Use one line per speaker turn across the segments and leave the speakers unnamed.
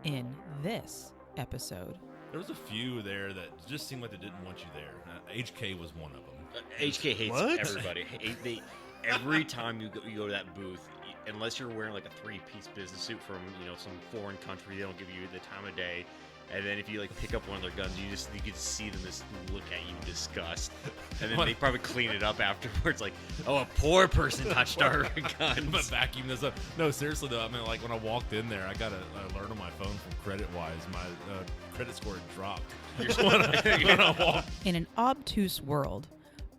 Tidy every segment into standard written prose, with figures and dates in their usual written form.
in this episode.
There was a few there that just seemed like they didn't want you there. HK was one of them.
HK hates
What?
everybody. Every time you go to that booth, unless you're wearing like a three-piece business suit from some foreign country, they don't give you the time of day. And then if you like pick up one of their guns, you get to see them just look at you in disgust. And then they probably clean it up afterwards, like, oh, a poor person touched our guns.
But vacuum this up. No, seriously though. I mean, like when I walked in there, I got an alert on my phone from credit-wise. My credit score had dropped. When I walked.
In an obtuse world,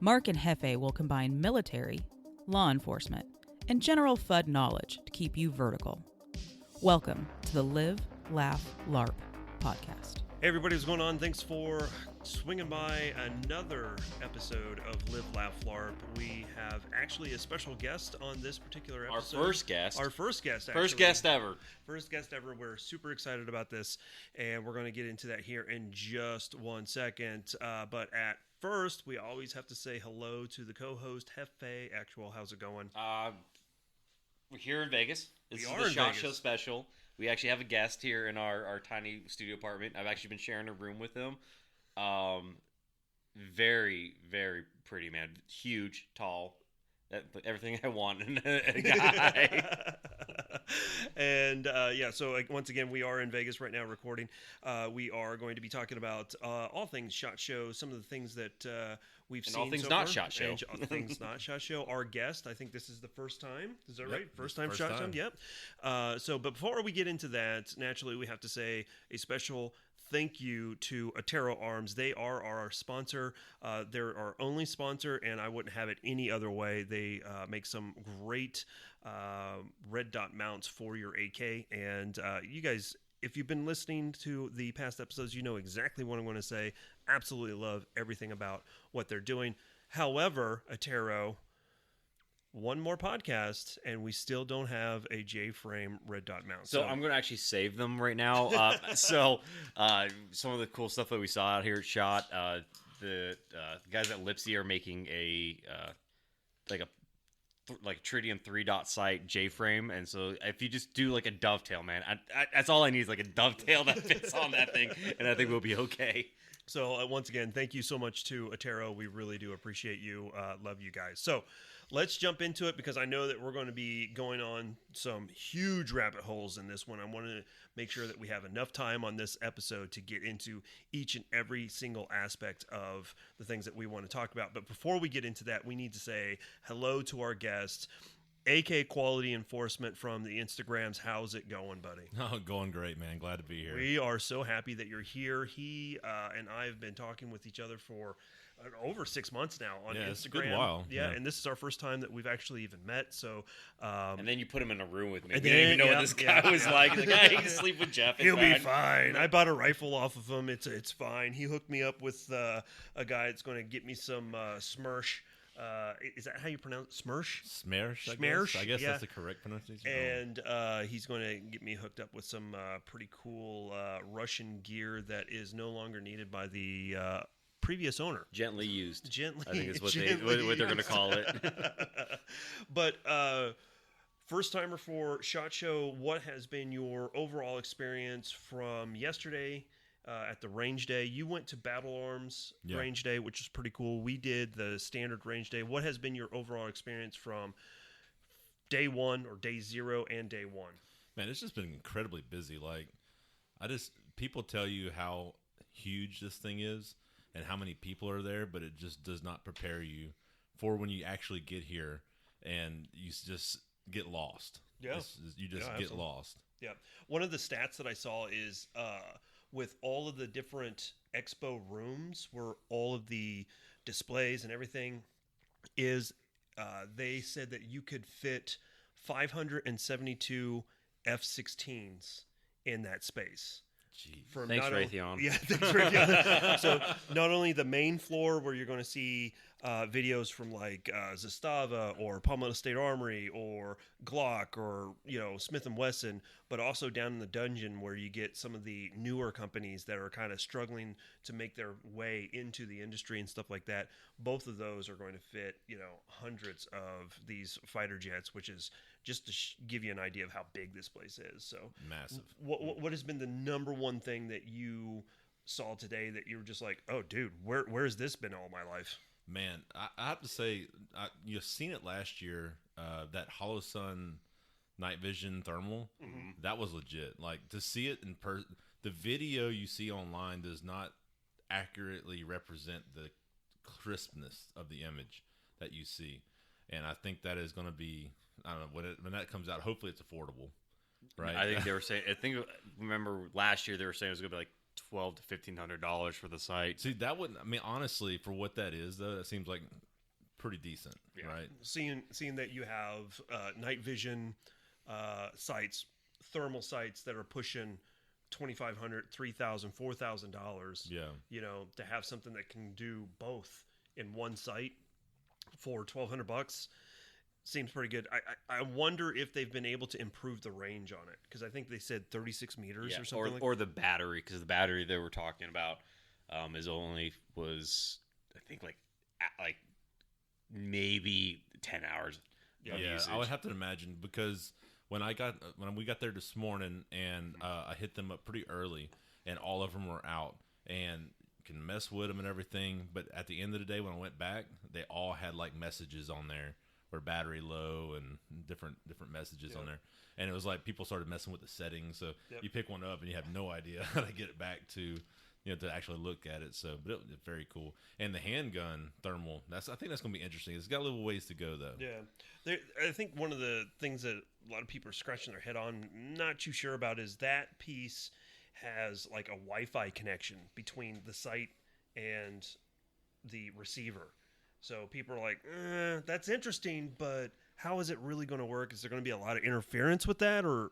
Mark and Jefe will combine military, law enforcement, and general FUD knowledge to keep you vertical. Welcome to the Live, Laugh, Larp podcast.
Hey everybody, what's going on? Thanks for swinging by another episode of Live, Laugh, LARP. We have actually a special guest on this particular episode.
Our first guest, actually.
First guest ever. First guest ever. We're super excited about this, and we're going to get into that here in just 1 second. But at first, we always have to say hello to the co-host, Jefe. Actual, how's it going?
We're here in Vegas. This is
We are
the
in
SHOT
Vegas.
Show special. We actually have a guest here in our tiny studio apartment. I've actually been sharing a room with him. Very, very pretty man. Huge, tall. Everything I want in a guy.
And so once again, we are in Vegas right now recording. We are going to be talking about all things SHOT Show, some of the things that we've
And
seen.
all things
so
not
far.
SHOT Show.
And all things not SHOT Show. Our guest, I think this is the first time. Is that
Yep,
right? First time
first
SHOT Show?
time.
Yep. But before we get into that, naturally, we have to say a special thank you to Atero Arms. They are our sponsor. They're our only sponsor, and I wouldn't have it any other way. They make some great red dot mounts for your AK. And you guys, if you've been listening to the past episodes, you know exactly what I'm going to say. Absolutely love everything about what they're doing. However, Atero, one more podcast, and we still don't have a J-frame red dot mount.
So I'm going to actually save them right now. Some of the cool stuff that we saw out here at SHOT, the guys at Lipsy are making a tritium 3-dot sight J-frame, and so if you just do like a dovetail, man, that's all I need is like a dovetail that fits on that thing, and I think we'll be okay.
So once again, thank you so much to Atero. We really do appreciate you. Love you guys. So let's jump into it because I know that we're going to be going on some huge rabbit holes in this one. I want to make sure that we have enough time on this episode to get into each and every single aspect of the things that we want to talk about. But before we get into that, we need to say hello to our guest, AKQUALITYENFORCEMENT from the Instagrams. How's it going, buddy?
Oh, going great, man. Glad to be here.
We are so happy that you're here. He and I have been talking with each other for over 6 months now on Instagram.
It's a good while.
Yeah, and this is our first time that we've actually even met. So,
And then you put him in a room with me. We
And
didn't even know
then-
what this
yeah,
guy was
yeah.
like. He's like, hey, he can sleep with Jeff. It's
he'll be
fine.
fine. I bought a rifle off of him. It's fine. He hooked me up with a guy that's going to get me some Smersh. Is that how you pronounce it? Smersh?
Smersh, I
Smersh,
guess
yeah.
that's the correct pronunciation.
And he's going to get me hooked up with some pretty cool Russian gear that is no longer needed by the previous owner.
Gently used.
Gently,
I think is what
gently
they're going to
used.
call it.
But first timer for SHOT Show, what has been your overall experience from yesterday at the range day? You went to Battle Arms range day, which is pretty cool. We did the standard range day. What has been your overall experience from day one or day zero and day one?
Man, it's just been incredibly busy. Like, people tell you how huge this thing is and how many people are there, but it just does not prepare you for when you actually get here and you just get lost.
Yeah.
You just get
absolutely.
lost.
Yeah. One of the stats that I saw is with all of the different expo rooms where all of the displays and everything is, they said that you could fit 572 F-16s in that space.
Jeez.
From
Thanks,
not
Raytheon.
Yeah, thanks, Raytheon. So not only the main floor where you're going to see videos from like Zastava or Palmetto State Armory or Glock or Smith and Wesson, but also down in the dungeon where you get some of the newer companies that are kind of struggling to make their way into the industry and stuff like that. Both of those are going to fit hundreds of these fighter jets, which is just to give you an idea of how big this place is. So
massive.
What has been the number one thing that you saw today that you were just like, oh dude, where has this been all my life?
Man, I have to say, you've seen it last year. That Hollow Sun night vision thermal, that was legit. Like, to see it in person, the video you see online does not accurately represent the crispness of the image that you see, and I think that is going to be, I don't know, when that comes out. Hopefully, it's affordable, right?
I think they were saying. Remember last year they were saying it was going to be like $1,200 to $1,500 for the site.
See, that wouldn't. I mean, honestly, for what that is, though, that seems like pretty decent, right?
Seeing that you have night vision sights, thermal sights that are pushing $2,500, $3,000, $4,000.
Yeah,
to have something that can do both in one site for $1,200 seems pretty good. I wonder if they've been able to improve the range on it, because I think they said 36 meters or something.
Or the battery, because the battery they were talking about was I think like maybe 10 hours.
Yeah, I would have to imagine, because when we got there this morning and I hit them up pretty early and all of them were out and can mess with them and everything, but at the end of the day when I went back, they all had like messages on there or battery low and different messages on there, and it was like people started messing with the settings. So you pick one up and you have no idea how to get it back to to actually look at it. So, but it's very cool. And the handgun thermal, I think that's going to be interesting. It's got a little ways to go though.
Yeah, I think one of the things that a lot of people are scratching their head on, not too sure about, is that piece has like a Wi-Fi connection between the site and the receiver. So people are like, that's interesting, but how is it really going to work? Is there going to be a lot of interference with that, or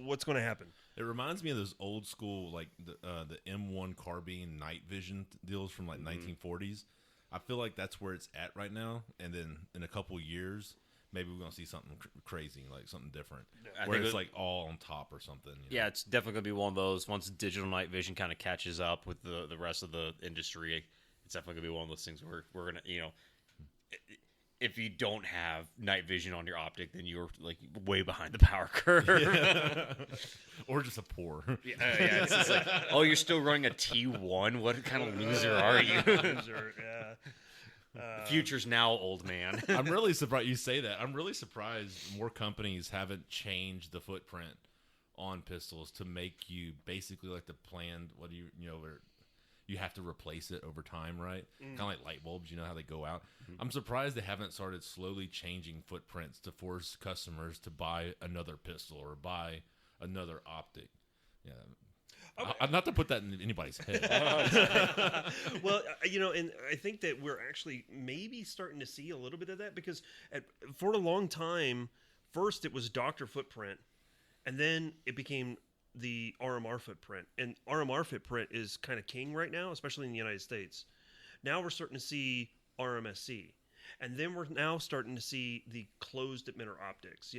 what's going to happen?
It reminds me of those old school, like the M1 carbine night vision deals from like 1940s. I feel like that's where it's at right now, and then in a couple years, maybe we're going to see something crazy, like something different, where it's like all on top or something.
Yeah, it's definitely going to be one of those. Once digital night vision kind of catches up with the rest of the industry, it's definitely going to be one of those things where we're going to, if you don't have night vision on your optic, then you're like way behind the power curve.
Or just a poor.
It's just like, oh, you're still running a T1? What kind of loser are you? Future's now, old man.
I'm really surprised you say that. I'm really surprised more companies haven't changed the footprint on pistols to make you basically like the planned, where you have to replace it over time, right? Kind of like light bulbs, how they go out. I'm surprised they haven't started slowly changing footprints to force customers to buy another pistol or buy another optic. Yeah. Okay. Not to put that in anybody's head.
Well, and I think that we're actually maybe starting to see a little bit of that, because for a long time, first it was Dr. footprint, and then it became the RMR footprint. And RMR footprint is kind of king right now, especially in the United States. Now we're starting to see RMSC. And then we're now starting to see the closed emitter optics,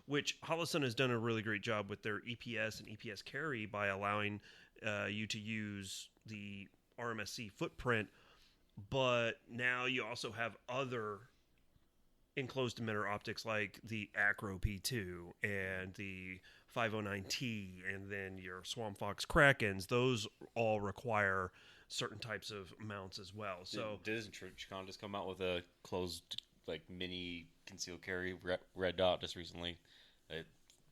which Holosun has done a really great job with their EPS and EPS carry by allowing you to use the RMSC footprint. But now you also have other enclosed emitter optics like the Acro P2 and the 509T, and then your Swamp Fox Krakens. Those all require certain types of mounts as well. So
doesn't Chicon just come out with a closed like mini concealed carry red dot just recently?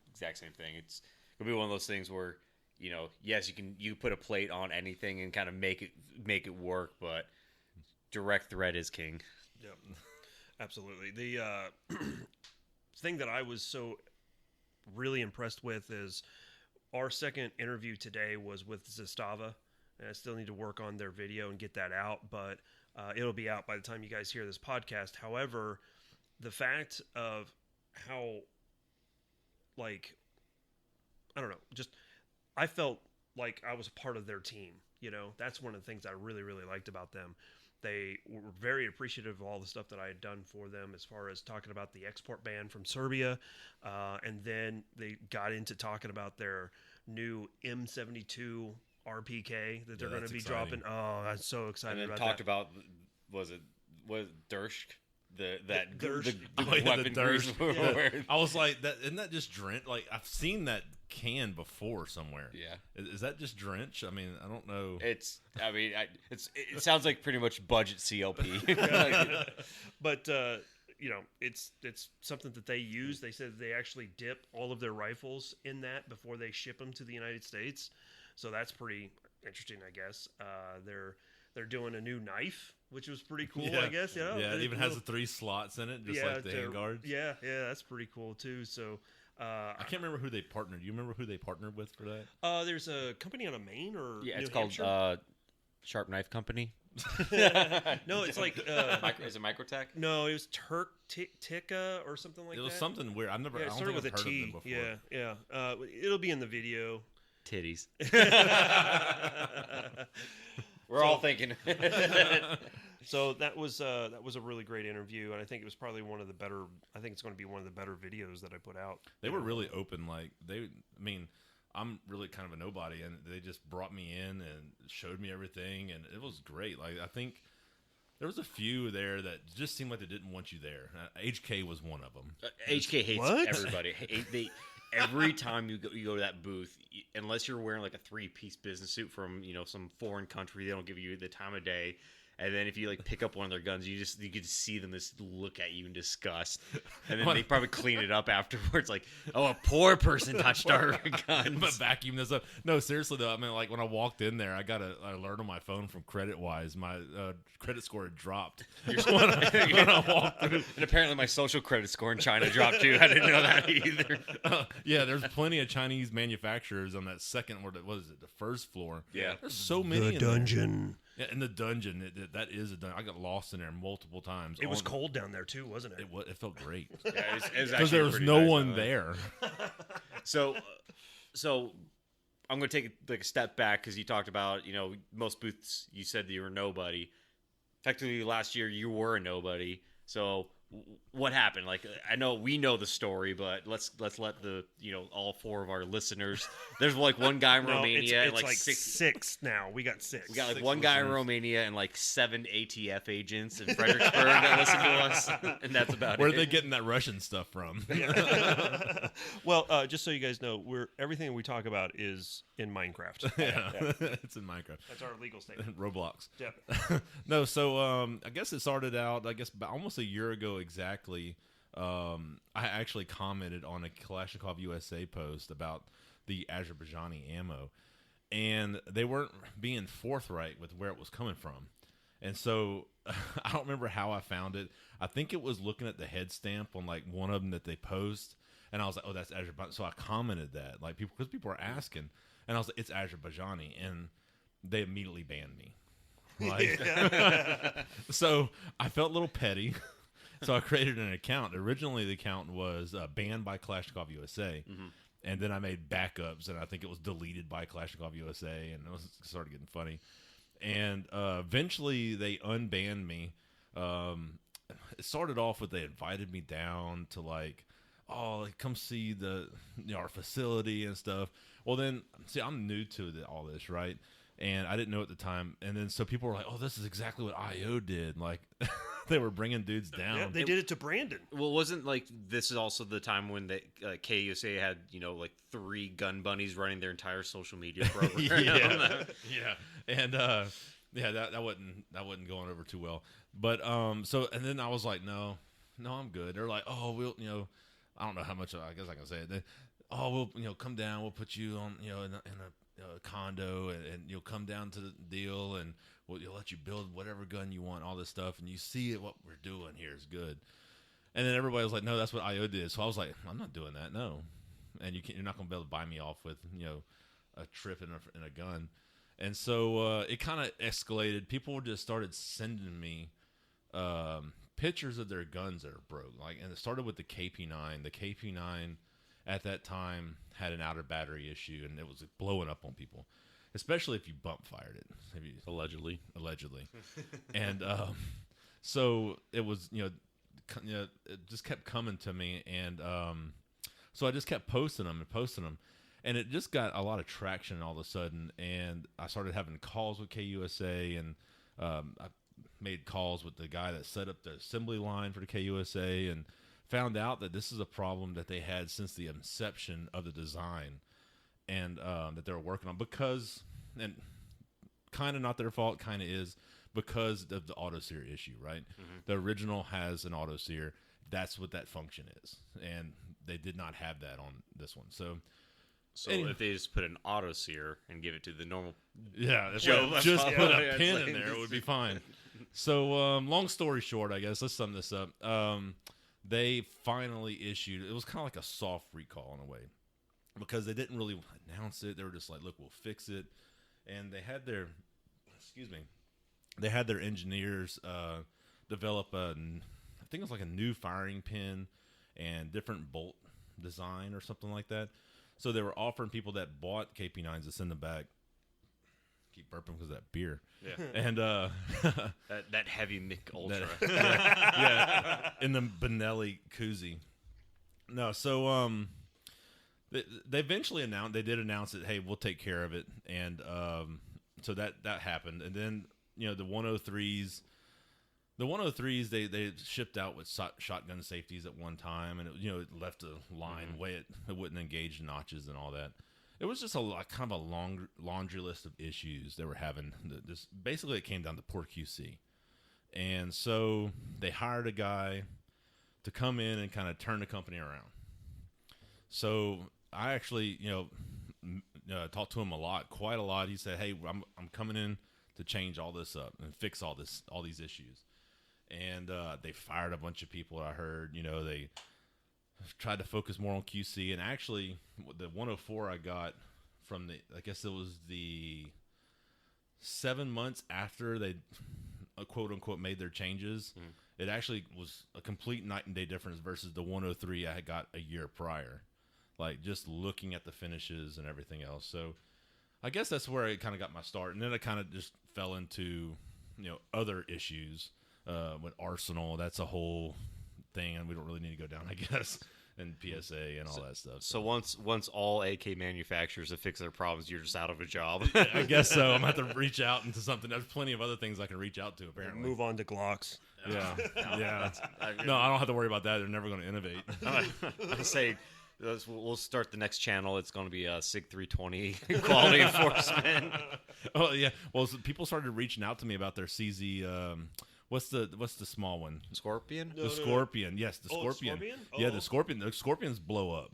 Exact same thing. It's gonna be one of those things where yes, you put a plate on anything and kind of make it work, but direct thread is king.
Yep, absolutely. The thing that I was so really impressed with is our second interview today was with Zastava, and I still need to work on their video and get that out, but it'll be out by the time you guys hear this podcast. However, the fact of how, like, I don't know, just I felt like I was a part of their team. That's one of the things I really, really liked about them. They were very appreciative of all the stuff that I had done for them as far as talking about the export ban from Serbia. And then they got into talking about their new M72 RPK that they're going to be dropping. Oh, I'm so excited
and then
about
talked
that.
about, was Dershk? The
Dershk.
weapon
Dershk.
grease where-
I was like, that isn't that just Drench? Like, I've seen that can before somewhere.
Yeah.
Is that just Drench? I mean, I don't know.
it sounds like pretty much budget CLP.
But you know, it's something that they use. They said they actually dip all of their rifles in that before they ship them to the United States. So that's pretty interesting, I guess. They're doing a new knife, which was pretty cool, I guess. You know?
Yeah, it even has the 3 slots in it, just like the handguards.
Yeah, that's pretty cool too. So
I can't remember who they partnered. Do you remember who they partnered with for that?
there's a company out of Maine or
Yeah,
New
it's
Hampshire?
called Sharp Knife Company.
No, it's like
Is it Microtech?
no, it was Tikka or something like that.
It was something weird.
Yeah,
I
it
don't think
started
I've
with a
heard of
T.
them before.
Yeah. It'll be in the video.
Titties. We're all thinking.
So that was a really great interview, and I think it was probably one of the better. I think it's going to be one of the better videos that I put out.
They were really open. Like I mean, I'm really kind of a nobody, and they just brought me in and showed me everything, and it was great. Like, I think there was a few there that just seemed like they didn't want you there. HK was one of them.
HK hates
What?
everybody. Every time you go to that booth, unless you're wearing like a 3-piece business suit from some foreign country, they don't give you the time of day. And then if you like pick up one of their guns, you could see them just look at you in disgust, and then they probably clean it up afterwards. Like, oh, a poor person touched our guns.
But vacuum this up. No, seriously though. I mean, like when I walked in there, I got an alert on my phone from CreditWise. My credit score had dropped when I walked through.
And apparently, my social credit score in China dropped too. I didn't know that either.
Yeah, there's plenty of Chinese manufacturers on that second. What is it? The first floor.
Yeah.
There's so many.
The
in
dungeon.
Yeah, in the dungeon. That is a dungeon. I got lost in there multiple times.
It was cold down there too, wasn't it?
It felt great
Yeah, it was
because
actually
there was
pretty
no
nice,
one
though.
there.
So I'm going to take a step back because you talked about, most booths, you said that you were nobody. Effectively, last year you were a nobody. So what happened? Like, I know we know the story, but let's let the all 4 of our listeners. There's like one guy in Romania
it's
and
like
six.
six now. We got 6.
We got like
6
one guy in
listeners.
Romania and like 7 ATF agents in Fredericksburg that listen to us, and that's about
Where
it.
are they getting that Russian stuff from?
Well, just so you guys know, everything we talk about is in Minecraft.
Yeah. It's in Minecraft.
That's our legal statement.
Roblox.
Yep.
No, so I guess it started out, about almost a year ago exactly. I actually commented on a Kalashnikov USA post about the Azerbaijani ammo, and they weren't being forthright with where it was coming from. And so I don't remember how I found it. I think it was looking at the head stamp on like one of them that they post, and I was like, "Oh, that's Azerbaijani." So I commented that, like, because people were asking, and I was like, "It's Azerbaijani," and they immediately banned me. Like, so I felt a little petty. So I created an account. Originally, the account was banned by Kalashnikov USA, and then I made backups, and I think it was deleted by Kalashnikov USA, and it started getting funny. And eventually, they unbanned me. It started off with they invited me down to come see our facility and stuff. Well, then, see, I'm new to all this, right? And I didn't know at the time. And then so people were like, "Oh, this is exactly what IO did." Like, they were bringing dudes down.
Yeah, they did it to Brandon.
Well, wasn't like this is also the time when the KUSA had like 3 gun bunnies running their entire social media program.
Yeah, and that wasn't going over too well. But so and then I was like, no, I'm good. They're like, oh, we'll I don't know how much I guess I can say it. We'll come down. We'll put you on in a condo and you'll come down to the deal and we'll let you build whatever gun you want, all this stuff, and you see what we're doing here is good. And then everybody was like, no, that's what IO did. So I was like, I'm not doing that, no. And you're not going to be able to buy me off with a trip and a gun. And so it kind of escalated. People just started sending me pictures of their guns that are broke. And it started with the KP9. The KP9 at that time had an outer battery issue, and it was blowing up on people. especially if you bump fired it.
Allegedly.
And so it was, it just kept coming to me, and so I just kept posting them, and it just got a lot of traction all of a sudden, and I started having calls with KUSA, and I made calls with the guy that set up the assembly line for the KUSA, and found out that this is a problem that they had since the inception of the design, and that they were working on, because, and kind of not their fault, kind of is, because of the auto sear issue, right? The original has an auto sear. That's what that function is, and they did not have that on this one. So anyway,
if they just put an auto sear and give it to the normal,
that's
Joe,
right. Just put a
it's
pin
like-
in there, it would be fine. So long story short, I guess let's sum this up. They finally issued. It was kind of like a soft recall in a way, because they didn't really announce it. They were just like, "Look, we'll fix it," and they had their, engineers develop I think it was like a new firing pin and different bolt design or something like that. So they were offering people that bought KP9s to send them back. Keep burping because of that beer.
Yeah.
And
that heavy Mick Ultra.
yeah, in the Benelli koozie. No, so they eventually announced. They did announce it. Hey, we'll take care of it, and so that happened. And then the 103s. The 103s they shipped out with shotgun safeties at one time, and it left a line way it wouldn't engage notches and all that. It was just kind of a long laundry list of issues they were having. This basically it came down to poor QC, and so they hired a guy to come in and kind of turn the company around. So I actually talked to him quite a lot. He said, "Hey, I'm coming in to change all this up and fix all these issues." And they fired a bunch of people. I heard, they tried to focus more on QC. And actually, the 104 I got from I guess it was the 7 months after they, quote unquote, made their changes. It actually was a complete night and day difference versus the 103 I had got a year prior. Like just looking at the finishes and everything else. So I guess that's where I kind of got my start. And then I kind of just fell into, other issues. With Arsenal, that's a whole thing, and we don't really need to go down, I guess, and PSA and all that stuff.
So once all AK manufacturers have fixed their problems, you're just out of a job.
I guess so. I'm going to have to reach out into something. There's plenty of other things I can reach out to, apparently.
Move on to Glocks.
Yeah. No, I don't have to worry about that. They're never going to innovate.
I say we'll start the next channel. It's going to be SIG 320 quality enforcement.
Oh, yeah. Well, so people started reaching out to me about their CZ. What's the small one?
Scorpion?
The Scorpion. Yes, the Scorpion.
Scorpion?
Yeah,
Oh.
the Scorpion. The Scorpions blow up.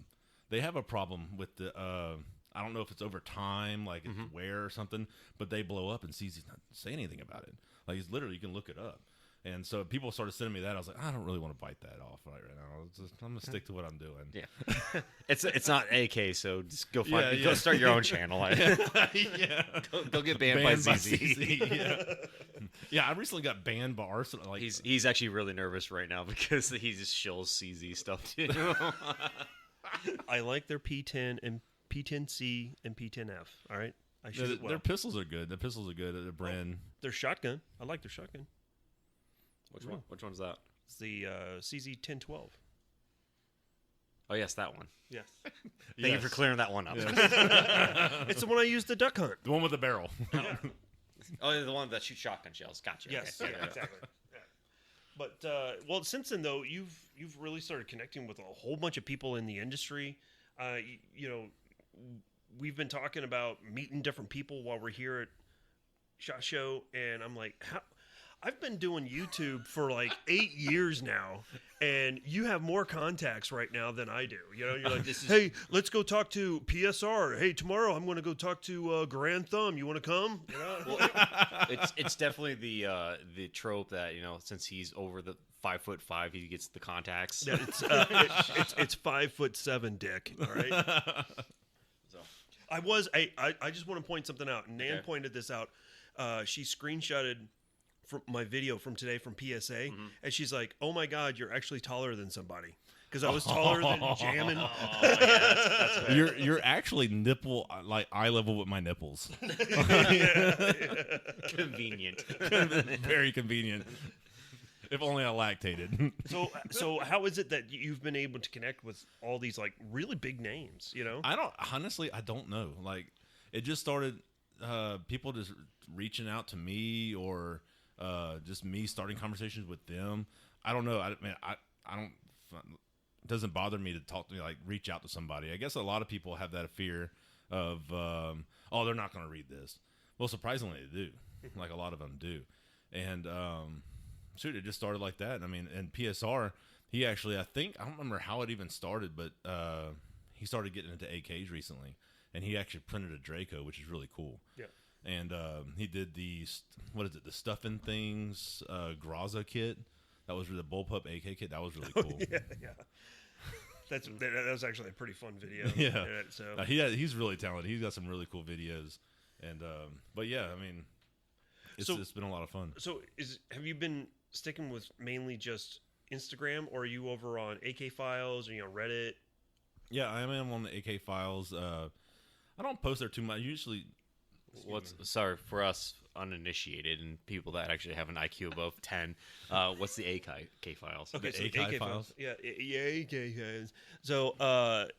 They have a problem with the I don't know if it's over time, like it's wear or something, but they blow up, and CZ's not saying anything about it. Like it's literally, you can look it up. And so people started sending me that. I was like, I don't really want to bite that off right now. I'm gonna stick to what I'm doing.
Yeah, it's not AK, so just go find
Yeah.
go start your own channel.
Yeah.
Go get banned by ZZ.
Yeah. Yeah, I recently got banned by Arsenal. Like
He's actually really nervous right now because he just shills CZ stuff too.
I like their P10 and P10C and P10F. All right, I shoot it well.
their pistols are good. The pistols are good at the Bren.
Their shotgun. I like their shotgun.
Which one? Which one's that?
It's the CZ 1012.
Oh yes, that one.
Yes.
Thank you for clearing that one up.
It's the one I used to duck hunt.
The one with the barrel.
Oh, the one that shoots shotgun shells. Gotcha.
Yes,
Okay.
yeah, exactly. Yeah. But well, since then though, you've really started connecting with a whole bunch of people in the industry. We've been talking about meeting different people while we're here at SHOT Show, and I'm like, I've been doing YouTube for like 8 years now, and you have more contacts right now than I do. You're like, hey, let's go talk to PSR. Hey, tomorrow I'm going to go talk to Grand Thumb. You want to come?
Well, it's definitely the trope that since he's over the 5'5", he gets the contacts.
Yeah, it's 5'7", Dick. All right.
So.
I just want to point something out. Nan pointed this out. She screenshotted from my video from today from PSA, and she's like, "Oh my God, you're actually taller than somebody." because I was taller than jamming.
Oh, yeah, that's fair.
You're actually nipple like eye level with my nipples.
Convenient.
Very convenient. If only I lactated.
So how is it that you've been able to connect with all these like really big names? You know,
I don't know. Like, it just started. People just reaching out to me, or just me starting conversations with them. I don't know. I don't. It doesn't bother me to talk to me, like reach out to somebody. I guess a lot of people have that fear of, oh, they're not going to read this. Well, surprisingly, they do. Like, a lot of them do. And shoot, it just started like that. I mean, and PSR, he actually, I don't remember how it even started, but he started getting into AKs recently, and he actually printed a Draco, which is really cool. Yeah. And he did the the stuffing things Graza kit. That was the bullpup AK kit. That was really cool.
Yeah. That was actually a pretty fun video.
Yeah.
So
he's really talented. He's got some really cool videos. And but yeah, I mean, it's been a lot of fun.
So have you been sticking with mainly just Instagram, or are you over on AK Files or Reddit?
Yeah, I am on the AK Files. I don't post there too much. Usually,
Sorry for us uninitiated and people that actually have an IQ above 10. What's the AK files?
Okay,
the
so
AK files.
Yeah, AK files. So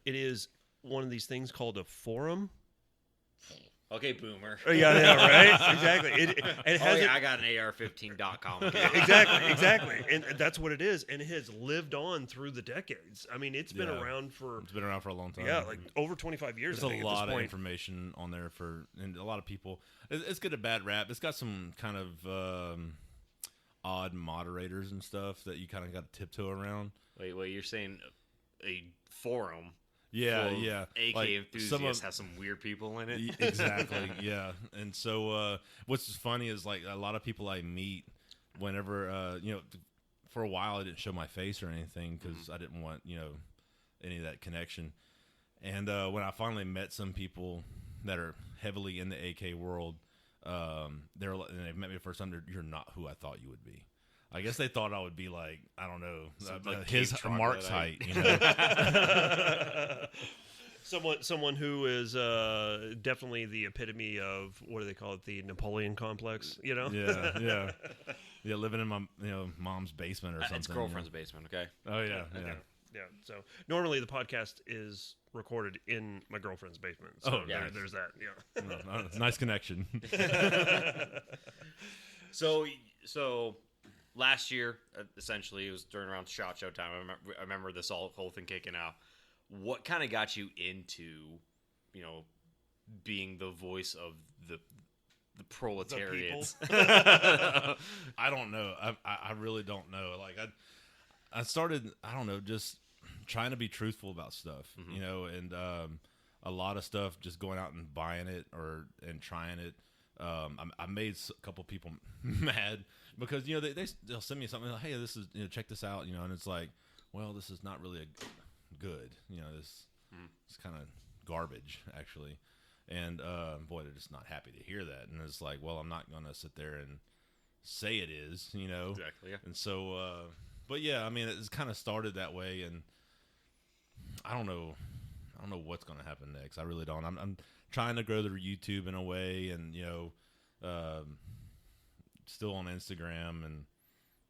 it is one of these things called a forum.
Okay, boomer.
Oh, yeah, right? Exactly. It has
I got an AR15.com.
Exactly. And that's what it is. And it has lived on through the decades. I mean, it's been around for...
It's been around for a long time.
Yeah, like over 25 years,
There's
I think,
a
at this
lot of
point.
information on there and a lot of people... It's got a bad rap. It's got some kind of odd moderators and stuff that you kind of got to tiptoe around.
Wait, you're saying a forum...
Yeah.
AK
like
enthusiasts has some weird people in it.
Exactly, yeah. And so what's funny is, like, a lot of people I meet whenever, for a while I didn't show my face or anything because I didn't want, any of that connection. And when I finally met some people that are heavily in the AK world, and they've met me the first time, you're not who I thought you would be. I guess they thought I would be like, I don't know,
like
his Mark's height,
Someone who is definitely the epitome of, what do they call it, the Napoleon complex,
Yeah, living in my mom's basement or something.
It's girlfriend's basement, okay?
Oh, yeah.
Yeah, so normally the podcast is recorded in my girlfriend's basement. So there's that, yeah.
Nice connection.
So last year, essentially, it was during around SHOT Show time. I remember this whole thing kicking out. What kind of got you into, being the voice of the proletariats?
I don't know. I really don't know. Like, I started, I don't know, just trying to be truthful about stuff, and a lot of stuff just going out and buying it and trying it. I made a couple people mad because they'll send me something like, hey, this is check this out, and it's like, well, this is not really good, this it's kind of garbage actually, and boy, they're just not happy to hear that, and it's like, well, I'm not gonna sit there and say it is,
exactly, yeah.
And so, but yeah, I mean, it's kind of started that way, and I don't know what's gonna happen next. I really don't. I'm trying to grow the YouTube in a way, and still on Instagram, and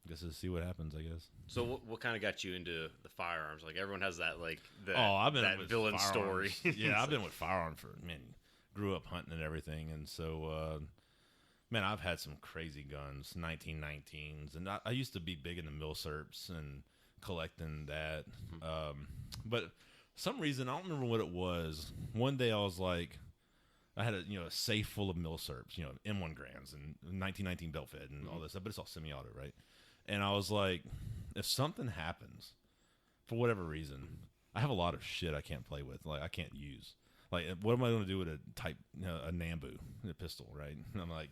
I guess to see what happens, I guess.
So what kind of got you into the firearms? Like, everyone has that, like,
I've been
that
with
villain
firearms.
story.
Yeah, I've been with firearms grew up hunting and everything, and so man, I've had some crazy guns, 1919s, and I used to be big into milsurps and collecting that, but some reason, I don't remember what it was. One day I was like, I had a safe full of milsurps, M1 Grands and 1919 belt fed and all this stuff, but it's all semi-auto, right? And I was like, if something happens for whatever reason, I have a lot of shit I can't play with, like I can't use. Like, what am I going to do with a type, a Nambu, a pistol, right? And I'm like,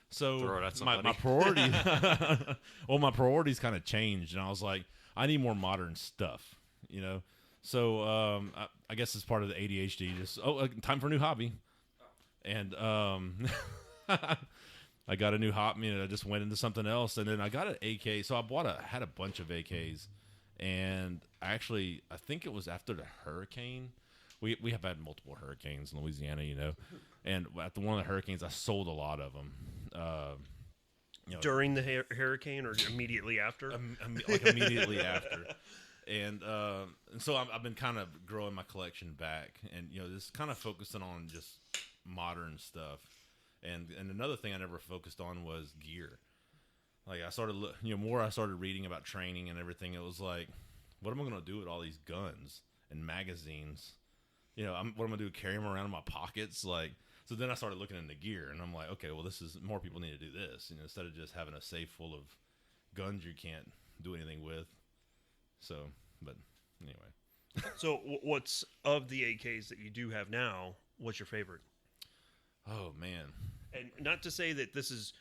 so my priority, well, my priorities kind of changed, and I was like, I need more modern stuff, So I guess it's part of the ADHD. Just time for a new hobby, and I got a new hobby, and I just went into something else, and then I got an AK. So I had a bunch of AKs, And actually, I think it was after the hurricane. We have had multiple hurricanes in Louisiana, and after one of the hurricanes, I sold a lot of them.
During the hurricane or immediately after?
Like immediately after. And so I've been kind of growing my collection back, and just kind of focusing on just modern stuff. And another thing I never focused on was gear. Like I started, more I started reading about training and everything. It was like, what am I going to do with all these guns and magazines? What am I going to do? Carry them around in my pockets? Like, so then I started looking into gear, and I'm like, okay, well, more people need to do this. Instead of just having a safe full of guns you can't do anything with. So, but anyway.
So, what's of the AKs that you do have now? What's your favorite?
Oh man!
And not to say that this is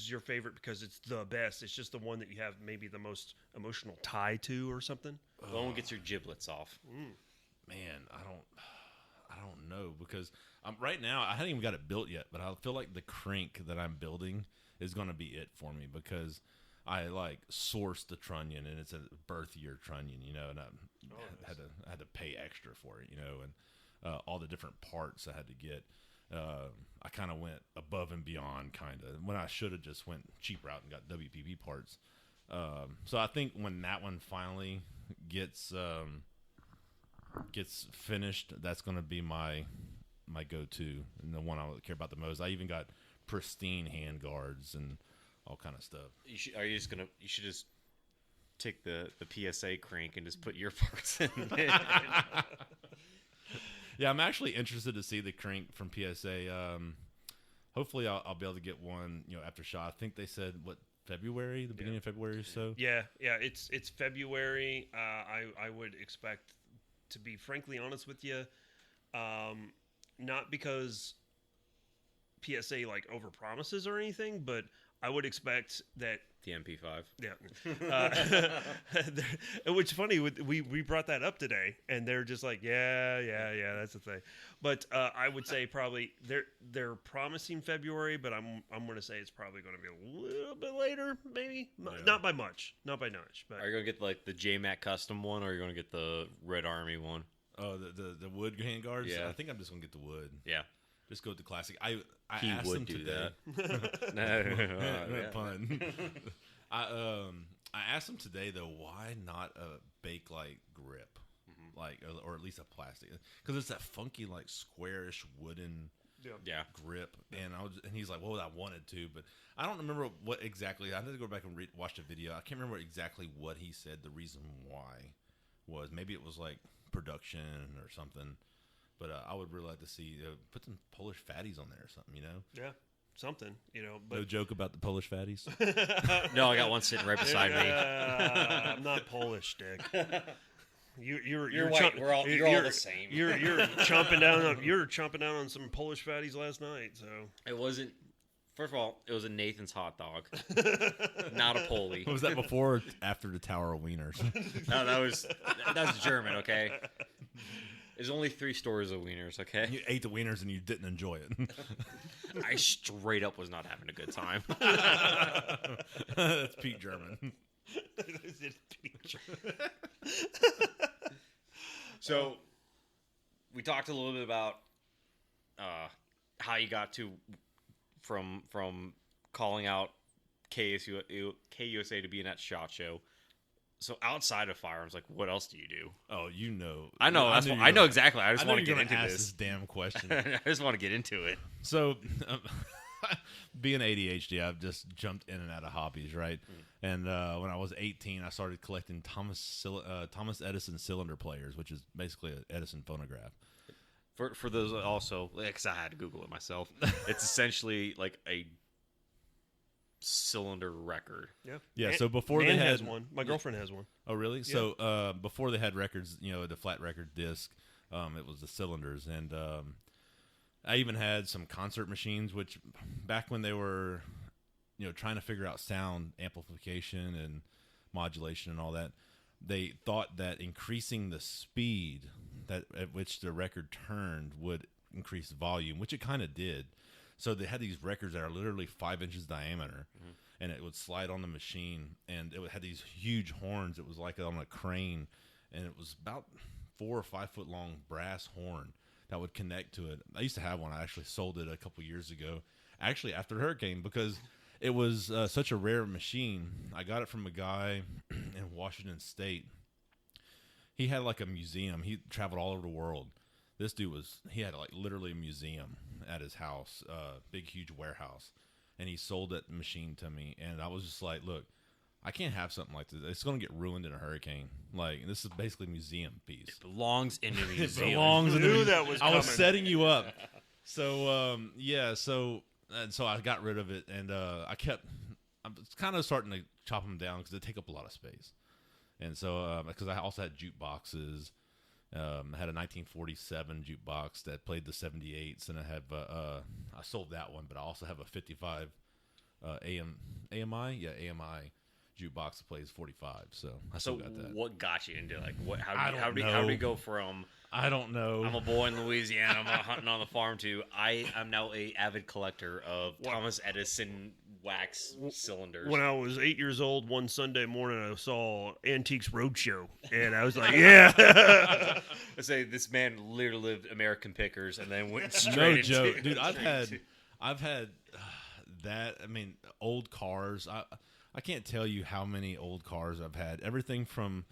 your favorite because it's the best. It's just the one that you have maybe the most emotional tie to, or something.
The one that gets your giblets off.
Man, I don't know, because right now I haven't even got it built yet, but I feel like the crank that I'm building is going to be it for me, because I sourced the trunnion, and it's a birth year trunnion, and I had to pay extra for it, and all the different parts I had to get. I kind of went above and beyond, when I should have just went cheap route and got WPP parts. So I think when that one finally gets finished, that's going to be my go-to, and the one I care about the most. I even got pristine hand guards and all kind of stuff.
You should just take the PSA crank and just put your parts in it.
Yeah, I'm actually interested to see the crank from PSA. Hopefully I'll be able to get one, after SHA. I think they said February, the beginning of February or so.
Yeah, it's February. I would expect, to be frankly honest with you, not because PSA overpromises or anything, but I would expect that
The MP5.
Yeah. Which funny, we brought that up today, and they're just like, yeah, that's the thing. But I would say probably they're promising February, but I'm going to say it's probably going to be a little bit later, maybe.
Yeah.
Not by much. But
Are you going to get the JMAC custom one, or are you going to get the Red Army one?
Oh, the wood handguards?
Yeah.
I think I'm just going to get the wood.
Yeah.
Just go with the classic. I
He
asked
would
him
do
today.
that. No,
Pun. I asked him today though, why not a Bakelite grip, or at least a plastic, because it's that funky squarish wooden
Yeah.
grip, and he's like, well, I wanted to, but I don't remember what exactly. I had to go back and watch the video. I can't remember exactly what he said. The reason why was maybe it was production or something. But I would really like to see put some Polish fatties on there or something,
Yeah, something, But
No joke about the Polish fatties.
No, I got one sitting right beside me.
I'm not Polish, Dick. You're
white. You're all the same.
You're chomping down on some Polish fatties last night. So
It wasn't. First of all, it was a Nathan's hot dog, not a Polly.
Was that before or after the Tower of Wieners?
No, that was German. Okay. There's only 3 stores of wieners, okay?
You ate the wieners and you didn't enjoy it.
I straight up was not having a good time.
That's peak German.
So, we talked a little bit about how you got to from calling out KUSA to be in that SHOT Show. So outside of firearms, what else do you do?
Oh,
I know. I know exactly. I just want to get into
ask
this
damn question.
I just want to get into it.
So, being ADHD, I've just jumped in and out of hobbies, right? And when I was 18, I started collecting Thomas Edison cylinder players, which is basically an Edison phonograph.
For those also, because I had to Google it myself, it's essentially a cylinder record.
Yeah. So before
Dan
they
has
had
one. My girlfriend has one.
Oh, really?
Yeah.
So before they had records, the flat record disc, it was the cylinders, and I even had some concert machines, which back when they were, trying to figure out sound amplification and modulation and all that, they thought that increasing the speed at which the record turned would increase volume, which it kind of did. So they had these records that are literally 5 inches diameter, and it would slide on the machine, and it had these huge horns. It was like on a crane, and it was about 4 or 5 foot long brass horn that would connect to it. I used to have one. I actually sold it a couple years ago, actually after the hurricane, because it was such a rare machine. I got it from a guy in Washington State. He had like a museum. He traveled all over the world. This dude he had like literally a museum at his house, big, huge warehouse. And he sold that machine to me. And I was just like, look, I can't have something like this. It's going to get ruined in a hurricane. Like, this is basically a museum piece.
It belongs in the museum.
It belongs in the museum.
That was
I was
coming.
setting you up. So, so I got rid of it. And I'm kind of starting to chop them down because they take up a lot of space. And so, because I also had jukeboxes, I had a 1947 jukebox that played the 78s, and I sold that one, but I also have a 55 AMI jukebox that plays 45. So I still got that.
What got you into like what?
I
How
don't
did we
know.
go from?
I don't know.
I'm a boy in Louisiana. I'm hunting on the farm too. I'm now a avid collector of Thomas Edison wax cylinders.
When I was 8 years old, one Sunday morning, I saw Antiques Roadshow, and I was like, "Yeah."
I say this man literally lived American Pickers and then went straight
No
into
joke, dude. I've
straight
had that. I mean, old cars. I can't tell you how many old cars I've had. Everything from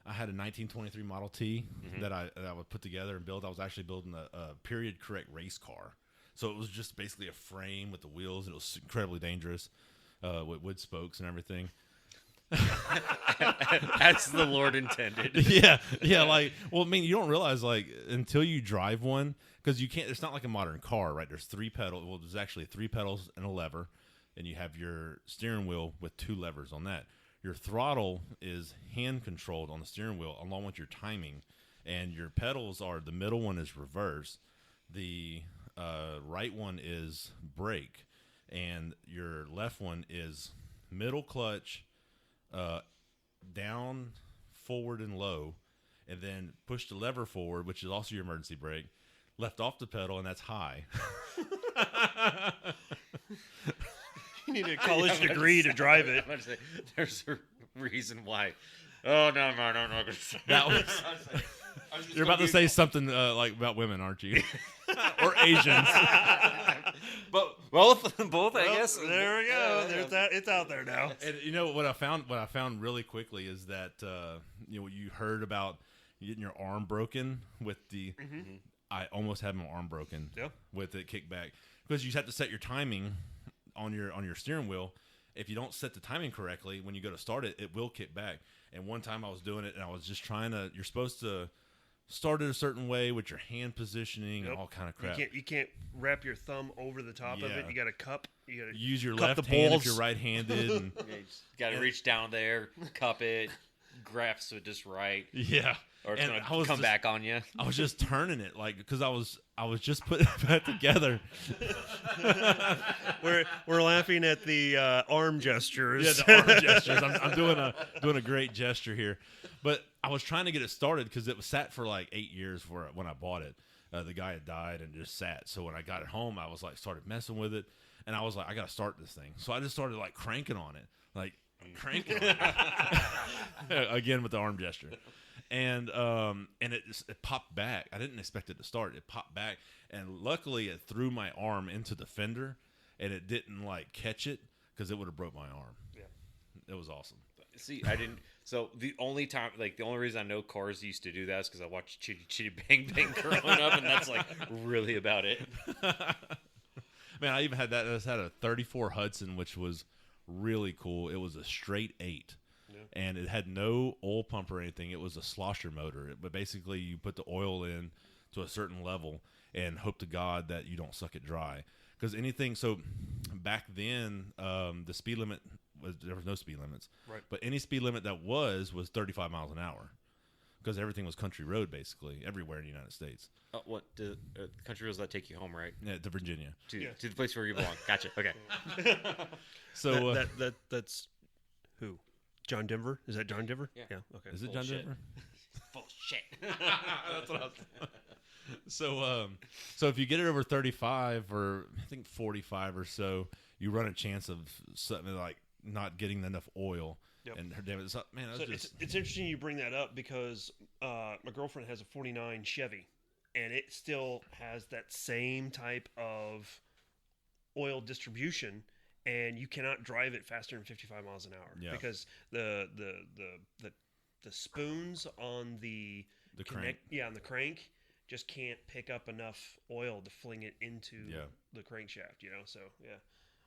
I had a 1923 Model T that I would put together and build. I was actually building a period correct race car. So it was just basically a frame with the wheels. It was incredibly dangerous with wood spokes and everything.
As the Lord intended.
Yeah. Like, well, I mean, you don't realize like until you drive one, because you can't. It's not like a modern car, right? There's 3 pedals. Well, there's actually 3 pedals and a lever, and you have your steering wheel with 2 levers on that. Your throttle is hand controlled on the steering wheel, along with your timing, and your pedals are the middle one is reverse, the right one is brake, and your left one is middle clutch, down, forward, and low, and then push the lever forward, which is also your emergency brake, left off the pedal, and that's high.
You need a college degree to drive it.
I'm about to say, there's a reason why. Oh, no, I'm not going to say
That was. You're about to say something like about women, aren't you? Or Asians.
But both, I guess.
There we go. There's that. It's out there now.
And you know what I found really quickly is that you heard about getting your arm broken with the. I almost had my arm broken.
Yeah.
With it kicked back because you have to set your timing on your steering wheel. If you don't set the timing correctly, when you go to start it, it will kick back. And one time I was doing it, and I was just trying to. You're supposed to start it a certain way with your hand positioning and all kind of crap.
You can't wrap your thumb over the top of it. You got to cup. You got to
use your
cup
left
the
hand
balls.
if you're right-handed. And,
Got to reach down there, cup it, grasp it just right,
yeah.
or it's
And
going
I
to
was
come
just-
back on you.
I was just turning it like because I was just putting it back together.
We're laughing at the arm gestures.
Yeah, the arm gestures. I'm doing a great gesture here, but I was trying to get it started because it was sat for like 8 years when I bought it. The guy had died and just sat. So when I got it home, I was like started messing with it, and I was like, I got to start this thing. So I just started like cranking on it, like cranking on it. Again with the arm gesture. And it popped back. I didn't expect it to start. It popped back, and luckily it threw my arm into the fender, and it didn't like catch it because it would have broke my arm.
Yeah.
It was awesome.
See, I didn't. So the only reason I know cars used to do that is because I watched Chitty Chitty Bang Bang growing up, and that's like really about it.
Man, I even had that. I just had a 34 Hudson, which was really cool. It was a straight 8. And it had no oil pump or anything. It was a slosher motor. But basically, you put the oil in to a certain level and hope to God that you don't suck it dry. Because anything, so back then, the speed limit, there was no speed limits.
Right.
But any speed limit that was 35 miles an hour. Because everything was country road, basically, everywhere in the United States.
What country roads that take you home, right?
Yeah, to Virginia.
To the place where you belong. Gotcha. Okay.
So
that's who? John Denver? Is that John Denver?
Yeah.
Okay.
is it John
Bullshit.
Denver?
Full shit.
That's what I was So if you get it over 35 or I think 45 or so, you run a chance of something like not getting enough oil.
Yep.
And her damage. Man,
So it's interesting you bring that up because my girlfriend has a 49 Chevy, and it still has that same type of oil distribution, and you cannot drive it faster than 55 miles an hour because the spoons on the
crank.
on the crank just can't pick up enough oil to fling it into the crankshaft. So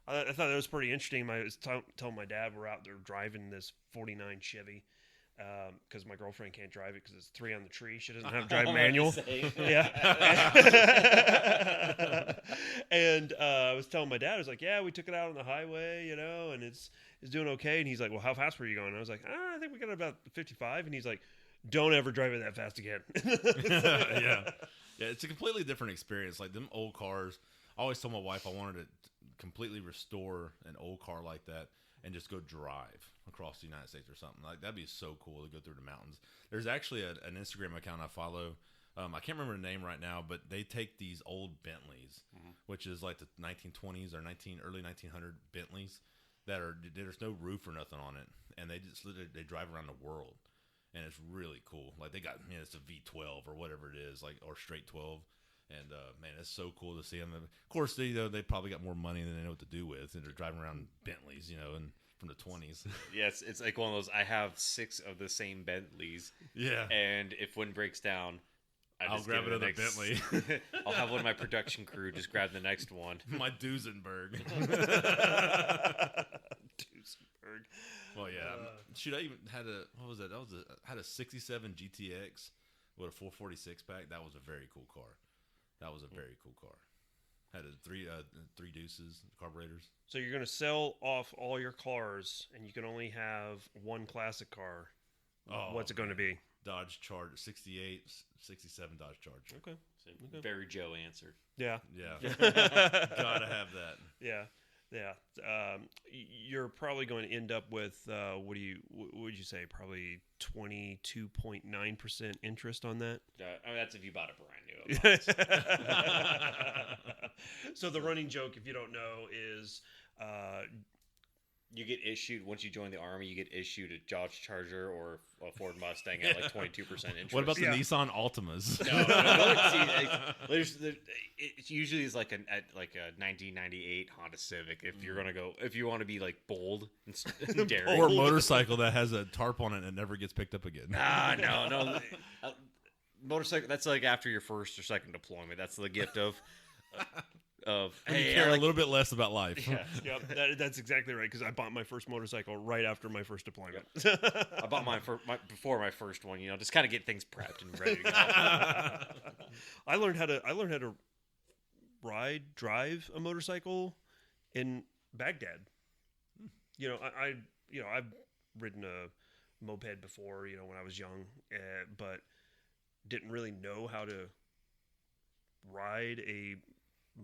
I thought that was pretty interesting. I was telling my dad we're out there driving this 49 Chevy because my girlfriend can't drive it because it's 3 on the tree. She doesn't have to drive manual. Yeah. And I was telling my dad, I was like, yeah, we took it out on the highway, and it's doing okay. And he's like, well, how fast were you going? And I was like, I think we got about 55. And he's like, don't ever drive it that fast again.
Yeah, it's a completely different experience. Like them old cars, I always told my wife I wanted to completely restore an old car like that and just go drive across the United States or something. Like that'd be so cool to go through the mountains. There's actually an Instagram account I follow. I can't remember the name right now, but they take these old Bentleys, which is like the 1920s or early 1900 Bentleys that there's no roof or nothing on it, and they they drive around the world, and it's really cool. Like they got it's a V12 or whatever it is, like or straight 12. And man, it's so cool to see them. Of course, they probably got more money than they know what to do with, and they're driving around Bentleys, and from the 20s.
Yes, it's like one of those. I have 6 of the same Bentleys.
Yeah.
And if one breaks down,
I'll grab another Bentley.
I'll have one of my production crew just grab the next one.
My Duesenberg.
Duesenberg.
Well, yeah. Shoot, I even had what was that? Had a 67 GTX with a 446 pack. That was a very cool car. Had a three deuces carburetors.
So you're going to sell off all your cars, and you can only have one classic car. What's it going to be?
Dodge Charger, 68, 67 Dodge Charger.
Okay.
Very Joe answer.
Yeah.
Gotta have that.
Yeah. You're probably going to end up with what would you say? Probably 22.9% interest on that.
That's if you bought it brand new.
So the running joke, if you don't know, is
you get issued once you join the Army. You get issued a Dodge Charger or a Ford Mustang at like 22% interest.
What about the Nissan Altimas?
No, it usually is like a 1998 Honda Civic. If you're gonna go, if you want to be like bold and daring,
or a motorcycle that has a tarp on it and never gets picked up again.
No. Motorcycle. That's like after your first or second deployment. That's the gift of. You
care a little bit less about life.
Yeah, that's exactly right. Because I bought my first motorcycle right after my first deployment.
I bought mine before my first one. Just kind of get things prepped and ready to go.
I learned how to drive a motorcycle in Baghdad. I've ridden a moped before. When I was young, but didn't really know how to ride a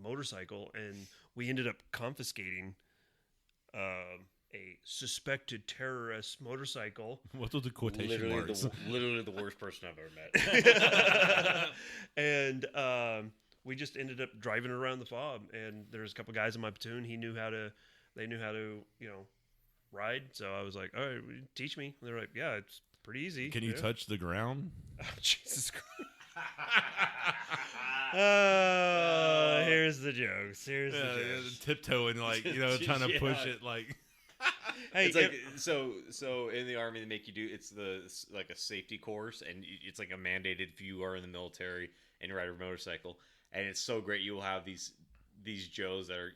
motorcycle, and we ended up confiscating a suspected terrorist motorcycle.
What was the quotation marks?
Literally the worst person I've ever met.
And we just ended up driving around the fob, and there's a couple guys in my platoon. They knew how to ride. So I was like, all right, teach me. And they're like, yeah, it's pretty easy.
Can you touch the ground?
Oh, Jesus Christ. Here's the jokes. Here's the jokes.
Tiptoeing, trying to push it, like.
Hey, it's like so in the Army they make you do like a safety course, and it's like a mandated if you are in the military and you ride a motorcycle, and it's so great. You will have these Joes that are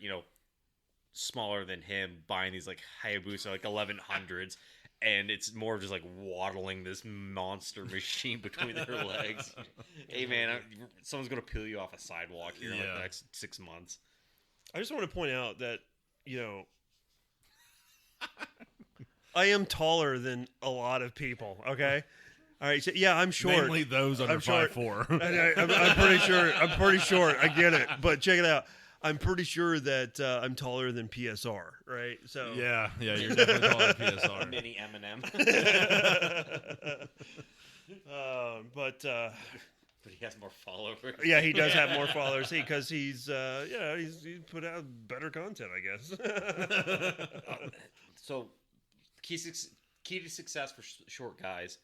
smaller than him buying these like Hayabusa like 1100s. And it's more of just like waddling this monster machine between their legs. Hey man, someone's gonna peel you off a sidewalk here in like the next 6 months.
I just want to point out that I am taller than a lot of people. Okay, all right. So I'm short.
Mainly those under 5'4".
I'm pretty short. I get it, but check it out. I'm pretty sure that I'm taller than PSR, right? So
yeah, you're definitely taller than PSR.
Mini Eminem.
But
But he has more followers.
Yeah, he does have more followers because he's put out better content, I guess.
So, key to success for short guys: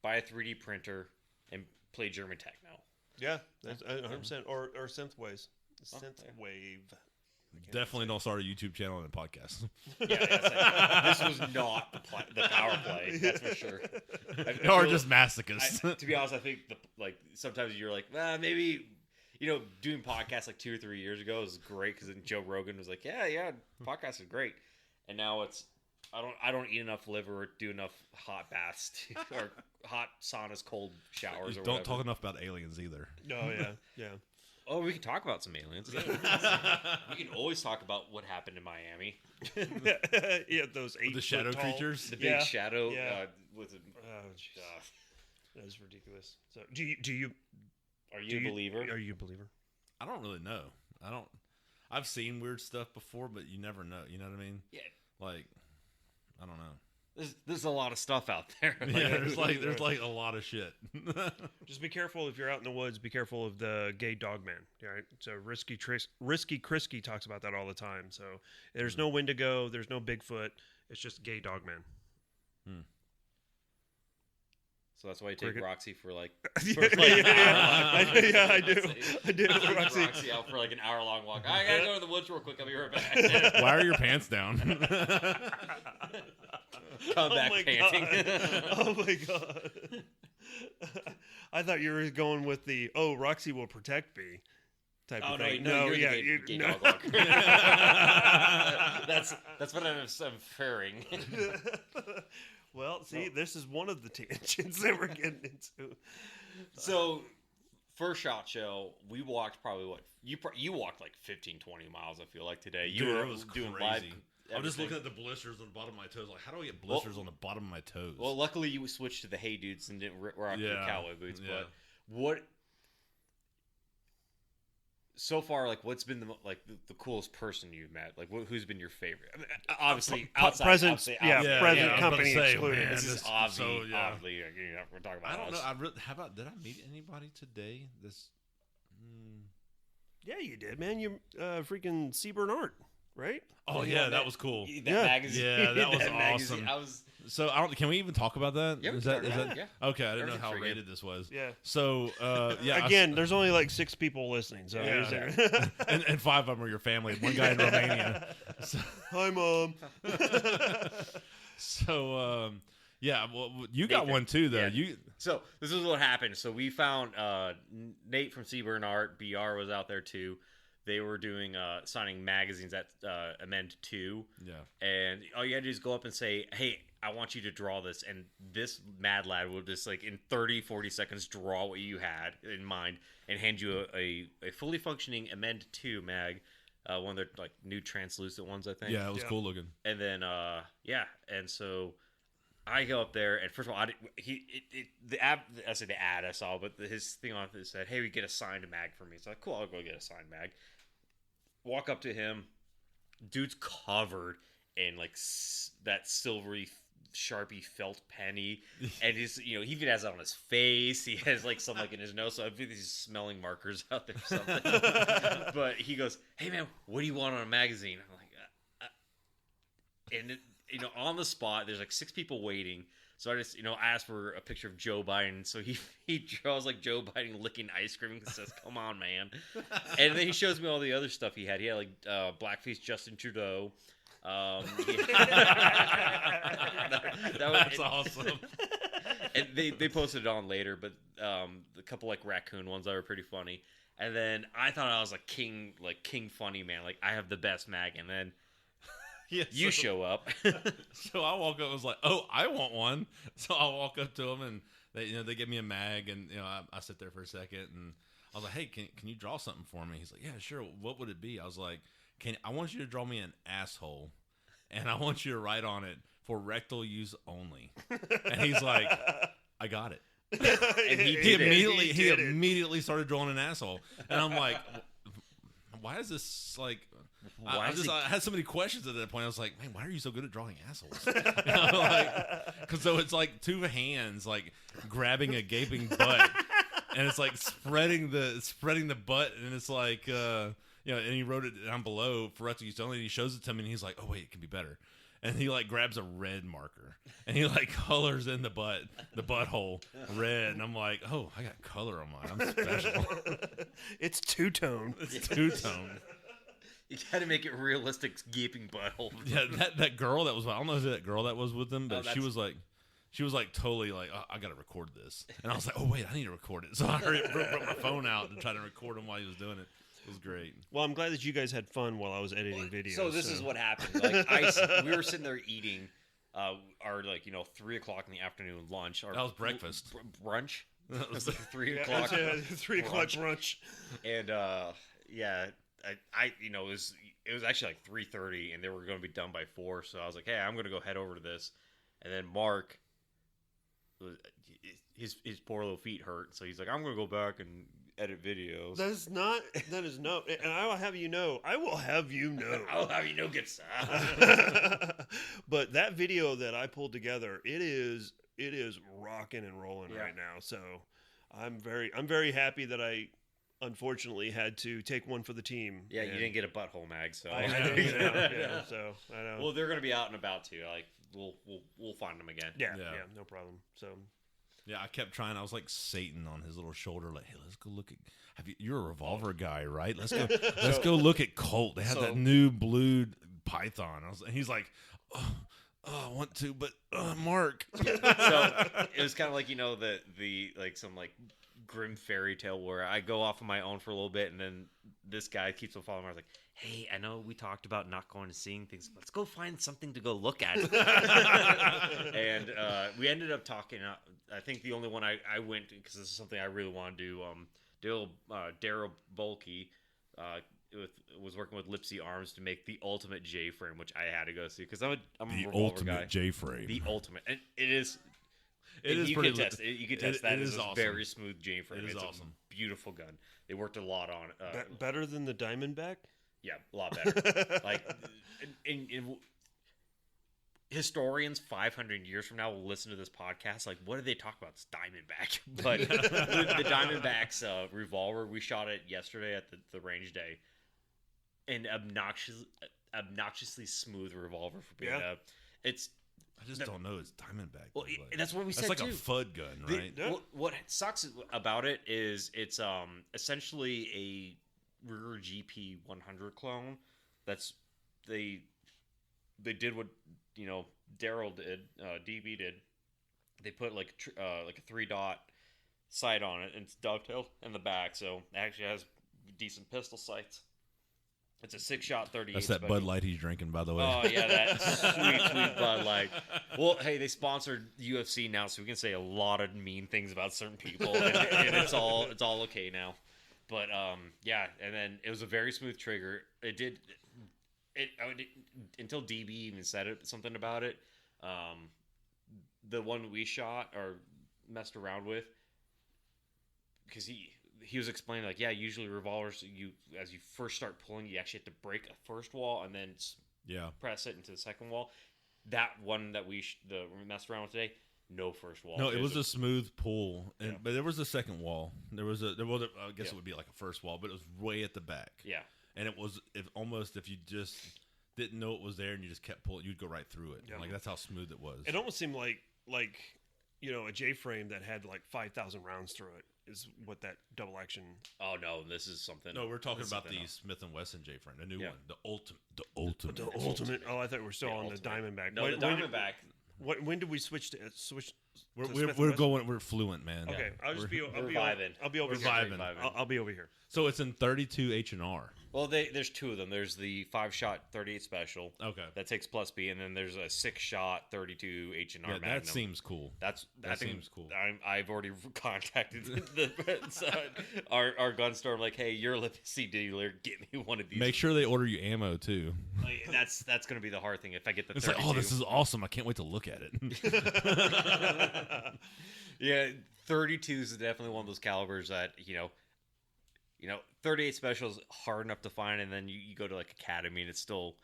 buy a 3D printer and play German techno.
Yeah, that's 100%. Or synthwaves. Synthwave.
Definitely don't start a YouTube channel and a podcast.
This was not the power play. That's for sure.
Or just masochists.
To be honest, I think sometimes you're like, maybe doing podcasts like 2 or 3 years ago was great because then Joe Rogan was like, yeah, podcasts are great, and now it's I don't eat enough liver or do enough hot baths or hot saunas, cold showers. Or
don't
whatever.
talk enough about aliens either.
Oh yeah.
Oh, we can talk about some aliens. We can always talk about what happened in Miami.
Yeah, those 8
the shadow
foot tall,
creatures.
The big shadow.
Yeah.
With a,
that is ridiculous. So, do you?
Are you a believer?
Are you a believer?
I don't really know. I've seen weird stuff before, but you never know. You know what I mean?
Yeah.
Like, I don't know.
There's a lot of stuff out there.
Yeah, there's like a lot of shit.
Just be careful if you're out in the woods. Be careful of the gay dog man. Right? So Risky Krisky talks about that all the time. So there's no Wendigo. There's no Bigfoot. It's just gay dog man.
So that's why you take Roxy for like.
I do. I did.
Roxy out for like an hour-long walk. I gotta go to the woods real quick. I'll be right back.
Why are your pants down?
Come back panting.
Oh my god! I thought you were going with the Roxy will protect me type of thing.
No, you're the gay dog walker. That's what I'm inferring.
Well, see, this is one of the tangents that we're getting into.
So, first SHOT Show, we walked probably you walked like 15, 20 miles. I feel like today.
It was
doing
crazy.
live.
I'm just looking at the blisters on the bottom of my toes. Like, how do I get blisters on the bottom of my toes?
Well, luckily you switched to the Hey Dudes and didn't rock the cowboy boots.
Yeah.
But what? So far, like, what's been the coolest person you've met? Like, who's been your favorite? I mean, obviously, outside.
Present
outside,
company excluded.
Man,
This is obviously,
yeah.
we're talking about.
I don't
us.
know. How about did I meet anybody today?
Yeah, you did, man. You freaking Seaburn Art, right?
Oh yeah, that was cool.
That magazine.
Yeah, that was
magazine.
awesome. So can we even talk about that?
Yeah,
is that
yeah.
okay? I didn't know
Everything's
how
free
rated this was.
Yeah.
So yeah.
Again, there's only like 6 people listening, so
and 5 of them are your family. One guy in Romania. So,
hi, Mom.
So yeah, well, you got
Nathan.
one too, though.
Yeah. So this is what happened. So we found Nate from Seaburn Art. BR was out there too. They were doing signing magazines at Amend 2.
Yeah.
And all you had to do is go up and say, hey, I want you to draw this. And this mad lad would just, like, in 30, 40 seconds, draw what you had in mind and hand you a fully functioning Amend 2 mag. One of their, like, new translucent ones, I think.
Yeah, it was cool looking.
And then, and so I go up there, and first of all, the ad I saw, but his thing on it said, hey, we get a signed mag for me. So I'm like, cool, I'll go get a signed mag. Walk up to him, dude's covered in like that silvery Sharpie felt penny, and he even has it on his face. He has like some like in his nose. So I think he's smelling markers out there or something. But he goes, "Hey man, what do you want on a magazine?" I'm like, on the spot, there's like 6 people waiting. So I just, asked for a picture of Joe Biden. So he draws like Joe Biden licking ice cream and says, "Come on, man." And then he shows me all the other stuff he had. He had like blackface Justin Trudeau.
That's awesome.
And they posted it on later, but a couple like raccoon ones that were pretty funny. And then I thought I was like king funny man. Like I have the best mag, and then. Yeah, you show up.
So I walk up and was like, "Oh, I want one." So I walk up to them and they give me a mag, and I sit there for a second and I was like, "Hey, can you draw something for me?" He's like, "Yeah, sure. What would it be?" I was like, I want you to draw me an asshole, and I want you to write on it for rectal use only." And he's like, "I got it." And he immediately started drawing an asshole, and I'm like, "Why is this like?" I had so many questions at that point. I was like, "Man, why are you so good at drawing assholes?" Because so it's like 2 hands like grabbing a gaping butt, and it's like spreading the butt, and it's like and he wrote it down below for us to use only. And he shows it to me, and he's like, "Oh wait, it can be better." And he like grabs a red marker and he like colors in the butthole red, and I'm like, "Oh, I got color on mine. I'm special."
It's two-tone.
It's two-tone.
You got to make it realistic, gaping butthole.
Yeah, that girl that was, I don't know who that girl that was with them, but she was like totally like, oh, I got to record this. And I was like, oh wait, I need to record it. So I brought my phone out to try to record him while he was doing it. It was great.
Well, I'm glad that you guys had fun while I was editing videos.
So this is what happened. Like we were sitting there eating our 3 o'clock in the afternoon lunch.
That was breakfast.
Brunch. It was like 3
yeah,
o'clock.
3 o'clock brunch.
And it was actually like 3:30, and they were going to be done by 4. So I was like, hey, I'm going to go head over to this. And then Mark, his poor little feet hurt, so he's like, I'm going to go back and edit videos.
That is no, and I will have you know, I'll have you know,
good stuff.
But that video that I pulled together, it is rocking and rolling right now. So I'm very happy that I unfortunately had to take one for the team.
Yeah, you didn't get a butthole mag, so
I know. So I know.
Well, they're going to be out and about too. Like we'll find them again.
Yeah, no problem. So.
Yeah, I kept trying. I was like Satan on his little shoulder, like, "Hey, let's go look at. You're a revolver guy, right? Let's go. Let's go look at Colt. They have that new blue Python." And he's like, "Oh, I want to, but Mark."
So it was kind of like the like some like grim fairy tale where I go off on my own for a little bit, and then this guy keeps on following me. I was like, hey, I know we talked about not going to seeing things. Let's go find something to go look at. And we ended up talking. I think the only one I went because this is something I really want to do. Daryl Bulkey was working with Lipsy Arms to make the ultimate J frame, which I had to go see because I'm a
the
revolver guy.
Ultimate J frame.
The ultimate, and it is.
It is
you
pretty.
can test. You can test that. It is awesome. Very smooth J frame.
It is
it's
awesome.
A beautiful gun. They worked a lot on it.
Better than the Diamondback.
Yeah, a lot better. Like, in historians 500 years from now will listen to this podcast. Like, what do they talk about? It's Diamondback. But the Diamondback's revolver, we shot it yesterday at the range day. An obnoxiously smooth revolver for being it's.
I just don't know. It's Diamondback.
Well, that's what we said.
That's like
too.
a FUD gun, right?
What sucks about it is it's essentially a Ruger GP 100 clone. That's they did what Daryl did, DB did. They put like a 3-dot sight on it, and it's dovetailed in the back, so it actually has decent pistol sights. It's a 6-shot 38.
That's that Bud Light he's drinking, by the way.
Oh yeah, that sweet Bud Light. Well, hey, they sponsored UFC now, so we can say a lot of mean things about certain people, and it's all okay now. But and then it was a very smooth trigger. Until DB even said something about it. The one we shot or messed around with, because he was explaining like, usually revolvers, as you first start pulling, you actually have to break a first wall and then press it into the second wall. That one that we messed around with today, no first wall.
No, it was a smooth pull, but there was a second wall. There was I guess it would be like a first wall, but it was way at the back.
Yeah,
and it was if you just didn't know it was there and you just kept pulling, you'd go right through it. Yeah. Like that's how smooth it was.
It almost seemed like a J frame that had like 5,000 rounds through it. Is what that double action.
Oh no, this is something.
No, we're talking about the Smith & Wesson J frame, the new one, the ultimate.
Oh, I thought we were still on the Diamondback.
No, the Diamondback.
When did we switch?
We're fluent, man.
Okay,
I'll be over
here. I'll be over here.
So it's in 32 H&R.
Well, there's two of them. There's the 5-shot 38 special.
Okay.
That takes plus B, and then there's a 6-shot 32 H&R Magnum.
That seems cool.
That seems cool. I've already contacted our gun store. I'm like, hey, you're a Lipsy dealer. Get me one of these.
Make sure they order you ammo too.
That's going to be the hard thing. If I get the 32.
It's like, oh, this is awesome. I can't wait to look at it.
Yeah, 32 is definitely one of those calibers that 38 special is hard enough to find, and then you go to like Academy and it's still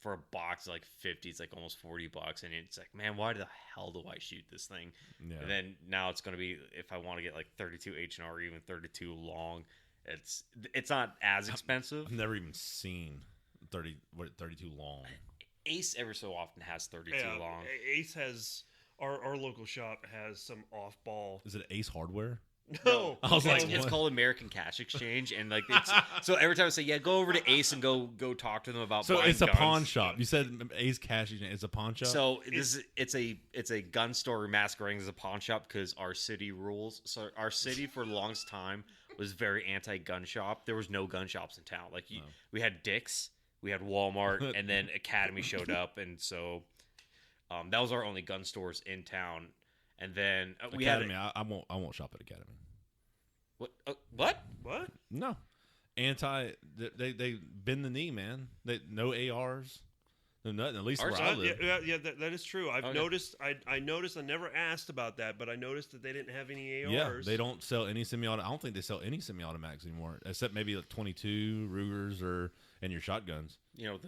for a box like 50, it's like almost $40, and it's like, man, why the hell do I shoot this thing?
Yeah.
And then now it's going to be, if I want to get like 32 H&R or even 32 long, it's not as expensive.
I've never even seen 32 long.
Ace ever so often has 32 long.
Ace has our local shop has some off ball.
Is it Ace Hardware?
No,
I was like,
It's called American Cash Exchange, and like so every time I say go over to Ace and go talk to them about.
So
buying
it's a
guns.
pawn shop. You said Ace Cash. It's a pawn shop.
So it's a gun store masquerading as a pawn shop because our city rules. So our city for the longest time was very anti-gun shop. There was no gun shops in town. Like we had Dick's, we had Walmart, and then Academy showed up, and so that was our only gun stores in town. And then we
Academy.
had
I won't shop at Academy.
What?
What?
No, they bend the knee, man. No ARs, no nothing. At least where I live.
Yeah, that is true. I've noticed. I noticed. I never asked about that, but I noticed that they didn't have any ARs.
Yeah, they don't sell any semi-auto. I don't think they sell any semi-automatics anymore, except maybe like 22 Rugers and your shotguns.
You know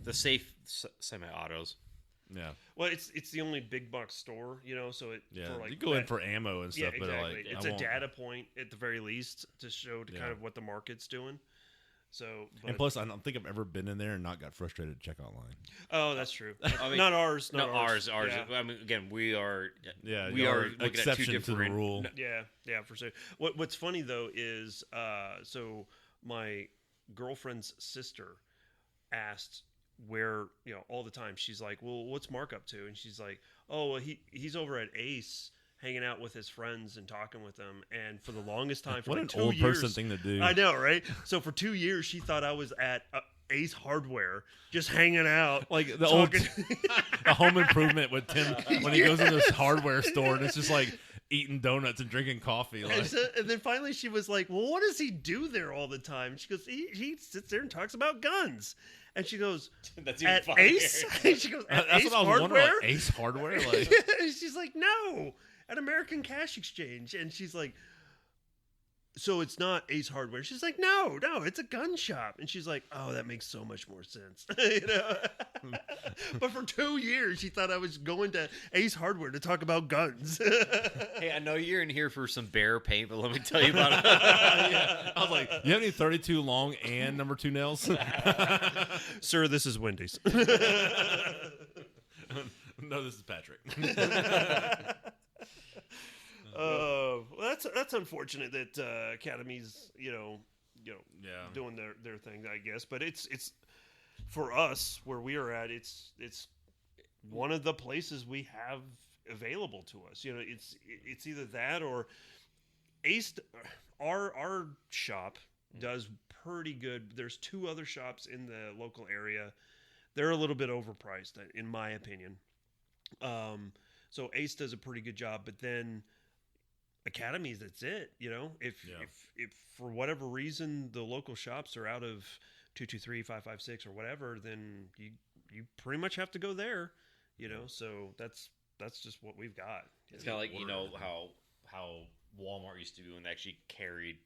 the safe semi-autos.
Yeah.
Well, it's the only big box store, so it.
Yeah,
for like
you go in for ammo and stuff,
yeah,
but
exactly.
like
It's a data point at the very least to show kind of what the market's doing. So,
and plus, I don't think I've ever been in there and not got frustrated at checkout line.
Oh, that's true.
I mean,
not ours.
Not ours.
Yeah.
I mean, again, we are.
Yeah,
we are looking
exception
at two
to the rule.
Yeah, for sure. What's funny though is, so my girlfriend's sister asked where all the time. She's like, well, what's Mark up to? And she's like, oh, well, he's over at Ace hanging out with his friends and talking with them. And for the longest time, for
what
like
an
2
old
years,
person thing to do.
I know, right? So for 2 years she thought I was at Ace Hardware just hanging out,
like the old the Home Improvement with Tim when he goes into this hardware store and it's just like eating donuts and drinking coffee. Like.
And then finally she was like, well, what does he do there all the time? She goes, he sits there and talks about guns. And she goes,
That's
at
funnier.
Ace? She goes, at
That's
Ace
what I was wondering.
Hardware?
Like, Ace Hardware? Like.
She's like, no, at American Cash Exchange. And she's like, so it's not Ace Hardware. She's like, no, it's a gun shop. And she's like, oh, that makes so much more sense. But for 2 years, she thought I was going to Ace Hardware to talk about guns.
Hey, I know you're in here for some bear paint, but let me tell you about it.
Yeah. I was like, you have any 32 long and number 2 nails?
Sir, this is Wendy's.
No, this is Patrick.
That's unfortunate that Academy's doing their thing, I guess. But it's for us where we are at. It's one of the places we have available to us. It's either that or Ace. Our shop does pretty good. There's 2 other shops in the local area. They're a little bit overpriced, in my opinion. So Ace does a pretty good job, but then Academies, that's it. If for whatever reason the local shops are out of 223, 556 or whatever, then you pretty much have to go there. So that's just what we've got.
It's kind of like how Walmart used to be when they actually carried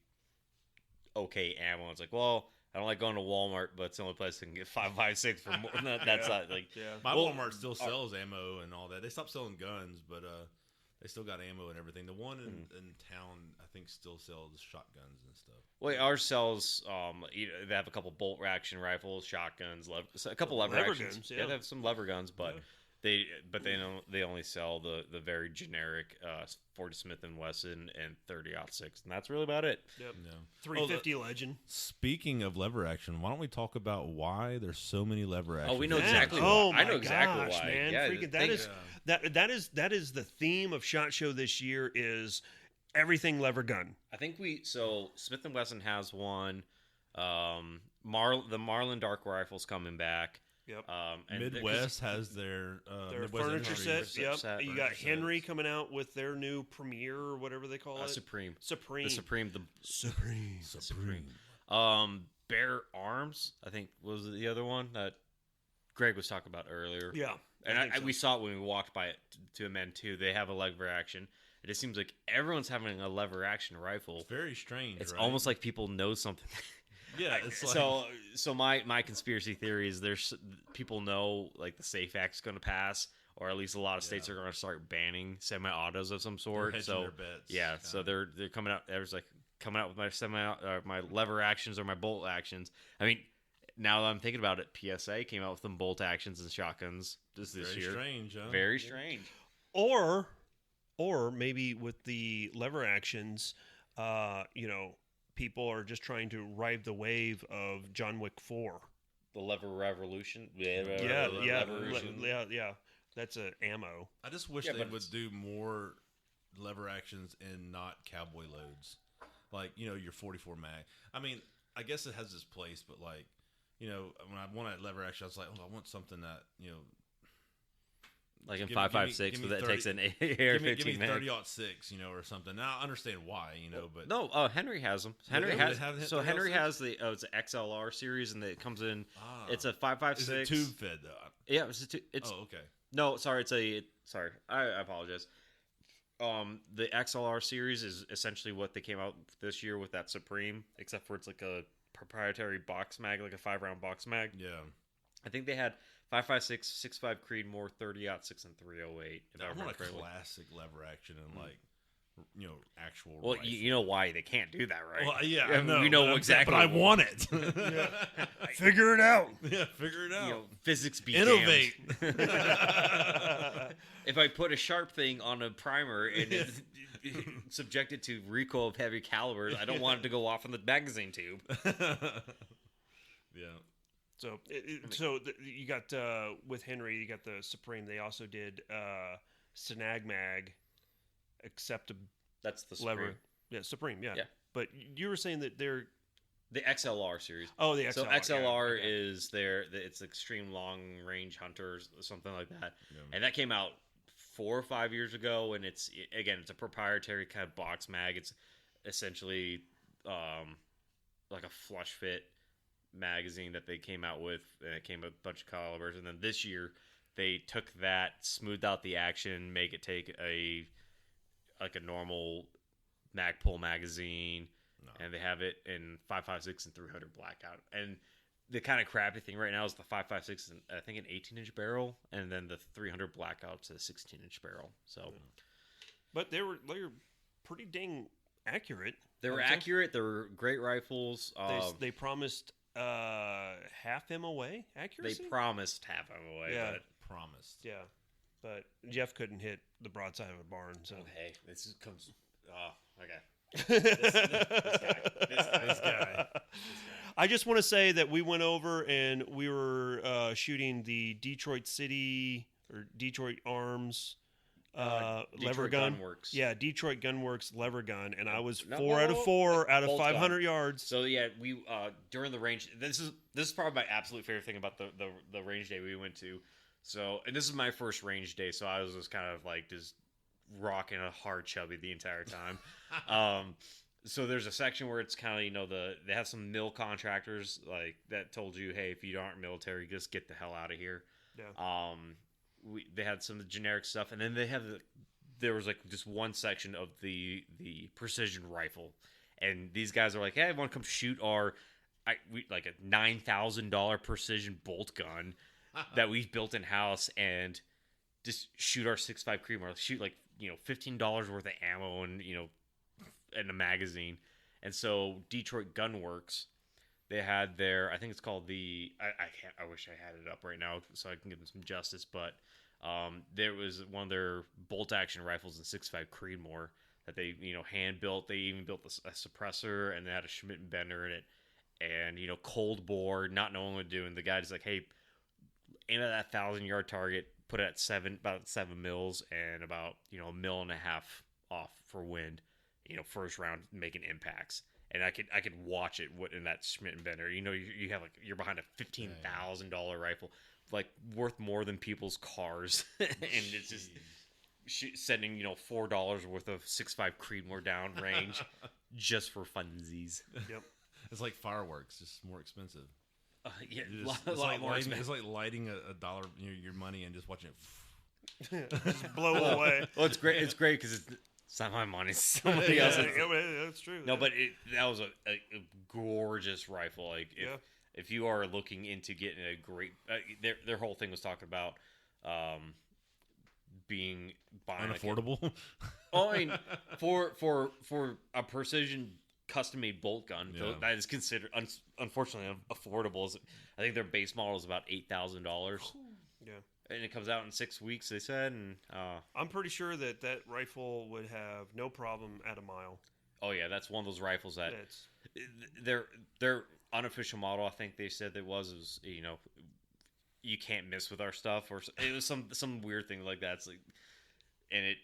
okay ammo. It's like, well, I don't like going to Walmart, but it's the only place I can get 556 for more. That's not like
my Walmart still sells ammo and all that. They stopped selling guns, but they still got ammo and everything. The one in town, I think, still sells shotguns and stuff.
Well, ours sells. They have a couple bolt action rifles, shotguns, a couple lever actions.
Guns,
yeah, they have some lever guns, but they only sell the very generic 40 Smith & Wesson and 30-06, and that's really about it.
Yep.
No.
350 Legend.
Speaking of lever action, why don't we talk about why there's so many lever actions?
Oh, we know exactly
why.
I know exactly why.
Man.
Yeah,
that is the theme of SHOT Show this year is everything lever gun.
I think Smith & Wesson has one. The Marlin Dark Rifle's coming back.
Yep.
And Midwest has their Midwest
furniture set. Yep.
set.
You got Henry coming out with their new Premier or whatever they call it.
Supreme.
Supreme.
Bear Arms, I think, was the other one that Greg was talking about earlier.
Yeah.
And we saw it when we walked by it to amend too. They have a lever action. It just seems like everyone's having a lever action rifle.
It's very strange.
It's
right?
almost like people know something.
Yeah, it's like
So my conspiracy theory is there's people know like the SAFE Act's going to pass, or at least a lot of states are going to start banning semi-autos of some sort.
hedging
So
their bets,
yeah, so they're coming out. There's like coming out with my lever actions or my bolt actions. I mean, now that I'm thinking about it, PSA came out with some bolt actions and shotguns this
very
year.
strange, huh?
Very strange.
Or maybe with the lever actions, people are just trying to ride the wave of John Wick 4.
The lever revolution.
Yeah.
Levolution.
Yeah. That's a ammo.
I just wish they would do more lever actions and not cowboy loads. Like, your 44 mag. I mean, I guess it has its place, but like, when I want a lever action, I was like, I want something that,
like in 5.56, but that takes an AR-15
give me
mag.
30-06, or something. Now I understand why, but
No, Henry has them. Henry has the it's an XLR series, and it comes in. It's a 5.56.
Is it tube fed though?
Yeah, it's.
Oh, okay.
No, sorry, sorry. I apologize. The XLR series is essentially what they came out this year with that Supreme, except for it's like a proprietary box mag, like a 5-round box mag.
Yeah.
I think they had 5.56, 6.5 Creedmoor, 30-06, and 308.
I want a classic lever action and like, actual.
Well,
rifle.
you know why they can't do that, right?
Well, yeah, I know.
We know exactly.
But I want it.
Figure it out.
Yeah, figure it out.
Physics be
Innovate.
damned. If I put a sharp thing on a primer and it's subjected to recoil of heavy calibers, I don't want it to go off in the magazine tube.
Yeah.
So, you got with Henry, you got the Supreme. They also did Snag Mag, except
That's the
lever.
Supreme.
Yeah, Supreme. Yeah.
Yeah.
But you were saying that they're
the XLR series.
Oh, the XLR.
So XLR
yeah.
is it's extreme long range hunters, something like that,
Yeah.
and that came out 4 or 5 years ago. And it's a proprietary kind of box mag. It's essentially like a flush fit magazine that they came out with, and it came with a bunch of calibers. And then this year they took that, smoothed out the action, make it take a normal Magpul magazine, and they have it in 5.56 and 300 blackout. And the kind of crappy thing right now is the 5.56, and I think an 18-inch barrel, and then the 300 blackout's a 16-inch barrel. So,
but they were pretty dang accurate.
They were accurate. They were great rifles.
They promised half MOA accuracy.
They promised half MOA.
Yeah.
But
Promised.
Yeah, but Jeff couldn't hit the broadside of a barn. So
hey, this comes. Okay.
This guy.
I just want to say that we went over and we were shooting the Detroit City or Detroit Arms lever gun.
Gunworks.
Yeah, Detroit Gunworks lever gun, and I was
No,
4 out of 4 out of
bolt
500
gun.
yards.
So yeah, we during the range. This is probably my absolute favorite thing about the range day we went to. So, and this is my first range day, so I was just kind of like just rocking a hard chubby the entire time. So there's a section where it's kind of they have some mill contractors like that told you, hey, if you aren't military, just get the hell out of here.
Yeah.
They had some generic stuff, and then there was like just one section of the precision rifle, and these guys are like, hey, I want to come shoot like a $9,000 precision bolt gun that we've built in house, and just shoot our 6.5 Creedmoor, shoot like $15 worth of ammo and and a magazine. And so Detroit Gunworks, they had I think it's called I wish I had it up right now so I can give them some justice, but there was one of their bolt action rifles in 6.5 Creedmoor that they hand built. They even built a suppressor, and they had a Schmidt and Bender in it, and cold bore, not knowing what to do. And the guy's like, hey, aim at that 1,000-yard target, put it at about 7 mils, and about a mil and a half off for wind. First round making impacts, and I could watch it in that Schmidt and Bender. You have you're behind a $15,000 rifle, like worth more than people's cars, and it's just sending $4 worth of 6.5 Creedmoor down range just for funsies.
Yep,
it's like fireworks, just more expensive.
Yeah,
it's like lighting a dollar your money and just watching it
just blow away.
Well, it's great. It's great because It's not my money. It's somebody
Yeah,
else's.
that's true.
No, but that was a gorgeous rifle. Like, if you are looking into getting a great, their whole thing was talking about being buying
Unaffordable.
I mean, for a precision custom made bolt gun, that is considered unfortunately affordable. I think their base model is about $8,000.
Yeah.
And it comes out in 6 weeks, they said. And
I'm pretty sure that rifle would have no problem at a mile.
Oh yeah, that's one of those rifles that their unofficial model. I think they said was you can't miss with our stuff, or it was some weird thing like that. It's like, and it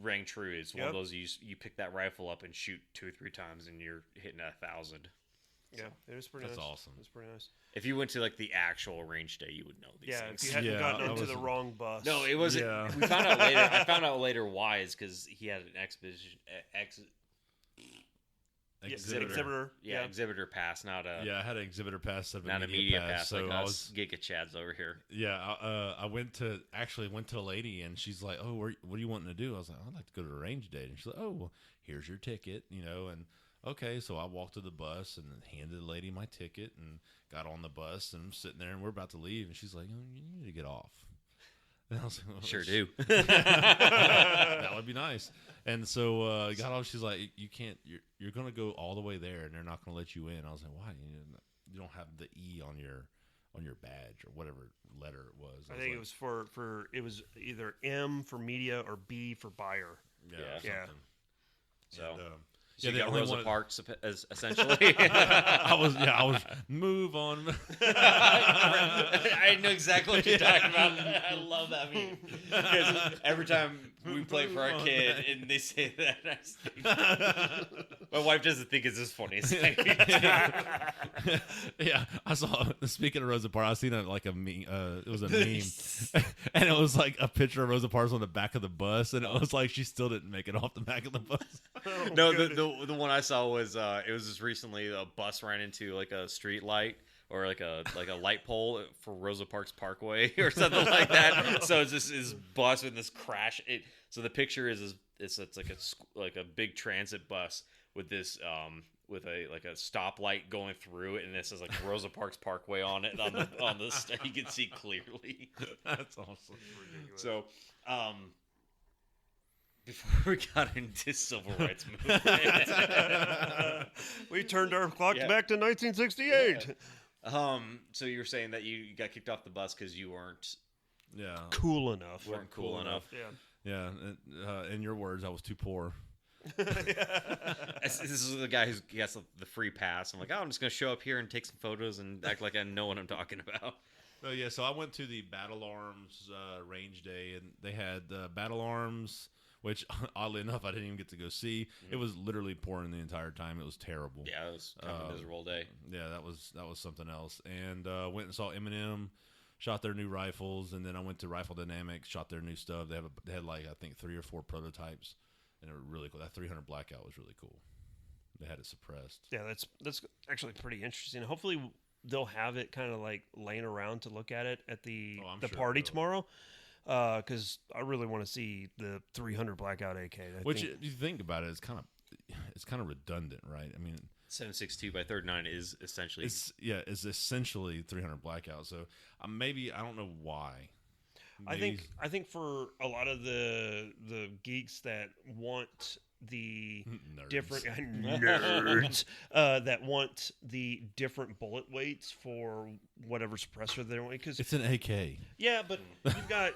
rang true. It's one of those you pick that rifle up and shoot 2 or 3 times, and you're hitting 1,000.
Yeah, it was pretty.
That's
nice.
awesome.
It's pretty nice.
If you went to like the actual range day, you would know these things.
If you hadn't gotten onto the wrong bus.
No, it wasn't.
Yeah.
We found out later. I found out later why is because he had an
exhibitor.
Exhibitor pass, not a
I had an exhibitor pass instead of
not
a
media pass.
So
Like
I
us Giga Chads over here.
Yeah, I went to a lady, and she's like, "Oh, what are you wanting to do?" I was like, "I'd like to go to a range day." And she's like, "Oh, well, here's your ticket," and okay. So I walked to the bus and handed the lady my ticket and got on the bus, and I'm sitting there, and we're about to leave, and she's like, "Oh, you need to get off." And I was like,
Sure do.
That would be nice. And so got off. She's like, "You can't. You're going to go all the way there, and they're not going to let you in." I was like, "Why? You don't have the E on your badge or whatever letter it was."
I think it was for it was either M for media or B for buyer.
Yeah.
So.
And,
So you
they
got
only
Rosa
wanted-
Parks essentially.
I was move on.
I know exactly what you're talking about. I love that meme because every time we play for our kid and they say that, my wife doesn't think it's as funny as I do.
Yeah, I saw. Speaking of Rosa Parks, I seen like a meme. It was a meme, and it was like a picture of Rosa Parks on the back of the bus, and it was like she still didn't make it off the back of the bus.
No, the one I saw was it was just recently a bus ran into like a street light or like a light pole for Rosa Parks Parkway or something like that. So it's just this bus with this crash. So the picture is it's like a big transit bus with this with a stoplight going through it, and this is like Rosa Parks Parkway on it on the you can see clearly.
That's awesome.
So before we got into civil rights movement,
we turned our clocks back to 1968.
So you were saying that you got kicked off the bus because you weren't
Cool enough.
weren't cool enough.
Yeah.
Yeah. In your words, I was too poor.
This is the guy who gets the free pass. I'm like, I'm just gonna show up here and take some photos and act like I know what I'm talking about.
Oh yeah. So I went to the Battle Arms range day, and they had Battle Arms, which oddly enough I didn't even get to go see. It was literally pouring the entire time. It was terrible.
Yeah, it was kind of a miserable day.
Yeah, that was something else. And went and saw Eminem, shot their new rifles, and then I went to Rifle Dynamics, shot their new stuff. They had like I think 3 or 4 prototypes, and they were really cool. That 300 Blackout was really cool. They had it suppressed.
Yeah, that's actually pretty interesting. Hopefully they'll have it kind of like laying around to look at it at the
sure
party tomorrow. Because I really want to see the 300 Blackout AK.
Which, if you think about it, it's kind of redundant, right? I mean,
7.62 by 39 is essentially
it's essentially 300 Blackout. So maybe I don't know why. Maybe,
I think for a lot of the geeks that want the
nerds.
different nerds that want the different bullet weights for whatever suppressor they want, because
it's an AK.
Yeah, but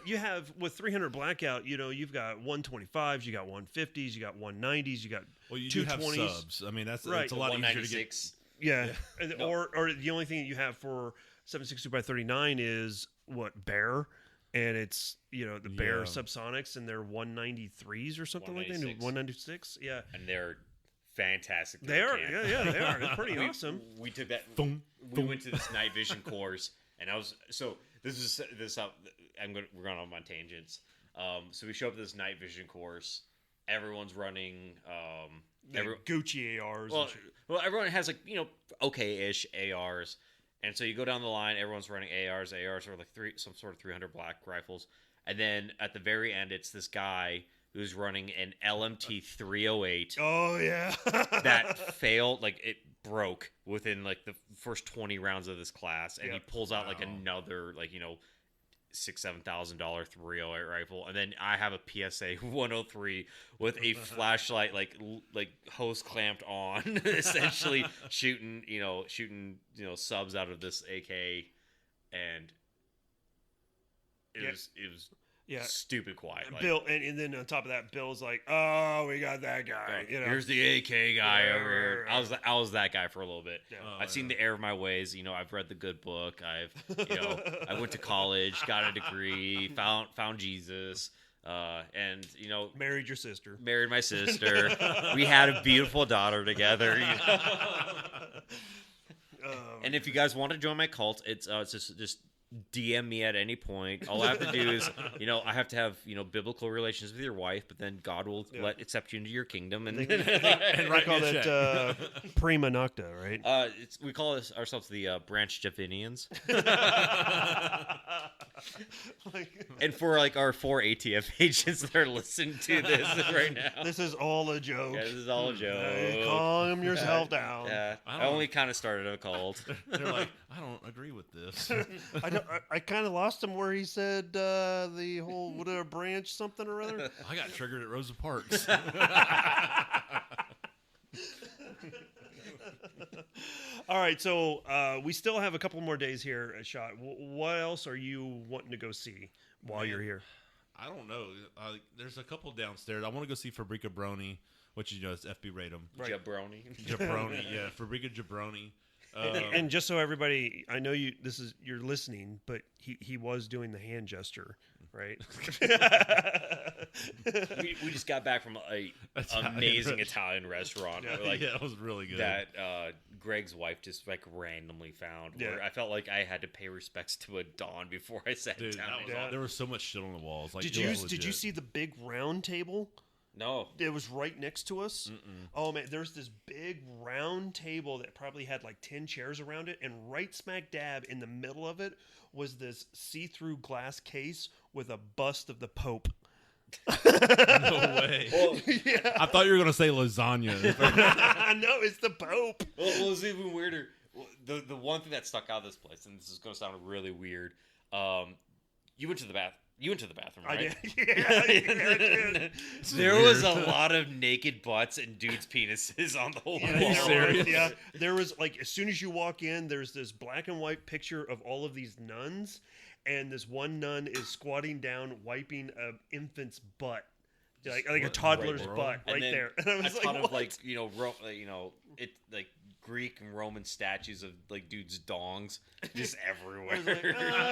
you have with 300 Blackout, you've got 125s, you got 150s, you got 190s, you got
you do have
220s.
subs. I mean, that's
Right.
it's a lot easier to get.
Yeah, or the only thing that you have for 7.62 by 39 is Bear. And it's, the Bear subsonics, and they're 193s or something like that. 196, yeah.
And they're fantastic.
They are, they are. It's pretty awesome.
We took that. We went to this night vision course, and we're going on my tangents. So we show up to this night vision course. Everyone's running.
Gucci ARs.
Well, everyone has okay-ish ARs. And so you go down the line, everyone's running ARs. ARs are like some sort of 300 black rifles. And then at the very end, it's this guy who's running an LMT 308
Oh yeah.
that failed, like it broke within like the first 20 rounds of this class, and he
Yep.
pulls out like another like $6,000-7,000 308 rifle, and then I have a PSA 103 with a flashlight like hose clamped on, essentially shooting subs out of this AK, and it was
Yeah.
stupid quiet. Like,
Bill, and then on top of that, Bill's like, "Oh, we got that guy."
Here's the AK guy
Yeah,
over here.
right.
I was that guy for a little bit.
Yeah.
I've seen the error of my ways. I've read the good book. I went to college, got a degree, found Jesus, and
Married your sister.
married my sister. We had a beautiful daughter together. And if you guys want to join my cult, it's just DM me at any point. All I have to do is, I have to have, biblical relations with your wife, but then God will accept you into your kingdom. And
And
write
call
me a
that prima nocta, right?
we call ourselves the Branch Jefinians. And for like our 4 ATF agents that are listening to this right now,
This is all a joke.
yeah, this is all a joke.
Hey, calm yourself down.
Yeah, I only kind of started a cult.
They're like, I don't agree with this.
I kind of lost him where he said the whole whatever branch something or other.
I got triggered at Rosa Parks.
All right, so we still have a couple more days here at SHOT. What else are you wanting to go see while you're here?
I don't know. There's a couple downstairs. I want to go see Fabrica Brony, which is FB Ratum.
Right.
Jabroni.
Jabroni, yeah. Fabrica Jabroni.
And just so everybody, I know you're listening, but he was doing the hand gesture, right?
we just got back from a amazing Italian restaurant.
yeah, it was really good.
That Greg's wife just like randomly found.
Yeah.
Where I felt like I had to pay respects to a Don before I sat
Dude,
down.
there was so much shit on the walls. Like,
Did
it
you
was
did you
legit.
see the big round table?
No.
It was right next to us. Oh man, there's this big round table that probably had like 10 chairs around it, and right smack dab in the middle of it was this see-through glass case with a bust of the Pope.
No way.
Well,
Yeah,
I thought you were gonna say lasagna.
no, it's the Pope.
well, it was even weirder. The one thing that stuck out of this place, and this is going to sound really weird. You went to the bathroom,
I
right?
did. Yeah, I did.
There was a lot of naked butts and dudes' penises on the whole
Yeah,
wall.
there was,
serious?
yeah, there was like as soon as you walk in, there's this black and white picture of all of these nuns, and this one nun is squatting down, wiping an infant's butt, like a toddler's
right,
butt,
And
right
then
there. And I was
a ton
like,
of
what?
Greek and Roman statues of like dudes' dongs just
I
everywhere.
was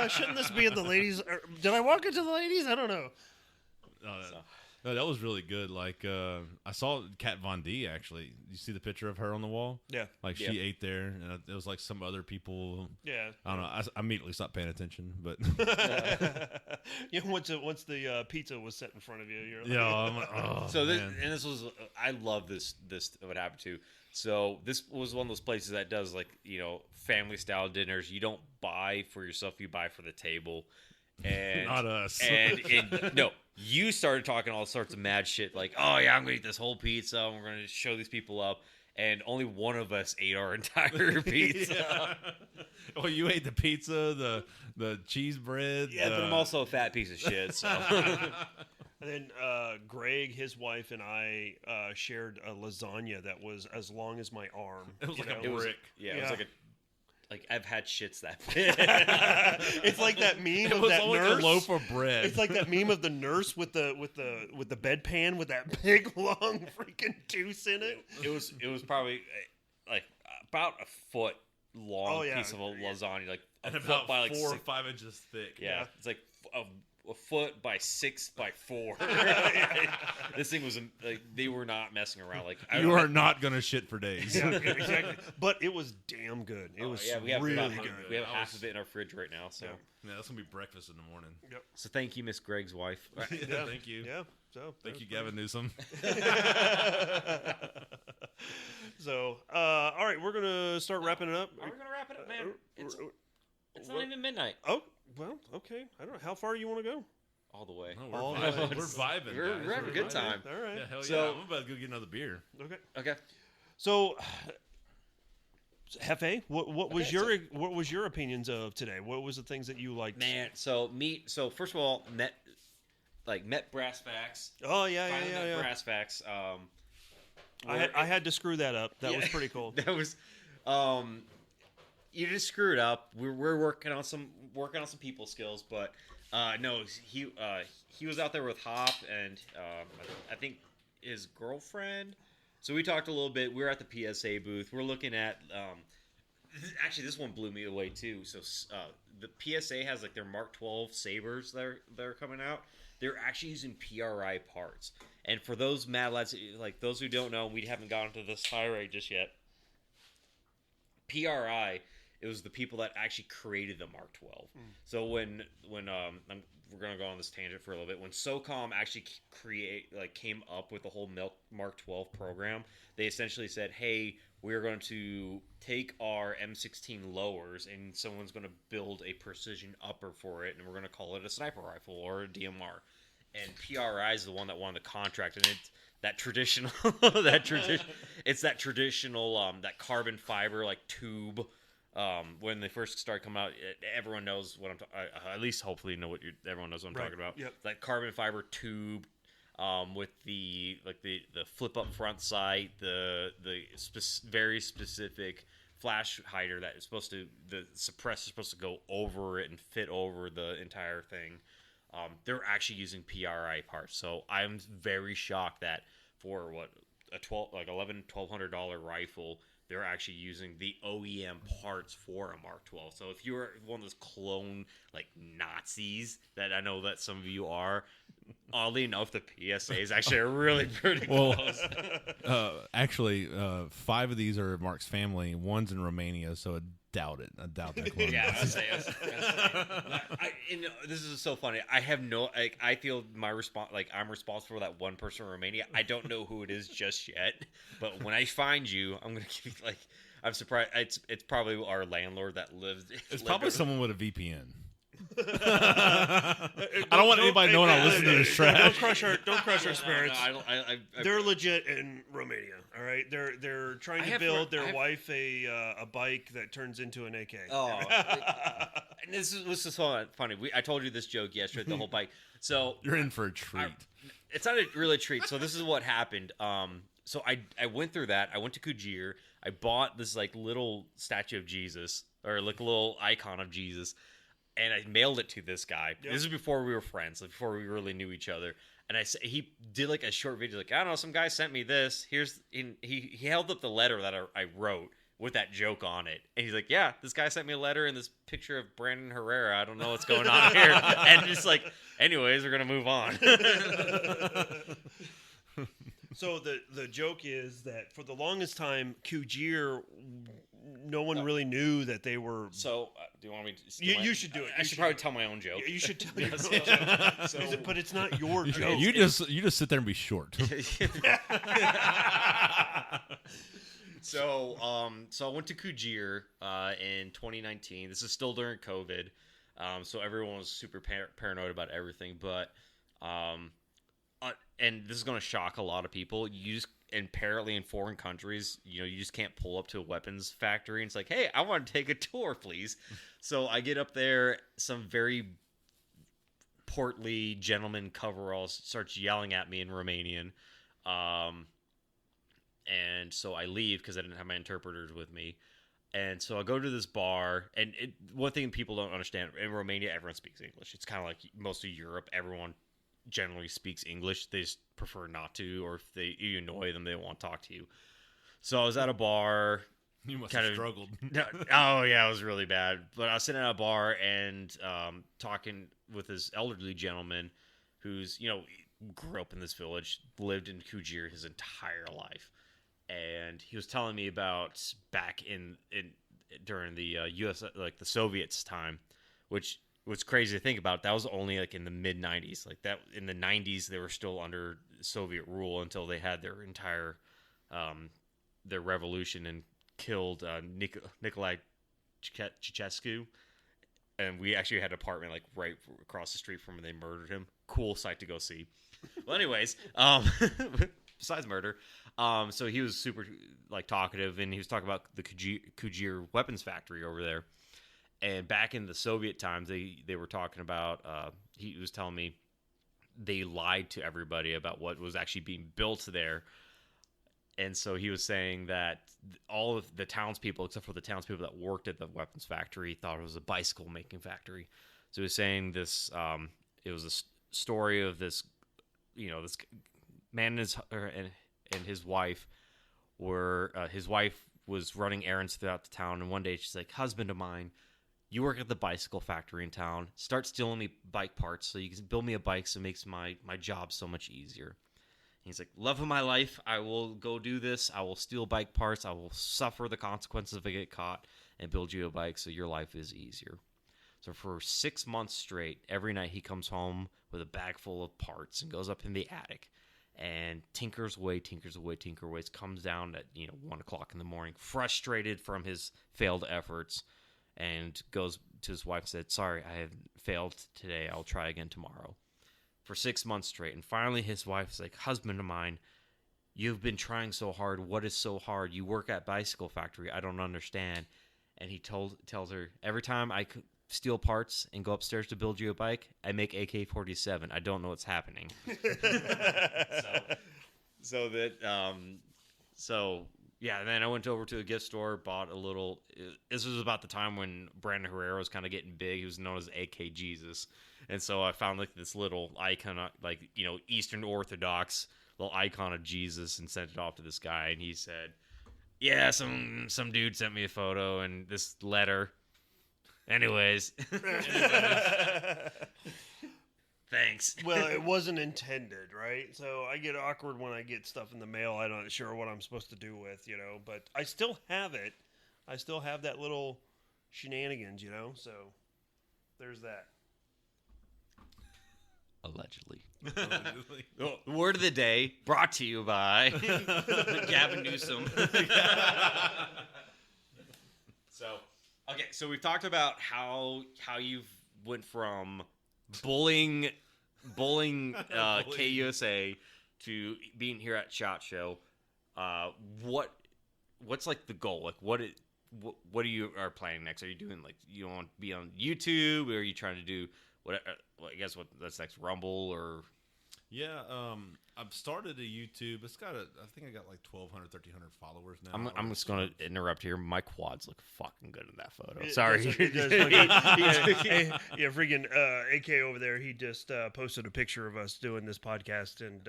like, shouldn't this be in the ladies? Or, did I walk into the ladies? I don't know.
No, that was really good. Like, I saw Kat Von D actually. You see the picture of her on the wall?
Yeah,
Like, she ate there, and it was like some other people.
yeah.
I don't know. I immediately stopped paying attention, but
Once the pizza was set in front of you, you're like,
yeah, I'm like, oh,
So
man.
this was I love this what happened to. So this was one of those places that does like family style dinners. You don't buy for yourself, you buy for the table. And
Not us.
And no, you started talking all sorts of mad shit like, oh yeah, I'm gonna eat this whole pizza and we're gonna show these people up. And only one of us ate our entire pizza.
Yeah. Well, you ate the pizza, the cheese bread.
Yeah, but I'm also a fat piece of shit. So
And then Greg, his wife, and I shared a lasagna that was as long as my arm.
It was like a
it was
brick.
yeah, it
Yeah.
was like I've had shits that big.
It's like that meme
It
of
was
that
like
nurse.
a loaf of bread.
It's like that meme of the nurse with the bedpan with that big long freaking deuce in it.
It was probably like about a foot long
Oh, yeah.
piece of a lasagna, like a
and
foot
about
by like
4 or
6,
5 inches thick.
yeah, it's like a foot by 6 by 4. This thing was like they were not messing around. Like
You are not gonna shit for days.
Yeah, exactly. But it was damn good. It was
we have
really
about-
good.
We have
I
half
was-
of it in our fridge right now. So
Yeah, that's gonna be breakfast in the morning.
so thank you, Miss Greg's wife.
Yeah.
Thank you.
Yeah. So
Thank you, Gavin Newsom.
So all right, we're gonna start wrapping it up.
Are we gonna wrap it up, man? It's not even midnight.
Oh well, okay. I don't know how far you want to go.
all the way.
No, we're
All
vibing.
right.
We're vibing.
We're
guys.
having a good
vibing.
time.
All right.
Yeah, hell
So-
yeah. I'm about to go get another beer.
Okay.
Okay.
So, Hefe, what was
Okay,
what was your opinions of today? What was the things that you liked?
Man, so first of all, met Brass Facts.
Oh yeah,
Finally met
yeah.
Brass Facts.
I had to screw that up. That
Yeah.
was pretty cool.
That was, you just screwed up. We're working on some people skills, but no, he was out there with Hop and I think his girlfriend. So we talked a little bit. We were at the PSA booth. We're looking at actually this one blew me away too. So the PSA has like their Mark 12 sabers that are coming out. They're actually using PRI parts. And for those mad lads, like those who don't know, we haven't gotten to this tirade just yet. PRI, it was the people that actually created the Mark 12. So when we're gonna go on this tangent for a little bit. When SOCOM actually came up with the whole Mark 12 program, they essentially said, "Hey, we're going to take our M16 lowers, and someone's going to build a precision upper for it, and we're going to call it a sniper rifle or a DMR." And PRI is the one that won the contract, and it's that traditional, it's that traditional, that carbon fiber like tube. When they first started coming out, everyone knows what I'm talking. At least, hopefully, everyone knows what I'm talking about.
Yep.
That carbon fiber tube, with the flip up front sight, the very specific flash hider that is supposed to, the suppressor is supposed to go over it and fit over the entire thing. They're actually using PRI parts, so I'm very shocked that for a $1,200 rifle, they're actually using the OEM parts for a Mark 12. So if you're one of those clone like Nazis that I know that some of you are, oddly enough, the PSAs actually are really pretty close.
Actually, 5 of these are Mark's family. One's in Romania, so I doubt it. I doubt that clone.
Yeah, I was saying. This is so funny. I have I feel my response, like I'm responsible for that one person in Romania. I don't know who it is just yet, but when I find you, I'm gonna give you, I'm surprised. It's probably our landlord that lives.
It's probably someone with a VPN. I don't want anybody knowing I listen to this trash.
Don't crush our spirits.
No,
They're legit in Romania. All right, they're trying to build their wife a bike that turns into an AK.
Oh, and this is so funny. I told you this joke yesterday. The whole bike. So
You're in for a treat.
It's not a really treat. So this is what happened. So I went through that. I went to Kujir. I bought this like little statue of Jesus, or like a little icon of Jesus, and I mailed it to this guy. Yep. This is before we were friends, like before we really knew each other. And he did like a short video, like, I don't know, some guy sent me this. He held up the letter that I wrote with that joke on it. And he's like, yeah, this guy sent me a letter and this picture of Brandon Herrera. I don't know what's going on here. And just like, anyways, we're going to move on.
So the joke is that for the longest time, Kujir, no one really knew that they were.
So, do you want me to?
You should do it.
I should probably tell my own joke.
You should tell your own joke. But it's not your joke.
You just sit there and be short.
So I went to Kujir in 2019. This is still during COVID, so everyone was super paranoid about everything. But and this is going to shock a lot of people. Apparently in foreign countries, you just can't pull up to a weapons factory and it's like, hey, I want to take a tour, please. So I get up there, some very portly gentleman coveralls starts yelling at me in Romanian. And so I leave because I didn't have my interpreters with me. And so I go to this bar, and one thing people don't understand, in Romania, everyone speaks English. It's kind of like most of Europe. Everyone generally speaks English. They just prefer not to, or if you annoy them, they don't want to talk to you. So I was at a bar.
You must have struggled.
Oh, yeah, it was really bad. But I was sitting at a bar and talking with this elderly gentleman who's, grew up in this village, lived in Kujir his entire life. And he was telling me about back during the U.S., like the Soviets' time, which was crazy to think about. That was only like in the mid 90s. Like that in the 90s, they were still under Soviet rule until they had their entire their revolution and killed Nicolae Ceausescu. and we actually had an apartment like right across the street from where they murdered him. Cool sight to go see. Well, anyways, besides murder, so he was super like talkative, and he was talking about the Kujir weapons factory over there. And back in the Soviet times, they were talking about. He was telling me they lied to everybody about what was actually being built there. And so he was saying that all of the townspeople, except for the townspeople that worked at the weapons factory, thought it was a bicycle making factory. So he was saying this. It was a story of this, this man and his wife were. His wife was running errands throughout the town, and one day she's like, "Husband of mine, you work at the bicycle factory in town. Start stealing me bike parts so you can build me a bike, so it makes my job so much easier." He's like, "Love of my life, I will go do this. I will steal bike parts. I will suffer the consequences if I get caught and build you a bike so your life is easier." So for 6 months straight, every night he comes home with a bag full of parts and goes up in the attic and tinkers away, comes down at 1 o'clock in the morning, frustrated from his failed efforts, and goes to his wife and said, "Sorry, I have failed today. I'll try again tomorrow." For 6 months straight. And finally his wife's like, "Husband of mine, you've been trying so hard. What is so hard? You work at bicycle factory. I don't understand." And he tells her, "Every time I steal parts and go upstairs to build you a bike, I make AK-47. I don't know what's happening." Yeah, and then I went over to a gift store, bought a little. This was about the time when Brandon Herrera was kind of getting big. He was known as AK Jesus, and so I found like this little icon, like Eastern Orthodox little icon of Jesus, and sent it off to this guy. And he said, "Yeah, some dude sent me a photo and this letter. Anyways, thanks."
Well, it wasn't intended, right? So I get awkward when I get stuff in the mail I'm not sure what I'm supposed to do with, but I still have it. I still have that little shenanigans, so there's that.
Allegedly. Word of the day brought to you by Gavin Newsom. So we've talked about how you've went from bullying KUSA to being here at SHOT Show. What's like the goal? Like what are you are planning next? Are you doing like you want to be on YouTube, or are you trying to do what? I guess that's next, Rumble or?
Yeah, I've started a YouTube. It's got I think I got like 1,200, 1,300 followers now.
I'm just going to interrupt here. My quads look fucking good in that photo. Sorry.
Freaking AK over there, he just posted a picture of us doing this podcast, and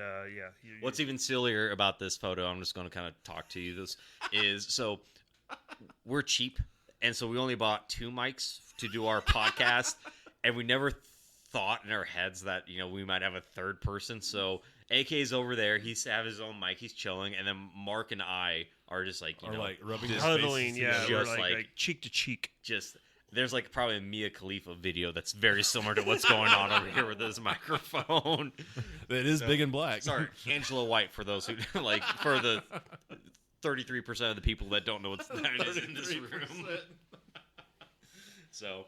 What's even sillier about this photo, I'm just going to kind of talk to you, this is, so we're cheap, and so we only bought 2 mics to do our podcast, and we never thought in our heads that we might have a third person. So AK's over there, he's have his own mic, he's chilling, and then Mark and I are just like
like rubbing
just
huddling,
faces
we're
just
like cheek to cheek.
Just there's like probably a Mia Khalifa video that's very similar to what's going on over here with this microphone.
It is big and black.
Sorry, Angela White, for those who like, for the 33% of the people that don't know what that is in this room. So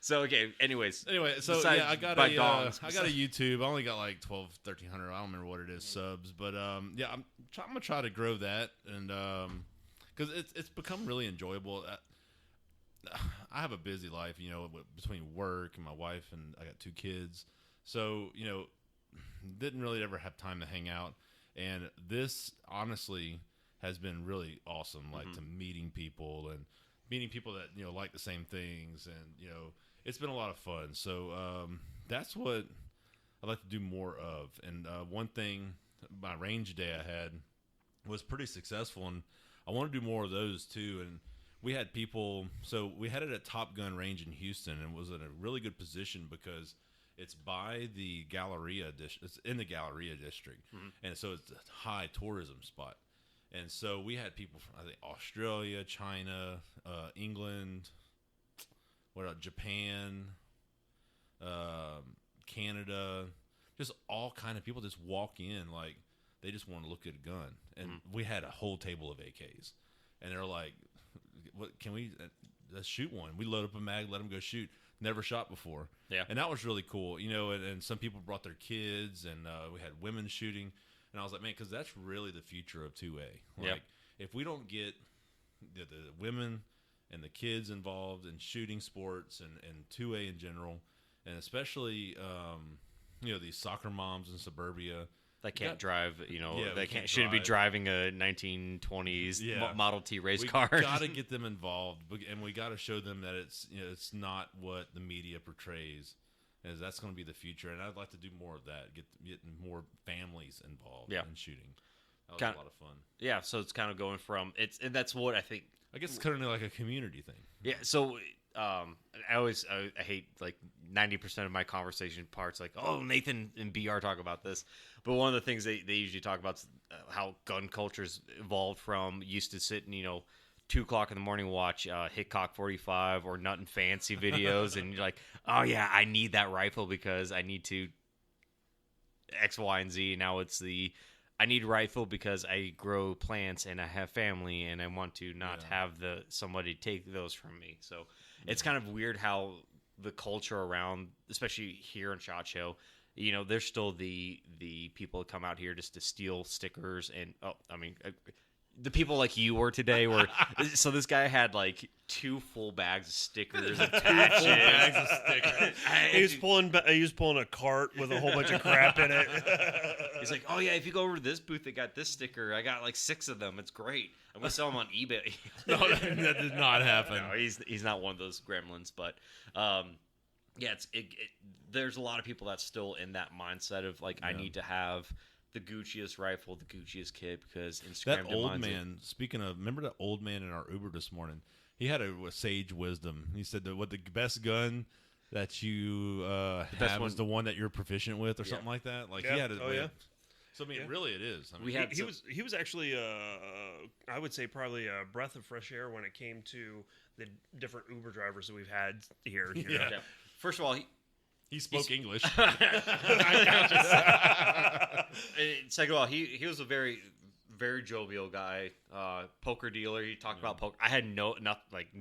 okay. Anyway,
so yeah, I got a YouTube. I only got like 1,300. I don't remember what it is subs, but I'm gonna try to grow that, and because it's become really enjoyable. I have a busy life, between work and my wife, and I got 2 kids, so didn't really ever have time to hang out. And this honestly has been really awesome, like to meeting people that like the same things, and it's been a lot of fun. So that's what I'd like to do more of. And one thing, my range day I had was pretty successful, and I want to do more of those too. And we had people, so we had it at Top Gun Range in Houston, and it was in a really good position because it's by the Galleria district. It's in the Galleria district, and so it's a high tourism spot. And so we had people from, I think, Australia, China, England, Japan, Canada, just all kind of people just walk in like they just want to look at a gun. And we had a whole table of AKs, and they're like, "What can we? let's shoot one. We load up a mag, let them go shoot. Never shot before.
Yeah.
And that was really cool, and some people brought their kids, and we had women shooting. And I was like, man, because that's really the future of 2A. Like, if we don't get the women and the kids involved in shooting sports and 2A in general, and especially, these soccer moms in suburbia.
They can't drive, they shouldn't be
drive.
driving a 1920s Model T race car.
We got to get them involved, and we got to show them that it's not what the media portrays, as that's going to be the future. And I'd like to do more of that, get more families involved in shooting. That was a lot of fun.
Yeah, so it's kind of going from and that's what I think.
I guess it's kind of like a community thing.
Yeah, so I hate like 90% of my conversation parts, like, oh, Nathan and BR talk about this. But one of the things they usually talk about is how gun culture's evolved from used to sit and, 2 o'clock in the morning watch Hickok 45 or Nut and Fancy videos. And you're like, oh, yeah, I need that rifle because I need to X, Y, and Z. Now it's I need a rifle because I grow plants and I have family and I want to not have somebody take those from me. So it's kind of weird how the culture around, especially here in SHOT Show, there's still the people that come out here just to steal stickers and the people like you were today were so this guy had like 2 full bags of stickers and patches.
Bags of stickers.
He was pulling a cart with a whole bunch of crap in it.
He's like, oh yeah, if you go over to this booth, they got this sticker. I got like 6 of them. It's great. I'm gonna sell them on eBay.
No, that did not happen.
No, he's not one of those gremlins, but there's a lot of people that's still in that mindset of like, I need to have the Gucciest rifle, the Gucciest kit, because Instagram.
That old man. Speaking of, remember that old man in our Uber this morning? He had a sage wisdom. He said that the best gun that you have is the one that you're proficient with, or something like that. Like he had it. So I mean, really, it is. I mean,
he was actually I would say probably a breath of fresh air when it came to the different Uber drivers that we've had here.
Yeah.
First of all,
he spoke English.
Second of all, he was a very, very jovial guy, poker dealer. He talked about poker. I had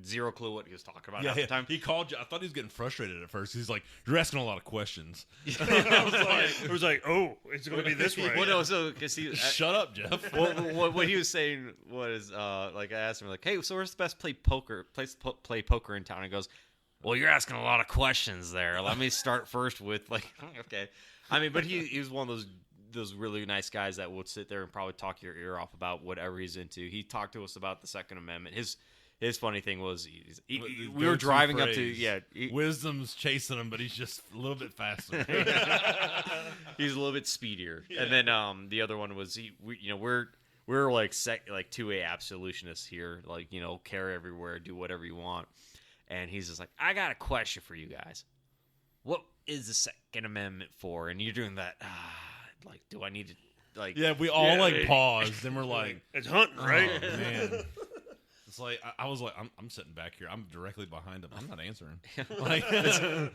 zero clue what he was talking about at the time.
He called you. I thought he was getting frustrated at first. He's like, "You're asking a lot of questions."
I was like, "Oh, it's going to be this way."
Well, no, so because
shut up, Jeff.
What he was saying was like, I asked him like, "Hey, so where's the best place to play poker in town?" He goes, well, you're asking a lot of questions there. Let me start first with like, okay. I mean, but he was one of those really nice guys that would sit there and probably talk your ear off about whatever he's into. He talked to us about the Second Amendment. His funny thing was we were driving up to
wisdom's chasing him, but he's just a little bit faster.
He's a little bit speedier. Yeah. And then the other one was we're like 2A absolutionists here, like carry everywhere, do whatever you want. And he's just like, I got a question for you guys. What is the Second Amendment for? And you're doing that, like, do I need to, like...
Yeah, we all, paused, and we're like...
It's hunting, right?
Oh, man. It's like, I was like, I'm sitting back here. I'm directly behind him. I'm not answering. Like,
I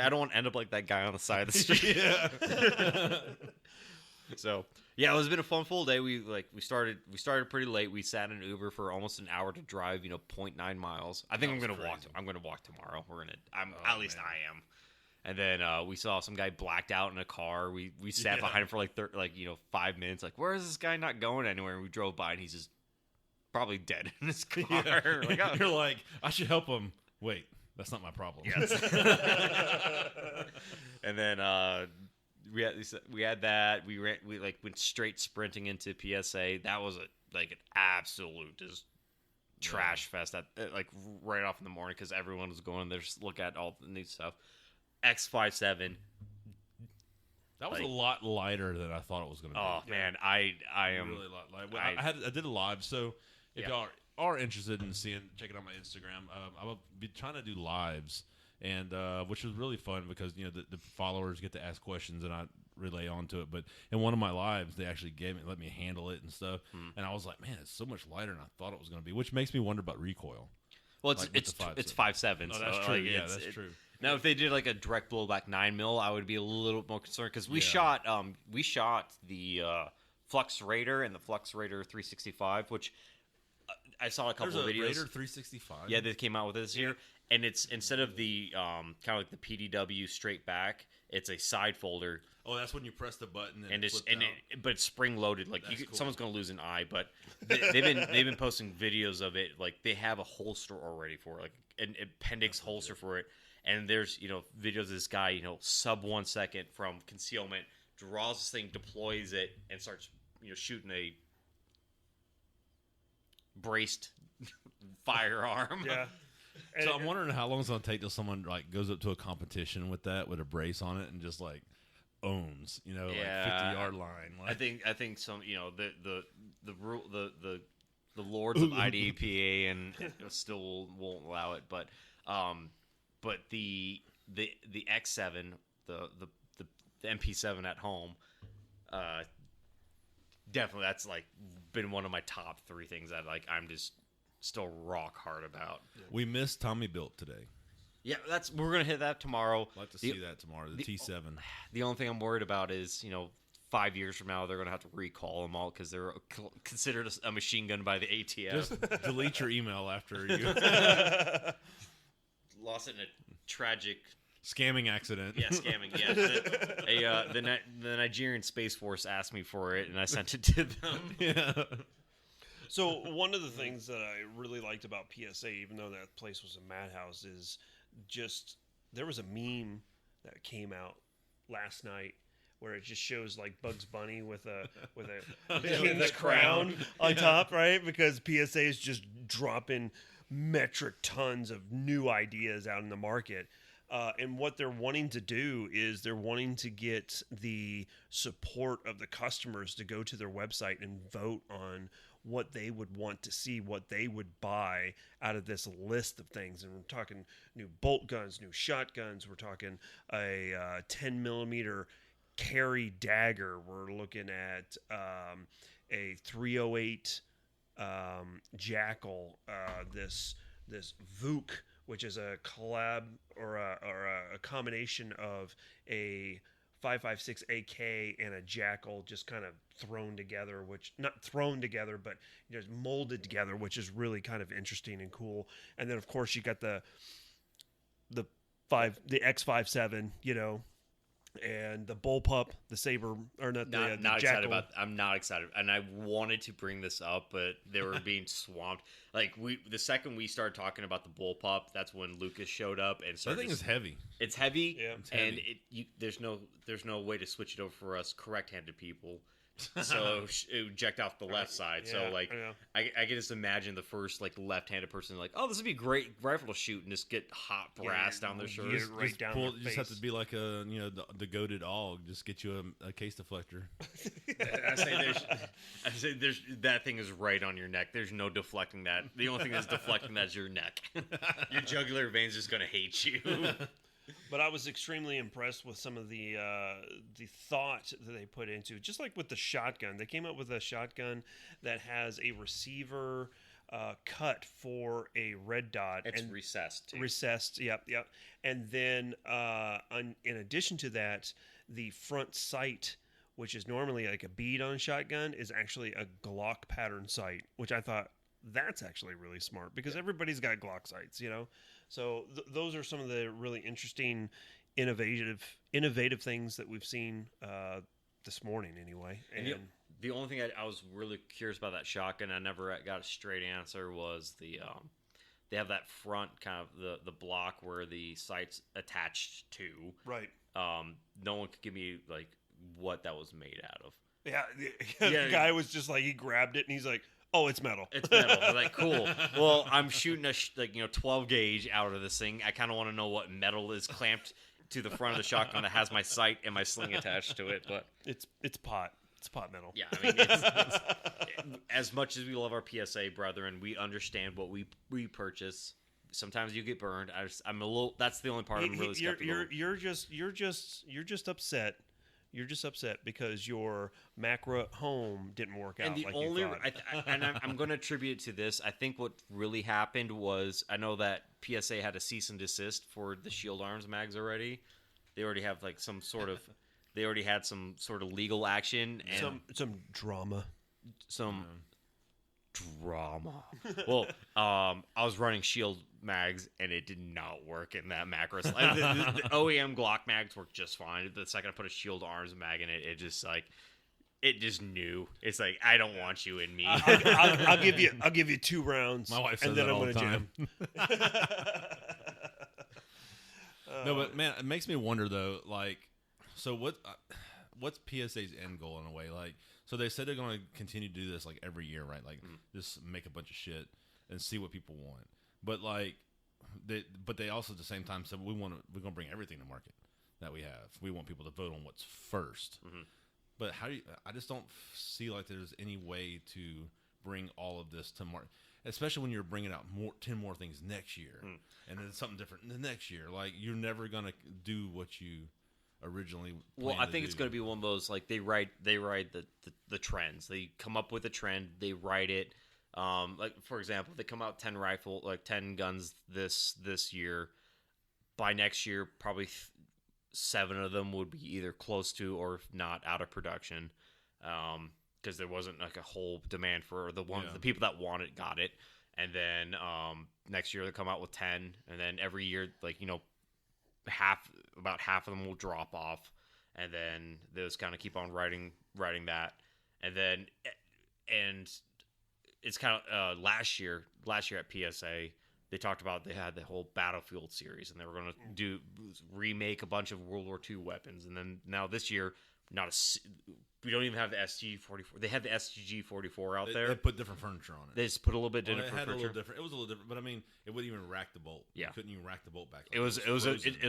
don't want to end up like that guy on the side of the street.
Yeah.
So... yeah, it's been a fun full day. We started pretty late. We sat in an Uber for almost an hour to drive, 0.9 miles. I think I'm gonna walk. I'm gonna walk tomorrow. At least I am. And then we saw some guy blacked out in a car. We sat behind him for 5 minutes. Like, where is this guy not going anywhere? And we drove by, and he's just probably dead in his car.
Yeah. Like, oh. You're like, I should help him. Wait, that's not my problem.
Yes. And then. We had that. We went straight sprinting into PSA. That was an absolute just trash fest. That right off in the morning because everyone was going there to look at all the new stuff. X57.
That was a lot lighter than I thought it was going to be.
Oh man, I am
really light. I did a live. So if y'all are interested in checking out my Instagram, I will be trying to do lives. And which was really fun because the followers get to ask questions and I relay onto it. But in one of my lives, they actually let me handle it and stuff. And I was like, man, it's so much lighter than I thought it was going to be, which makes me wonder about recoil.
Well, it's 5.7.
Oh, that's true. That's true.
Now, if they did a direct blowback 9mm, I would be a little more concerned because we shot the Flux Raider and the Flux Raider 365, which. I saw a couple
There's
of
a
videos.
Raider 365.
Yeah, they came out with this year, and it's instead of the kind of like the PDW straight back, it's a side folder.
Oh, that's when you press the button
And
it
it's
flips out.
but it's spring loaded. Like
That's cool.
someone's gonna lose an eye, but they've been posting videos of it. Like they have a holster already for it, like an appendix holster for it. And there's videos of this guy sub 1 second from concealment, draws this thing, deploys it, and starts shooting a braced firearm.
Yeah.
So I'm wondering how long it's going to take till someone like goes up to a competition with that with a brace on it and just like owns, like 50-yard line. Like,
I think some the lords of IDPA and still won't allow it, but the X7 the MP7 at home, definitely that's like been one of my top 3 things that like I'm just still rock hard about.
we missed Tommy Built today.
Yeah, we're gonna hit that tomorrow.
I'd like to see that tomorrow. The T7.
The only thing I'm worried about is 5 years from now they're gonna have to recall them all because they're considered a machine gun by the ATF.
Just delete your email after you
Lost it in a tragic
scamming accident.
Yeah, scamming. Yeah, the Nigerian Space Force asked me for it, and I sent it to them.
Yeah.
So one of the things that I really liked about PSA, even though that place was a madhouse, is just there was a meme that came out last night where it just shows like Bugs Bunny with a king's crown on top, right? Because PSA is just dropping metric tons of new ideas out in the market. And what they're wanting to do is they're wanting to get the support of the customers to go to their website and vote on what they would want to see, what they would buy out of this list of things. And we're talking new bolt guns, new shotguns. We're talking a 10 millimeter carry dagger. We're looking at a 308 Jackal, this Vuk, which is a collab or a combination of a 5.56 AK and a Jackal just kind of thrown together, which not thrown together, but just molded together, which is really kind of interesting and cool. And then of course you got the X57, and the bullpup, the saber, or not the
Not
Jackal.
excited about. I'm not excited, and I wanted to bring this up, but they were being swamped. Like the second we started talking about the bullpup, that's when Lucas showed up and
That
started.
thing is heavy.
It's heavy,
Yeah.
It's heavy.
and there's no way to switch it over for us correct-handed people. So it jacked off the left side.
Yeah,
So like
yeah.
I can just imagine the first like left-handed person like, oh, this would be great rifle to shoot and just get hot brass down their
get
shoulders.
it right down their
You just have
face.
to be like the goated og. Just get you a case deflector.
I say there's that thing is right on your neck. There's no deflecting that. The only thing that's deflecting that is your neck. Your jugular vein's just gonna hate you.
But I was extremely impressed with some of the thought that they put into, just like with the shotgun. They came up with a shotgun that has a receiver cut for a red dot.
It's
and
recessed. Too.
Recessed, yep. And then in addition to that, the front sight, which is normally like a bead on a shotgun, is actually a Glock pattern sight, which I thought that's actually really smart because everybody's got Glock sights, So those are some of the really interesting, innovative things that we've seen this morning, anyway.
And the only thing I was really curious about that shotgun, I never got a straight answer, was they have that front kind of the block where the sight's attached to.
Right.
No one could give me like what that was made out of.
Yeah, the guy was just like, he grabbed it and he's like, oh, it's metal.
It's metal. I'm like, cool. Well, I'm shooting a 12 gauge out of this thing. I kind of want to know what metal is clamped to the front of the shotgun that has my sight and my sling attached to it. But
It's pot. It's pot metal.
yeah, I mean, it's as much as we love our PSA brethren, we understand what we purchase. Sometimes you get burned. I'm a little. That's the only part I'm really skeptical.
You're just upset. You're just upset because your macro at home didn't work out.
And the
like
only,
you thought.
I'm going to attribute it to this. I think what really happened was, I know that PSA had a cease and desist for the Shield Arms mags already. They already have like some sort of legal action and
some drama.
drama. Well, I was running shield mags and it did not work in that macro. Like, the OEM Glock mags worked just fine. The second I put a shield arms mag in it, it just knew. It's like, I don't want you in me.
I'll give you 2 rounds.
My wife says
and then
that
I'm
all the
gonna
time.
jam.
No, but man, it makes me wonder though. Like, so what's PSA's end goal in a way? Like, so they said they're going to continue to do this like every year, right? Like, just make a bunch of shit and see what people want. But like, they also at the same time said we're going to bring everything to market that we have. We want people to vote on what's first.
Mm-hmm.
But I just don't see like there's any way to bring all of this to market, especially when you're bringing out 10 more things next year, and then something different the next year. Like, you're never gonna do what you originally.
Well, I think it's going to be one of those, like, they write the trends. They come up with a trend, they write it. Like, for example, they come out 10 guns this year. By next year, probably 7 of them would be either close to or not out of production, because there wasn't like a whole demand for the people that want it got it. And then next year they come out with 10, and then every year, like, about half of them will drop off, and then those kind of keep on writing that, and it's kind of last year at PSA. They talked about they had the whole Battlefield series, and they were going to remake a bunch of World War II weapons. And then now this year, we don't even have the SG-44. They had the SG-44 out there.
They put different furniture on it.
They just put a little bit different
It had
furniture.
a little different. It was a little different, but I mean, it wouldn't even rack the bolt.
Yeah,
you couldn't even rack the bolt back.
It was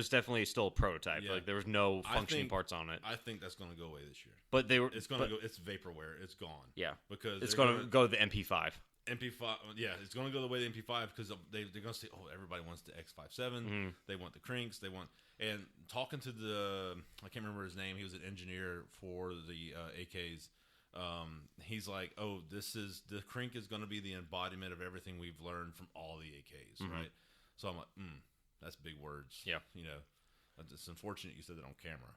definitely still a prototype.
Yeah.
Like, there was no functioning parts on it.
I think that's going to go away this year.
But
It's going to go. It's vaporware. It's gone.
Yeah,
because
it's going to go to the MP5.
MP5, yeah, it's going to go the way of the MP5 because they're going to say, oh, everybody wants the X57, they want the crinks, and talking to I can't remember his name, he was an engineer for the AKs, he's like, oh, the crink is going to be the embodiment of everything we've learned from all the AKs, right? So I'm like, that's big words.
Yeah.
It's unfortunate you said that on camera.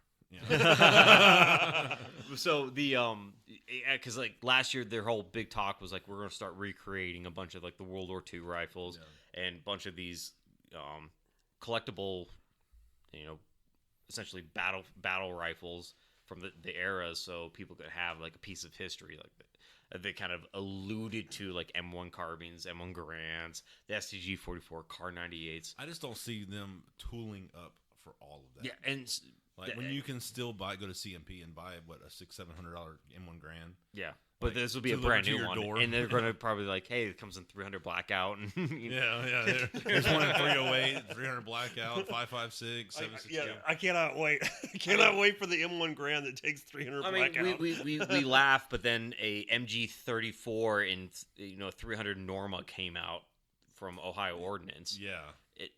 So because like last year their whole big talk was like, we're going to start recreating a bunch of like the World War II rifles and a bunch of these collectible, essentially battle rifles from the era, so people could have like a piece of history. Like they kind of alluded to like M1 carbines, M1 Garands, the STG-44, Car 98s.
I just don't see them tooling up for all of that.
Yeah, and
like when you can still go to CMP and buy what a $600-700 M1 Grand.
Yeah, but
like,
this will be a brand new one, and they're going to probably like, hey, it comes in 300 blackout. And,
Yeah. There's one in 308, 300 blackout, 5.56, 7.62.
Yeah, I cannot wait. I cannot wait for the M1 Grand that takes 300 blackout.
We laugh, but then a MG34 in 300 Norma came out from Ohio Ordnance.
Yeah.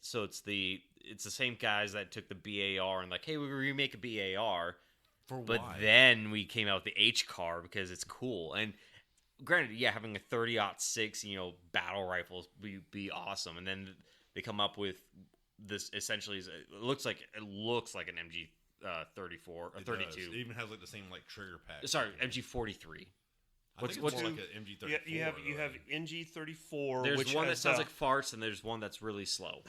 So it's the same guys that took the BAR and like, hey, we remake a BAR. But
why?
then we came out with the H car because it's cool. And granted, yeah, having a 30-06, battle rifles would be awesome. And then they come up with this essentially it looks like an MG 34 or 32.
Does. It even has like the same like trigger pack.
Sorry, MG 43.
What's more like an MG 34?
You have NG 34.
There's
which
one that
has,
sounds like farts, and there's one that's really slow.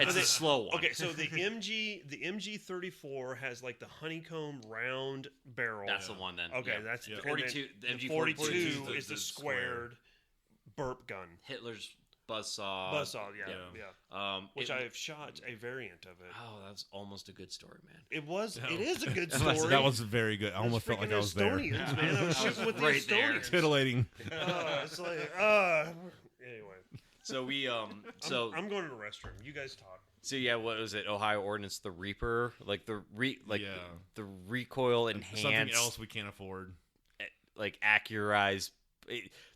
It's a slow one.
Okay, so the MG 34 has like the honeycomb round barrel.
That's the one then.
Okay,
Yeah.
that's
42. The MG
42
42
is the squared burp gun.
Hitler's buzzsaw.
Yeah. Which I have shot a variant of it.
Oh, that's almost a good story, man.
It is a good story.
That was very good. I almost felt like I was there.
Estonians, man. I was shooting with the
Right there.
Estonians.
Titillating.
It's like, anyway.
So we
I'm going to the restroom. You guys talk.
So yeah, what was it? Ohio Ordnance, the Reaper, like the recoil enhanced,
Something else we can't afford.
like accurized.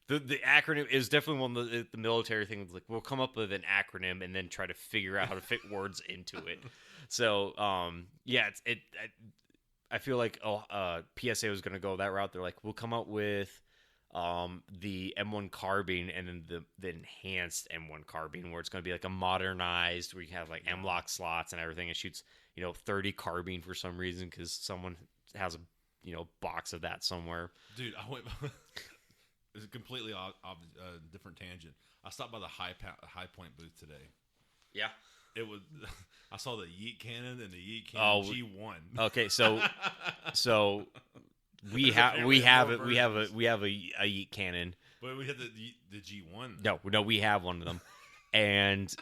The acronym is definitely one of the military thing. Like, we'll come up with an acronym and then try to figure out how to fit words into it. So I feel like PSA was going to go that route. They're like, we'll come up with the M1 carbine and then the enhanced M1 carbine, where it's going to be like a modernized, where you have like M-lock slots and everything. It shoots 30 carbine for some reason because someone has a box of that somewhere.
Dude, it's a completely different tangent. I stopped by the High Point booth today.
Yeah.
It was. I saw the Yeet Cannon and the Yeet Cannon G1.
Okay, so we have a Yeet Cannon.
But we had the G1.
No, we have one of them, and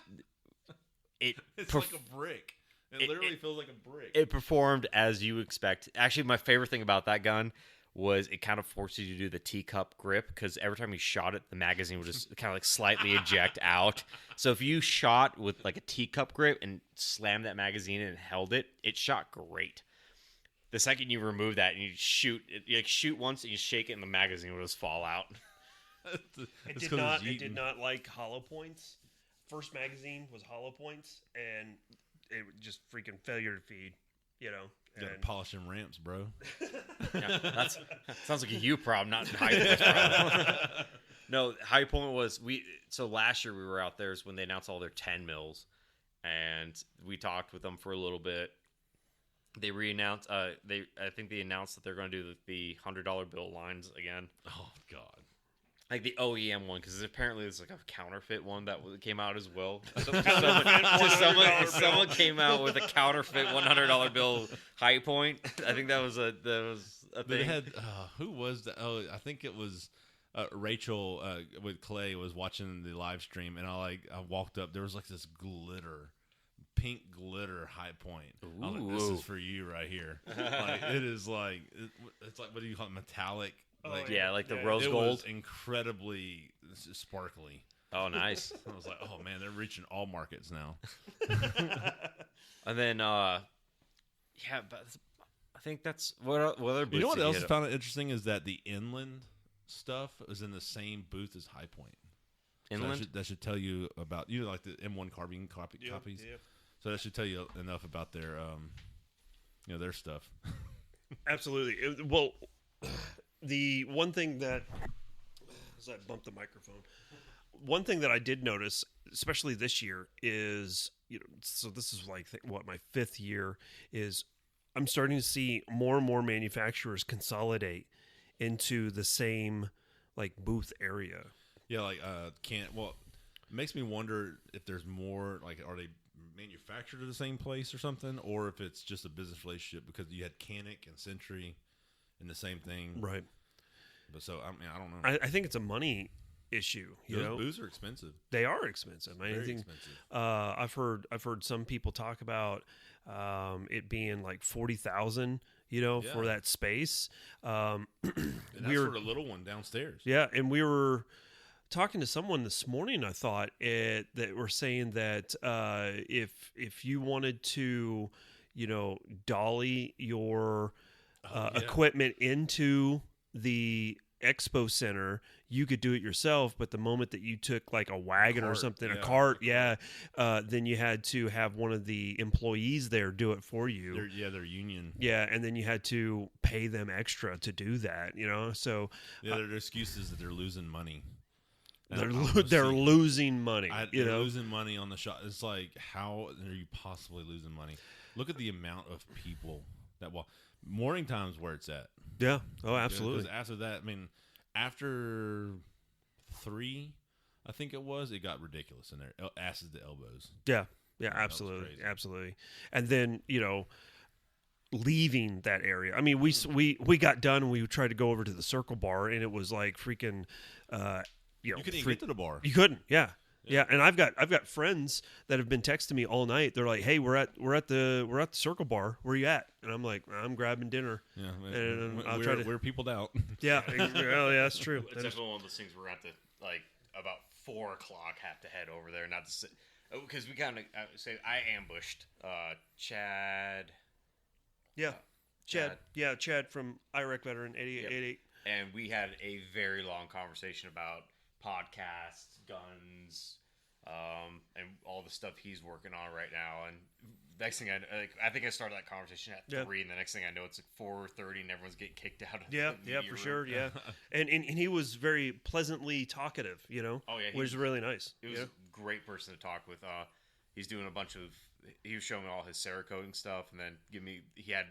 it's
like a brick. It literally feels like a brick.
It performed as you expect. Actually, my favorite thing about that gun was it kind of forced you to do the teacup grip, because every time you shot it, the magazine would just kind of like slightly eject out. So if you shot with like a teacup grip and slammed that magazine in and held it, it shot great. The second you remove that and you shoot once and you shake it and the magazine will just fall out.
It did not like hollow points. First magazine was hollow points, and it just freaking failure to feed, you know.
You gotta polish them ramps, bro.
Yeah, that sounds like a you problem, not a High Point's problem. No, High Point was so last year we were out there is when they announced all their 10 mils, and we talked with them for a little bit. They re-announced. I think they announced that they're going to do the $100 bill lines again.
Oh God.
Like the OEM one, because apparently there's like a counterfeit one that came out as well. Someone came out with a counterfeit $100 bill High Point. I think that was a thing.
They had who was that? Oh, I think it was Rachel with Clay was watching the live stream, and I walked up. There was like this pink glitter High Point. I was like, this is for you right here. Like, it is like it's like, what do you call it? Metallic. Like,
like the rose
it
gold.
Was incredibly sparkly.
Oh, nice.
I was like, oh man, they're reaching all markets now.
And then, but I think that's what other booths.
You know what else I found interesting is that the Inland stuff is in the same booth as High Point.
Inland?
So that should tell you about like the M1 carbine copies.
Yeah.
So that should tell you enough about their their stuff.
Absolutely. Well, the one thing that as I bumped the microphone, one thing that I did notice, especially this year, is so this is like my 5th year, is I'm starting to see more and more manufacturers consolidate into the same like booth area.
Yeah, like it makes me wonder if there's more, like, are they manufactured at the same place or something, or if it's just a business relationship, because you had Canic and Century and the same thing,
right?
But so I don't know.
I think it's a money issue.
Those booths are expensive.
They are expensive.
Very expensive.
I've heard some people talk about it being like $40,000, for that space.
And that's for the little one downstairs.
Yeah, and we were talking to someone this morning. I thought that were saying that if you wanted to, dolly your equipment into the expo center, you could do it yourself, but the moment that you took like a wagon or something, a cart, then you had to have one of the employees there do it for you.
They're union.
Yeah, and then you had to pay them extra to do that, So
their excuse is that they're losing money.
They're losing money.
They're losing money on the shop. It's like, how are you possibly losing money? Look at the amount of people that morning time's where it's at.
Yeah. Oh, absolutely.
Because after that, after 3, I think it got ridiculous in there. Asses to elbows.
Yeah. Yeah, absolutely. And then, leaving that area. We got done and we tried to go over to the Circle Bar, and it was like freaking,
you couldn't even get to the bar.
You couldn't. Yeah. Yeah, and I've got friends that have been texting me all night. They're like, "Hey, we're at the Circle Bar. Where you at?" And I'm like, "I'm grabbing dinner."
Yeah,
and
we're peopled out.
Yeah, that's true.
It's definitely one of those things we're at the about 4 o'clock have to head over there, not to sit, because we kind of say I ambushed Chad.
Yeah, Chad. Yeah, Chad from IREC veteran 88.
And we had a very long conversation about podcasts, guns, and all the stuff he's working on right now. And next thing I think I started that conversation at 3, and the next thing I know, it's like 4:30, and everyone's getting kicked out of the media
for
room.
sure. Yeah, and he was very pleasantly talkative.
Oh yeah,
which was really nice.
He was a great person to talk with. He's doing a bunch of. He was showing me all his Cerakoting stuff, and then he had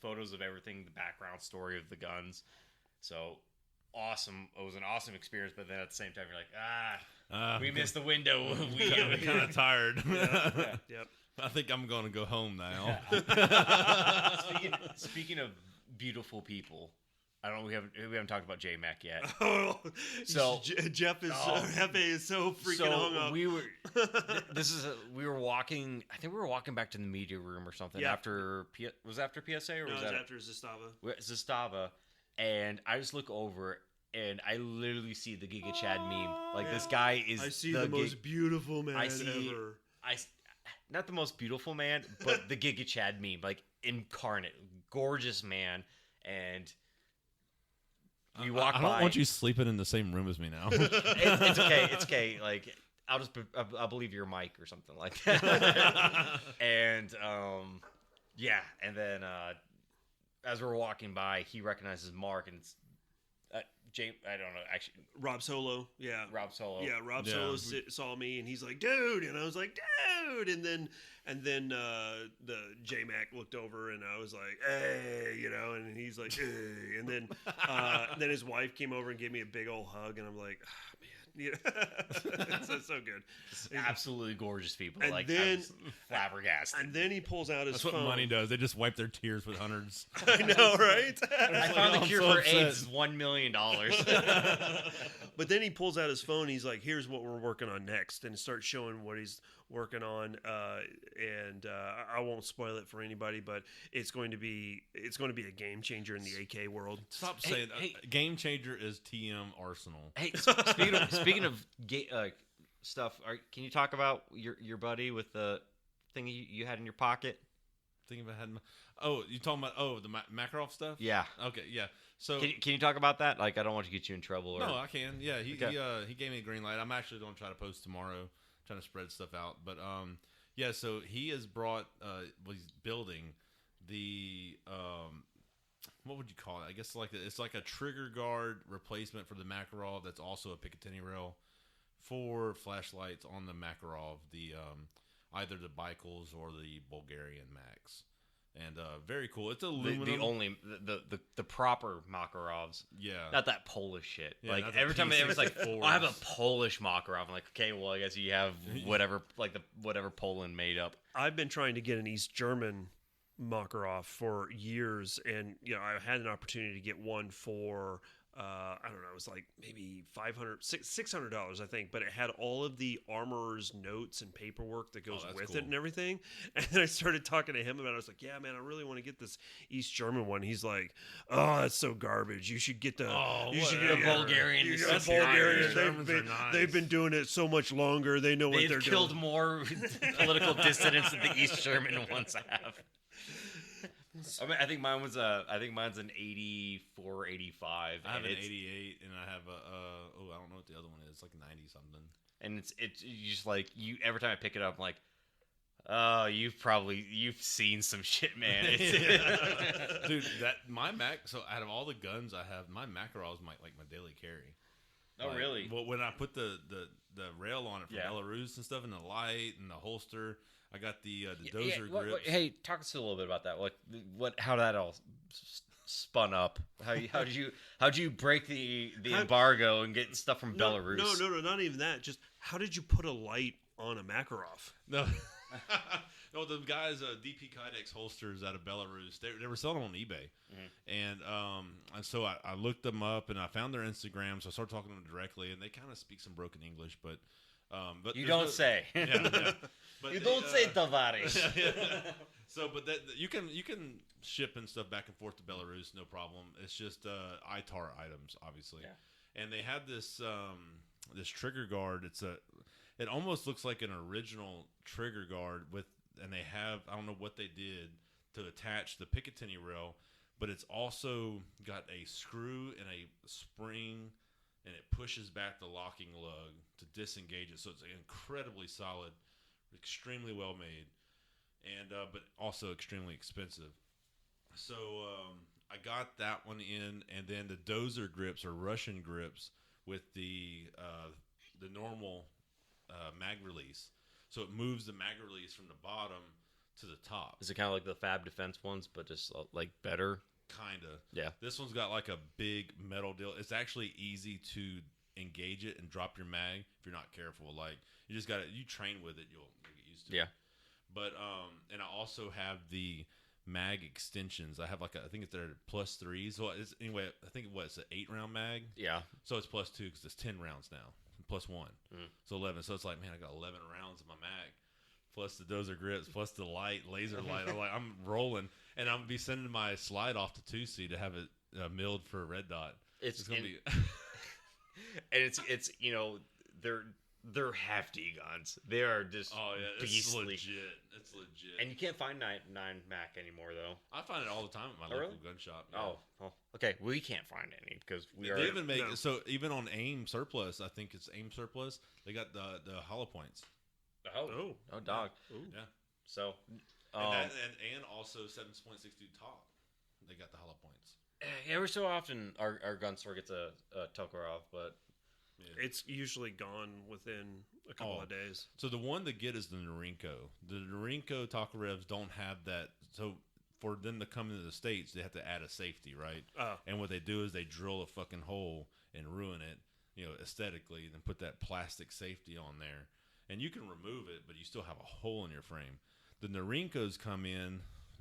photos of everything, the background story of the guns. So awesome. It was an awesome experience, but then at the same time, you're like, we missed the window.
I'm kind of tired.
Yep.
I think I'm going to go home now.
Speaking of beautiful people, I don't. We haven't talked about J Mac yet.
Oh,
So
Jeff is Jefe is so freaking hung up.
we were. We were walking. I think we were walking back to the media room or something after. Was it after PSA or
No,
was
it was
that
after Zastava.
Zastava? And I just look over and I literally see the Giga Chad meme. Like this guy is.
I see the most beautiful man ever.
Not the most beautiful man, but the Giga Chad meme, like incarnate, gorgeous man, and. You walk by.
I don't want you sleeping in the same room as me now.
It's okay. It's okay. Like I'll believe your mic or something like that. And and then as we're walking by, he recognizes Mark and it's James. I don't know actually.
Rob Solo. Yeah.
Rob Solo.
Yeah. Rob Solo saw me and he's like, "Dude," and I was like, "Dude," and then the J Mac looked over and I was like, "Hey," and he's like, "Hey," and then his wife came over and gave me a big old hug and I'm like, "Oh, man." It's so good.
Just absolutely gorgeous people.
And
like
then
flabbergasted.
And then he pulls out his
That's
phone.
what money does. They just wipe their tears with hundreds.
I know, right?
I found the cure
so
for
upset.
AIDS is $1 million.
But then he pulls out his phone. He's like, "Here's what we're working on next," and starts showing what he's working on. And I won't spoil it for anybody, but it's going to be a game changer in the AK world.
Stop saying that. Game changer is TM Arsenal.
Hey, speaking of stuff, can you talk about your buddy with the thing you had in your pocket?
Thinking about you talking about the Makarov stuff?
Yeah.
Okay, yeah. So
can you talk about that? Like, I don't want to get you in trouble. Or...
No, I can. Yeah, he gave me a green light. I'm actually going to try to post tomorrow, trying to spread stuff out. But so he has brought he's building the what would you call it? I guess it's like a trigger guard replacement for the Makarov. That's also a Picatinny rail for flashlights on the Makarov, the either the Bicals or the Bulgarian Max. And very cool. It's aluminum.
The proper Makarovs.
Yeah.
Not that Polish shit.
Yeah,
like every time it was like, I have a Polish Makarov. I'm like, okay, well I guess you have whatever Poland made up.
I've been trying to get an East German Makarov for years, and I had an opportunity to get one for I don't know, it was like maybe $600, I think, but it had all of the armorer's notes and paperwork that goes with
cool.
it and everything. And then I started talking to him about it. I was like, "Yeah, man, I really want to get this East German one." He's like, "Oh, that's so garbage. You should get the
Bulgarian.
The Bulgarian. They've been doing it so much longer. They know what they're doing."
They've killed more political dissidents than the East German ones have. I think mine's an 84, 85.
I have an 88, and I have I don't know what the other one is. It's like 90 something.
And it's just like every time I pick it up, I'm like, oh, you've seen some shit, man.
Dude, my Mac. So out of all the guns I have, my Makarov is my daily carry.
Oh, really?
Well, when I put the rail on it for Belarus and stuff, and the light and the holster. I got the dozer grips.
Hey, talk to us a little bit about that. How that all spun up? How did you break the embargo and get stuff from Belarus?
No, not even that. Just how did you put a light on a Makarov?
No, no, the guys DP Kydex holsters out of Belarus. They were selling them on eBay, and so I looked them up and I found their Instagram. So I started talking to them directly, and they kind of speak some broken English, but
you don't say.
Yeah. But
you don't say, Tavares.
So, but you can ship and stuff back and forth to Belarus, no problem. It's just ITAR items, obviously. Yeah. And they have this this trigger guard. It almost looks like an original trigger guard and they have, I don't know what they did to attach the Picatinny rail, but it's also got a screw and a spring, and it pushes back the locking lug to disengage it. So it's incredibly solid. Extremely well made, and but also extremely expensive. So I got that one in, and then the dozer grips are Russian grips with the normal mag release. So it moves the mag release from the bottom to the top.
Is it kind of like the Fab Defense ones, but just like better?
kinda.
Yeah.
This one's got like a big metal deal. It's actually easy to engage it and drop your mag if you're not careful. Like you just you train with it, you'll get used to it.
Yeah.
But and I also have the mag extensions. I have like I think it's their +3s. So it's anyway. I think it's an 8-round mag.
Yeah.
So it's +2 because it's 10 rounds now. +1. So 11. So it's like, man, I got 11 rounds in my mag. Plus the dozer grips, plus the laser light. I'm rolling, and I'm gonna be sending my slide off to 2C to have it milled for a red dot.
It's
gonna be,
and it's they're hefty guns. They are just
it's
beastly.
legit. It's legit.
And you can't find 9 Mac anymore though.
I find it all the time at my local gun shop. Yeah.
Oh, well, okay. We can't find any because
They even make so even on AIM Surplus. I think it's AIM Surplus. They got the hollow points.
Oh, dog.
Yeah. yeah.
So,
and also 7.62 top. They got the hollow points.
Every so often, our gun store gets a Tokarov, but
it's usually gone within a couple of days.
So the one to get is the Norinco. The Norinco Tokarevs don't have that. So for them to come into the States, they have to add a safety, right? And what they do is they drill a fucking hole and ruin it, aesthetically, and then put that plastic safety on there. And you can remove it, but you still have a hole in your frame. The Norincos come in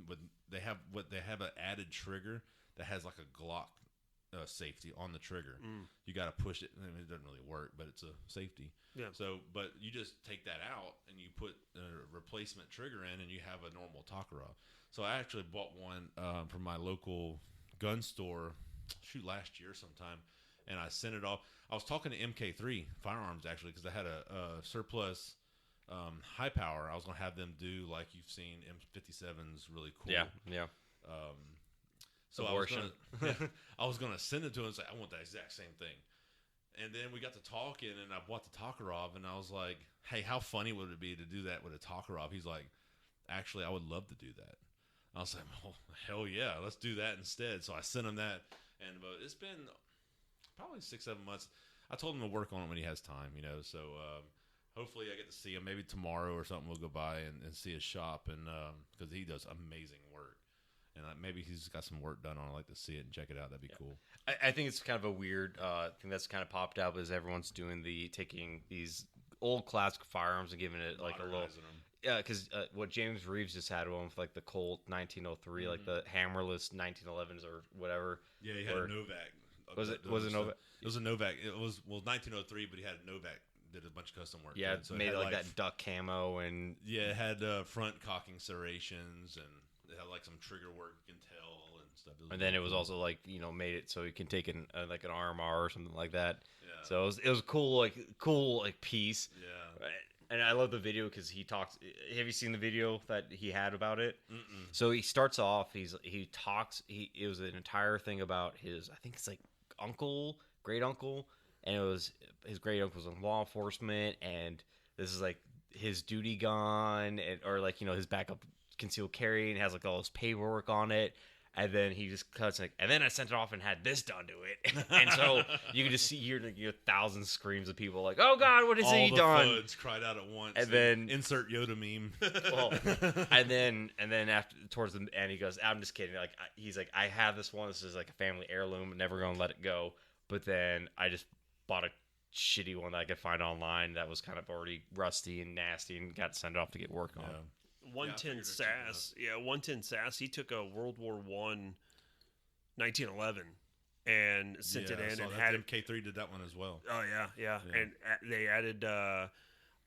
with they have an added trigger that has like a Glock safety on the trigger. You got to push it. I mean, it doesn't really work, but it's a safety.
Yeah.
So, but you just take that out and you put a replacement trigger in, and you have a normal Tokarov. So I actually bought one from my local gun store, last year sometime. And I sent it off. I was talking to MK3 Firearms, actually, because I had a surplus high power. I was going to have them do, like you've seen, M57's really cool.
Yeah.
So I was gonna send it to him and say, I want that exact same thing. And then we got to talking, and I bought the Tokarov, and I was like, hey, how funny would it be to do that with a Tokarov? He's like, actually, I would love to do that. I was like, oh, hell yeah, let's do that instead. So I sent him that, and it's been probably 6-7 months. I told him to work on it when he has time, so hopefully I get to see him. Maybe tomorrow or something we'll go by and see his shop, and because he does amazing work. And maybe he's got some work done on it. I'd like to see it and check it out. That'd be cool.
I think it's kind of a weird thing that's kind of popped up is everyone's taking these old classic firearms and giving it like a little. Yeah, because what James Reeves just had one with like the Colt 1903, like the hammerless 1911s or whatever.
Yeah, he had a Novak.
Was it Novak?
It was a Novak. It was 1903, but he had a Novak. Did a bunch of custom work.
Yeah,
so
made it like that duck camo and
it had front cocking serrations and. It had like some trigger work you can tell and stuff.
And then it was also like made it so you can take like an RMR or something like that.
Yeah.
So it was cool piece.
Yeah.
And I love the video because he talks. Have you seen the video that he had about it?
Mm-mm.
So he starts off. He talks. It was an entire thing about his. I think it's like great uncle, and it was his great uncle's in law enforcement, and this is like his duty gun, or like his backup. Concealed carry and has like all this paperwork on it, and then he just cuts like, and then I sent it off and had this done to it, and so you can just hear 1,000 screams of people like, "Oh God, what has he done?"
All the FUDs cried out at once,
and then
insert Yoda meme.
Well, and then after towards the end, he goes, "I'm just kidding." Like he's like, "I have this one. This is like a family heirloom. Never gonna let it go." But then I just bought a shitty one that I could find online that was kind of already rusty and nasty, and got sent off to get work on.
110 SAS. Yeah, 110 SAS. He took a World War I 1911 and sent it in and had
MK3 did that one as well.
Oh yeah. And they added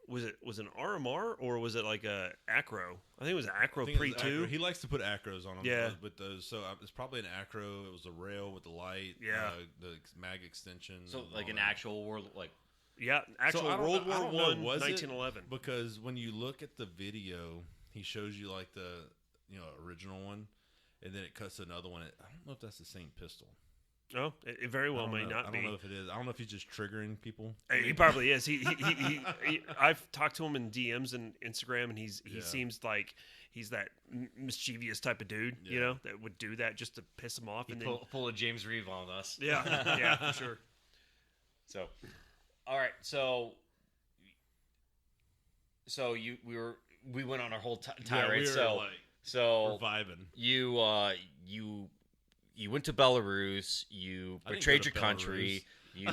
was it an RMR or was it like a acro? I think it was an acro pre 2.
He likes to put acros on them.
Yeah.
With those, so it's probably an acro. It was a rail with the light.
Yeah.
The mag extension.
So like an actual world like.
Yeah, actual World War I 1911.
Because when you look at the video, he shows you like the original one, and then it cuts to another one. I don't know if that's the same pistol.
Oh, it very well may not be.
I don't know if it is. I don't know if he's just triggering people.
He probably is. He I've talked to him in DMs and Instagram, and he seems like he's that mischievous type of dude, that would do that just to piss him off. And
pull a James Reeve on us.
Yeah, for sure.
So, all right, so we went on our whole tirade.
We're
we're vibing. You you went to Belarus, you
I didn't
betrayed
go
your
to
country, you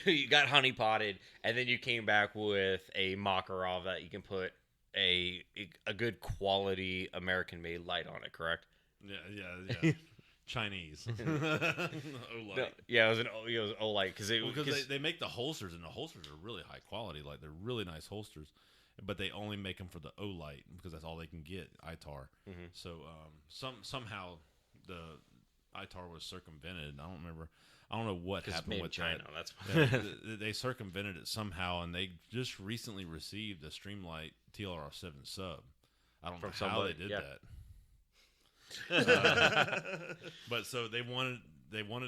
you got honeypotted, and then you came back with a Makarov that you can put a good quality American-made light on it, correct?
Yeah. Chinese. Olight.
No, yeah, it was Olight because
they make the holsters, and the holsters are really high quality. Like, they're really nice holsters, but they only make them for the Olight because that's all they can get, ITAR.
Mm-hmm.
So somehow the ITAR was circumvented. I don't remember. I don't know what happened with
China.
that.
That's
they circumvented it somehow, and they just recently received a Streamlight TLR7 sub. I don't know how they did that. But so they wanted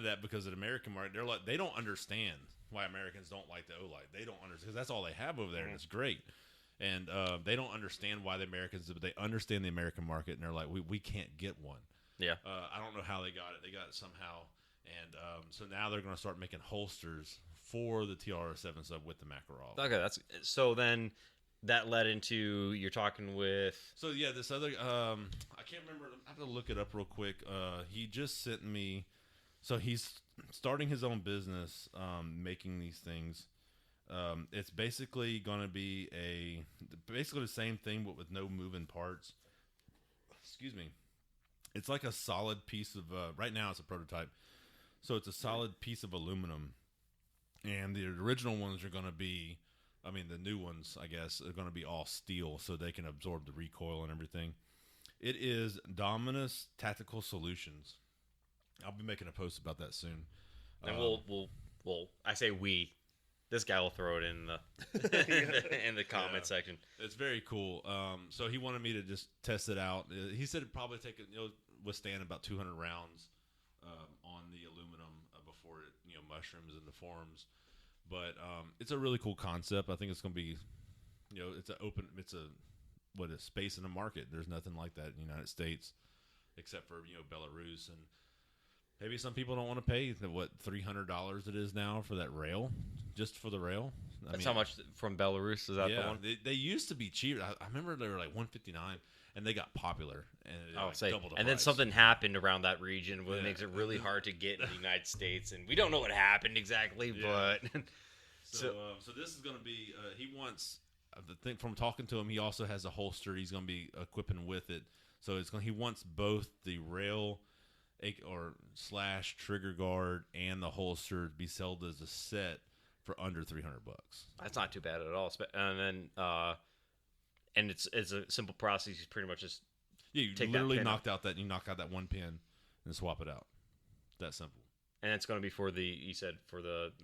that because of the American market. They're like, they don't understand why Americans don't like the Olight. They don't understand because that's all they have over there, and it's great. And they don't understand why the Americans, but they understand the American market, and they're like, we can't get one.
Yeah.
I don't know how they got it. They got it somehow, and so now they're going to start making holsters for the TR7 sub with the Makarov.
Okay, so then that led into you're talking with.
So yeah, this other I can't remember. I have to look it up real quick. He just sent me. So he's starting his own business, making these things. It's basically going to be basically the same thing, but with no moving parts. Excuse me. It's like a solid piece of. Right now, it's a prototype, so it's a solid piece of aluminum, and the original ones are going to be. I mean, the new ones, I guess, are going to be all steel, so they can absorb the recoil and everything. It is Dominus Tactical Solutions. I'll be making a post about that soon.
And we'll I say we. This guy will throw it in the comment section.
It's very cool. So he wanted me to just test it out. He said it'd probably withstand about 200 rounds on the aluminum before it mushrooms and deforms. But it's a really cool concept. I think it's going to be, it's a space in the market. There's nothing like that in the United States, except for Belarus, and maybe some people don't want to pay what $300 it is now for that rail, just for the rail.
That's how much from Belarus is that the one?
They used to be cheaper. I remember they were like $159, and they got popular, and doubled the price.
Then something happened around that region, where it makes it really hard to get in the United States, and we don't know what happened exactly, but.
So this is going to be. He wants the thing from talking to him. He also has a holster. He's going to be equipping with it. So he wants both the rail or / trigger guard and the holster to be sold as a set for under $300.
That's not too bad at all. And then and it's a simple process. You pretty much just
you literally knock out that one pin and swap it out. That simple.
And it's going to be for the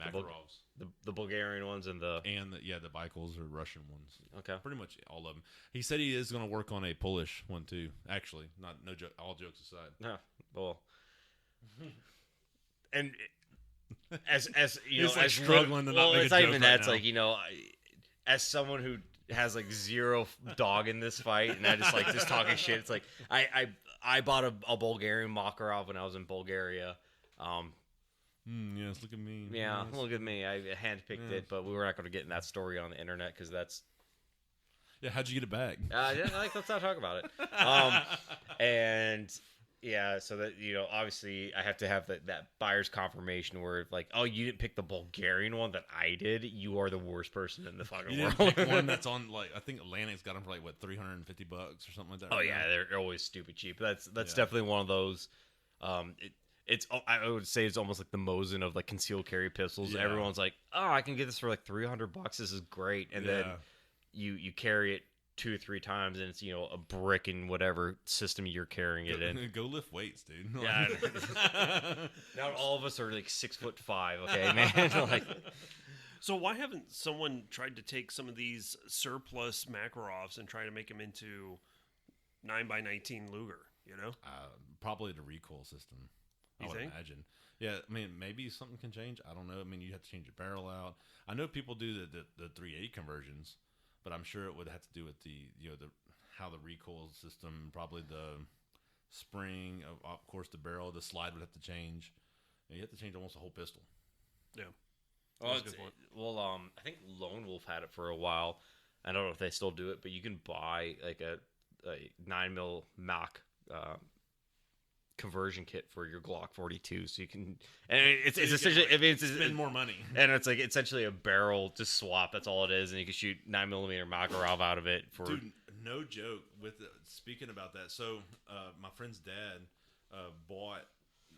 Makarovs.
The Bulgarian ones and the
Bikals or Russian ones.
Okay.
Pretty much all of them. He said he is going to work on a Polish one too. Actually, no joke. All jokes aside.
No, well, and as
it's like struggling to not make
it's
a
not
joke
even
right
that.
now.
It's like as someone who has like zero dog in this fight, and I just like just talking shit. It's like I bought a Bulgarian Makarov when I was in Bulgaria.
Yes, look at me.
Yeah,
yes.
Look at me. I handpicked it, but we were not going to get in that story on the internet because that's.
Yeah, how'd you get it back?
Let's not talk about it. And yeah, so that obviously I have to have that buyer's confirmation where like, oh, you didn't pick the Bulgarian one that I did. You are the worst person in the fucking
you
world.
Didn't pick one that's on I think Atlantic's got them for like what $350 or something like that.
Oh
right
yeah,
now?
they're always stupid cheap. That's definitely one of those. I would say it's almost like the Mosin of like concealed carry pistols.
Yeah.
Everyone's like, oh, I can get this for like $300. This is great. And then you carry it 2 or 3 times and it's a brick in whatever system you're carrying it in.
Go lift weights, dude.
Yeah. Now all of us are like 6'5", okay, man. Like,
so why haven't someone tried to take some of these surplus Makarovs and try to make them into 9x19 Luger?
Probably the recoil system. I would imagine. Yeah, I mean, maybe something can change. I don't know. I mean, you have to change your barrel out. I know people do the 380 conversions, but I'm sure it would have to do with the how the recoil system, probably the spring, of course, the barrel, the slide would have to change. You have to change almost the whole pistol.
Yeah.
Well, I think Lone Wolf had it for a while. I don't know if they still do it, but you can buy like a 9mm Mach conversion kit for your Glock 42, so you can. And it's essentially,
spend more money,
and it's like essentially a barrel just swap. That's all it is, and you can shoot 9mm Makarov out of it for.
Dude, no joke. Speaking about that, so my friend's dad bought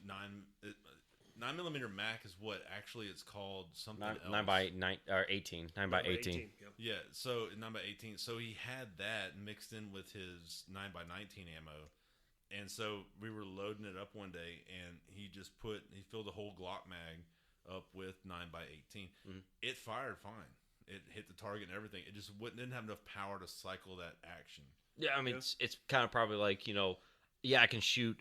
9mm Mac is what actually it's called something else.
9x9 or 18. 9x18.
Yeah, so 9x18. So he had that mixed in with his 9x19 ammo. And so we were loading it up one day, and he filled the whole Glock mag up with 9x18. Mm-hmm. It fired fine. It hit the target and everything. It just didn't have enough power to cycle that action.
Yeah, I mean, it's kind of probably like, I can shoot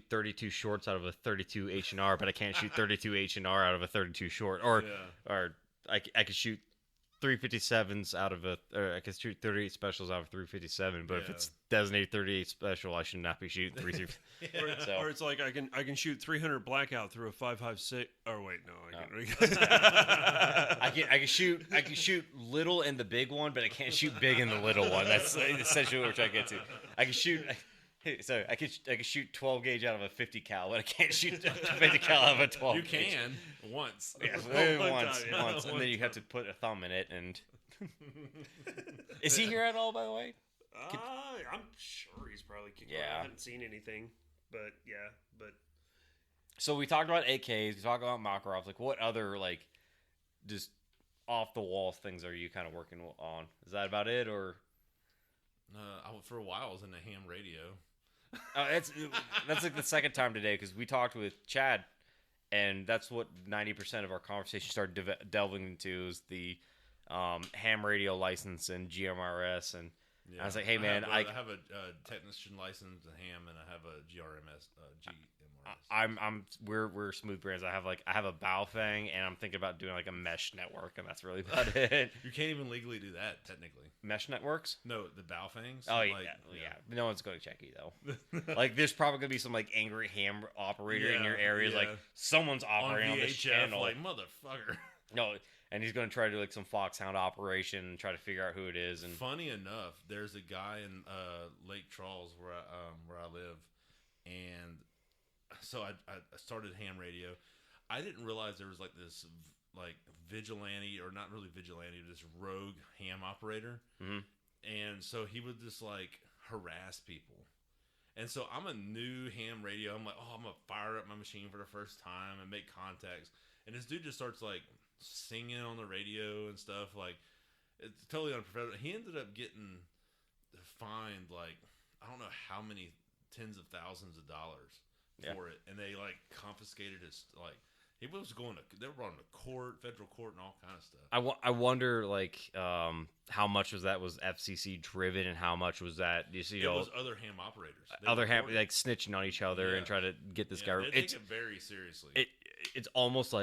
32 shorts out of a 32 H&R, but I can't shoot 32 H&R out of a 32 short. Or I could shoot 357s or I could shoot 38 specials out of 357, but if it's designated 38 special, I should not be shooting 357.
Or it's like I can shoot 300 blackout through a 5.56. Or wait, no, I can't.
I can shoot little in the big one, but I can't shoot big in the little one. That's essentially what we're trying to get to. I can shoot. Sorry, I could shoot 12 gauge out of a 50 cal, but I can't shoot 50 cal out of a 12.
You can once.
Yeah, once, and then you have to put a thumb in it. And is he here at all, by the way?
I'm sure he's probably kicking.
Yeah,
I haven't seen anything, but
So we talked about AKs, we talked about Makarovs. Like, what other just off the wall things are you kind of working on? Is that about it, or?
For a while, I was in the ham radio.
That's like the second time today, because we talked with Chad, and that's what 90% of our conversation started delving into is the ham radio license and GMRS, and I was like, hey man,
I have a technician license in ham, and I have a GRMS GMRS.
We're smooth brands. I have a Baofeng, and I'm thinking about doing like a mesh network, and that's really about it.
You can't even legally do that technically.
Mesh networks?
No, the Baofengs.
Oh yeah, No one's going to check you though. Like, there's probably gonna be some angry ham operator in your area. Like, someone's operating on this channel.
Like, motherfucker.
No, and he's gonna try to do some Foxhound operation and try to figure out who it is. And
funny enough, there's a guy in Lake Charles where I live, and so I started ham radio. I didn't realize there was this vigilante, or not really vigilante, this rogue ham operator. Mm-hmm. And so he would just harass people. And so I'm a new ham radio. I'm like, I'm gonna fire up my machine for the first time and make contacts. And this dude just starts singing on the radio and stuff. It's totally unprofessional. He ended up getting fined I don't know how many tens of thousands of dollars for it, and they confiscated his he was they were brought him to court, federal court, and all kind of stuff.
I wonder how much was FCC driven, and how much was that it
was other ham operators,
snitching on each other and try to get this guy.
They take it very seriously.
It's almost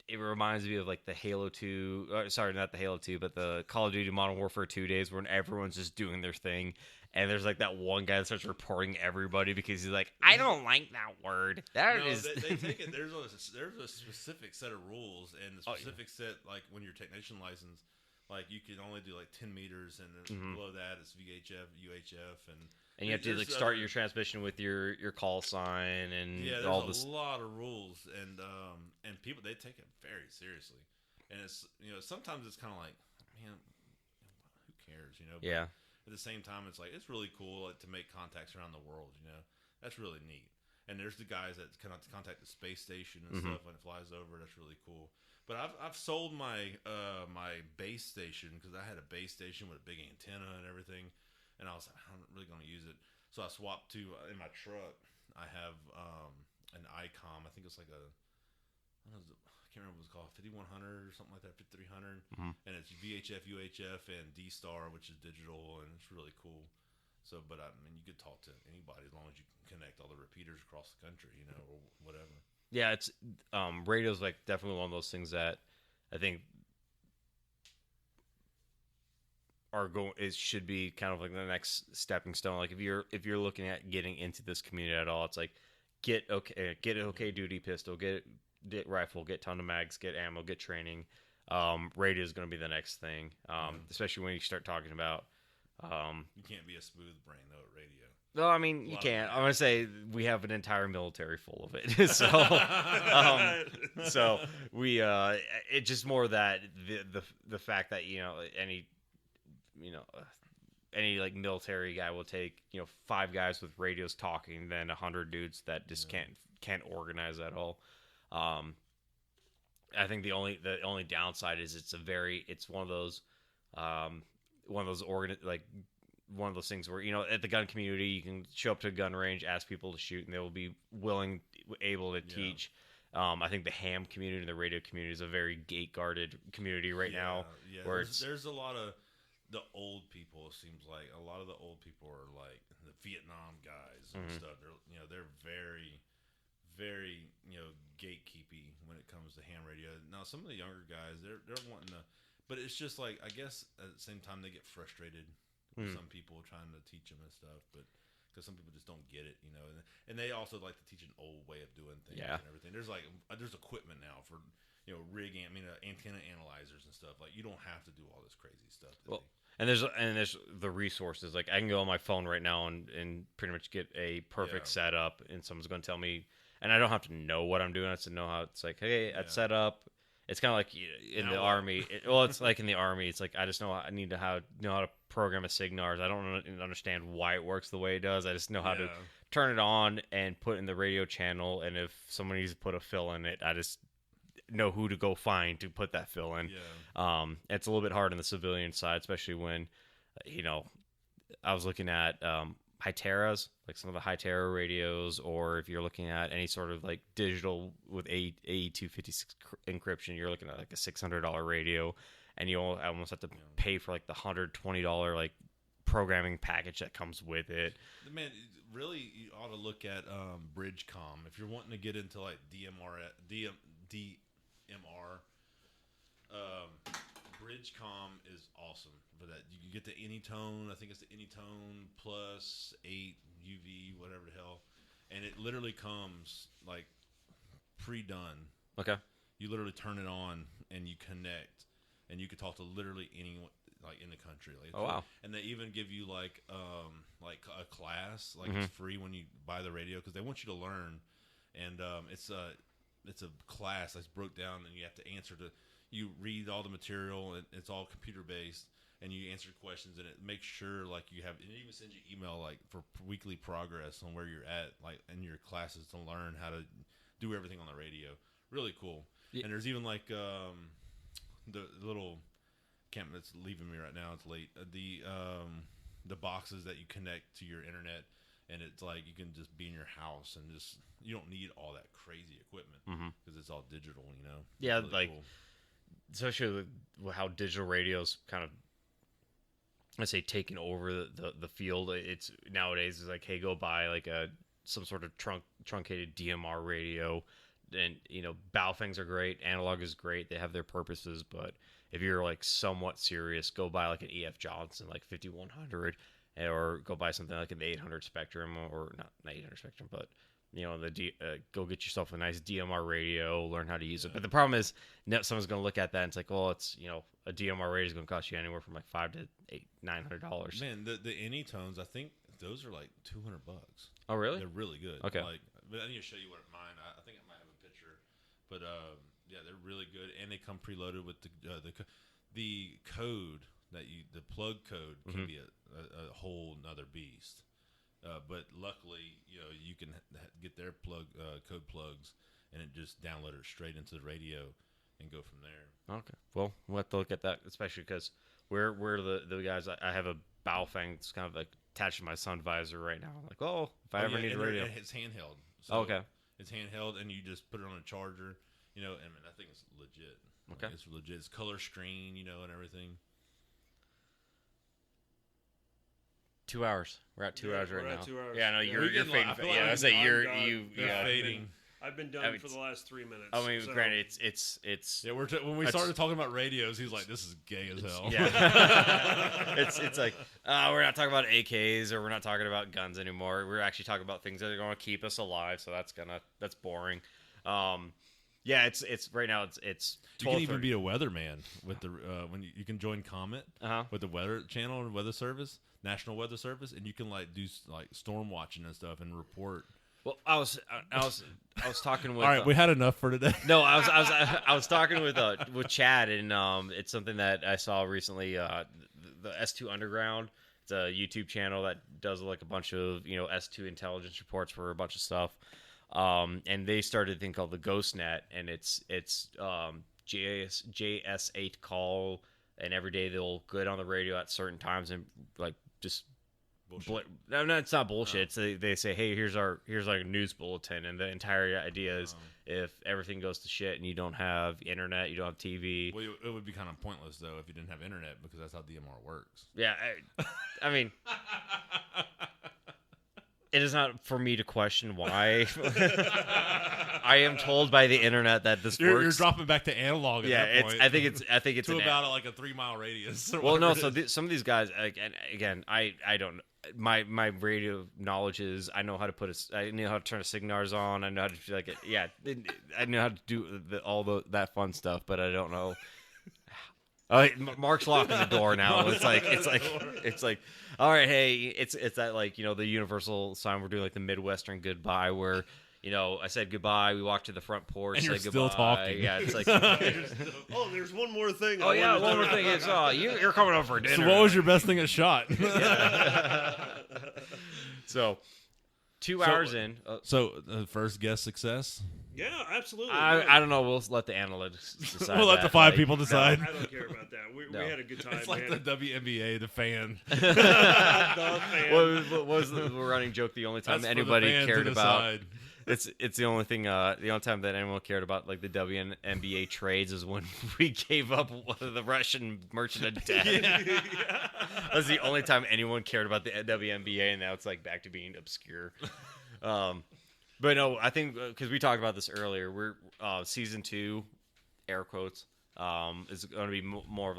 it reminds me of the Halo 2, sorry, not the Halo 2, but the Call of Duty Modern Warfare 2 days when everyone's just doing their thing. And there's that one guy that starts reporting everybody because he's like, I don't like that word. They
take it. There's a specific set of rules, and the specific set, when you're technician licensed, you can only do 10 meters, and then below that it's VHF, UHF, and
you have to start your transmission with your call sign and all this.
There's a lot of rules, and people, they take it very seriously, and it's sometimes it's kind of man, who cares, But
yeah.
At the same time, it's really cool to make contacts around the world. That's really neat. And there's the guys that can contact the space station and stuff when it flies over. That's really cool. But I've sold my my base station, because I had a base station with a big antenna and everything, and I was like, I'm not really going to use it. So I swapped to in my truck. I have an ICOM. I think it's I can't remember what it's called, 5100 or something like that, 5300, and it's VHF, UHF, and D-Star, which is digital, and it's really cool. So, but I mean, you could talk to anybody as long as you can connect all the repeaters across the country, or whatever. Yeah,
it's radio's definitely one of those things that I think it should be kind of the next stepping stone. If you're looking at getting into this community at all, it's get an okay duty pistol, get rifle, get ton of mags, get ammo, get training. Radio is going to be the next thing, especially when you start talking about.
You can't be a smooth brain though at radio.
No, I mean you can't. I'm gonna say we have an entire military full of it. So we it's just more that the fact that any like military guy will take 5 guys with radios talking than 100 dudes that just can't organize at all. I think the only downside is it's one of those one of those things where at the gun community you can show up to a gun range, ask people to shoot, and they will be able to teach. I think the ham community and the radio community is a very gate guarded community right now.
Yeah,
where
there's a lot of the old people. It seems like a lot of the old people are like the Vietnam guys and stuff. They're very, very gatekeepy when it comes to ham radio. Now some of the younger guys they're wanting to, but it's just like I guess at the same time they get frustrated. Some people trying to teach them and stuff, but because some people just don't get it, and they also like to teach an old way of doing things and everything. There's equipment now for antenna analyzers and stuff. Like you don't have to do all this crazy stuff.
And there's the resources. Like I can go on my phone right now and pretty much get a perfect setup, and someone's going to tell me, and I don't have to know what I'm doing. I have to know how it's like. Hey, at setup. It's kind of like in the Army. It's like in the Army. It's like I just know I need to know how to program a SIGNARS. I don't understand why it works the way it does. I just know how to turn it on and put in the radio channel. And if someone needs to put a fill in it, I just know who to go find to put that fill in. It's a little bit hard on the civilian side, especially when I was looking at Hyteras, like some of the Hytera radios, or if you're looking at any sort of like digital with AE256 encryption, you're looking at like a $600 radio, and you almost have to pay for like the $120 like programming package that comes with it.
Man, really, you ought to look at BridgeCom if you're wanting to get into like DMR. BridgeCom is awesome for that. You can get the Anytone. I think it's the Anytone plus 8 UV, whatever the hell, and it literally comes like pre-done.
Okay.
You literally turn it on and you connect, and you can talk to literally anyone like in the country. Like,
wow!
And they even give you like a class, like it's free when you buy the radio because they want you to learn, and it's a class that's broke down, and you have to answer to. You read all the material, and it's all computer based, and you answer questions, and it makes sure like you have. And it even sends you email like for weekly progress on where you're at, like in your classes to learn how to do everything on the radio. Really cool. Yeah. And there's even like the little it's leaving me right now. It's late. The boxes that you connect to your internet, and it's like you can just be in your house and just you don't need all that crazy equipment because it's all digital.
Yeah,
really
like.
Cool.
Especially with how digital radio's kind of, let's say, taking over the field. It's nowadays is like, hey, go buy like some sort of truncated DMR radio, and Baofengs are great, analog is great, they have their purposes, but if you're like somewhat serious, go buy like an EF Johnson like 5100, or go buy something like an 800 Spectrum, or not 800 Spectrum, but. Go get yourself a nice DMR radio, learn how to use it. But the problem is, someone's going to look at that and it's like, well, it's a DMR radio is going to cost you anywhere from like $500 to $900.
Man, the Anytones, I think those are like $200.
Oh, really?
They're really good.
Okay.
But I need to show you what mine. I think I might have a picture, but yeah, they're really good, and they come preloaded with the code the plug code can be a whole nother beast. But luckily, you can get their code plugs, and it just download it straight into the radio and go from there.
Okay. Well, we'll have to look at that, especially because we're the guys. I have a Baofeng that's kind of like attached to my sun visor right now. I'm like, if I ever need a radio,
it's handheld. So
okay.
It's handheld, and you just put it on a charger. And I think it's legit.
Okay.
Like, it's legit. It's color screen, and everything.
2 hours. We're at 2 hours right now.
2 hours.
Yeah, no, you're fading.
Yeah,
I say you're
fading.
I've been done for the last 3 minutes.
I mean, granted, it's.
Yeah, when we started talking about radios, he's like, "This is gay as hell."
Yeah. it's like we're not talking about AKs or we're not talking about guns anymore. We're actually talking about things that are going to keep us alive. So that's boring. Yeah, it's right now. It's
You can even be a weatherman with the when you can join Comet with the Weather Channel and Weather Service, National Weather Service, and you can do storm watching and stuff and report.
Well, I was talking with.
All right, we had enough for today.
No, I was talking with Chad, and it's something that I saw recently. The S2 Underground. It's a YouTube channel that does a bunch of S2 intelligence reports for a bunch of stuff. And they started a thing called the GhostNet, and it's JS8 call, and every day they'll get on the radio at certain times and just no, it's not bullshit. It's, they say, hey, here's a news bulletin, and the entire idea is if everything goes to shit and you don't have internet, you don't have TV.
Well, it would be kind of pointless though if you didn't have internet, because that's how DMR works.
Yeah, I mean. It is not for me to question why. I am told by the internet that this works.
You're dropping back to analog. At that point.
I think it's
to about a 3 mile radius.
Well, no. So some of these guys, again, I don't. My radio knowledge is I know how to I know how to turn a signars on. I know how to do I know how to do that fun stuff, but I don't know. Mark's locking the door now. It's like, all right, hey, it's that the universal sign we're doing, the Midwestern goodbye, where I said goodbye, we walked to the front porch,
and
say
you're
goodbye.
Still talking.
Yeah, it's like,
there's one more thing.
One more thing. It's you're coming over for dinner.
So what was your best thing at shot?
So 2 hours in.
So the first guest success.
Yeah, absolutely.
I don't know. We'll let the analytics decide.
We'll let the 5 people decide.
No, I don't care about that. We had a good time.
It's like the WNBA, the fan.
The fan.
What was the running joke? The only time anybody cared about it's the only thing. The only time that anyone cared about the WNBA trades is when we gave up the Russian merchant of death. Yeah. That's the only time anyone cared about the WNBA, and now it's back to being obscure. But no, I think because we talked about this earlier, we're season 2, air quotes, is going to be more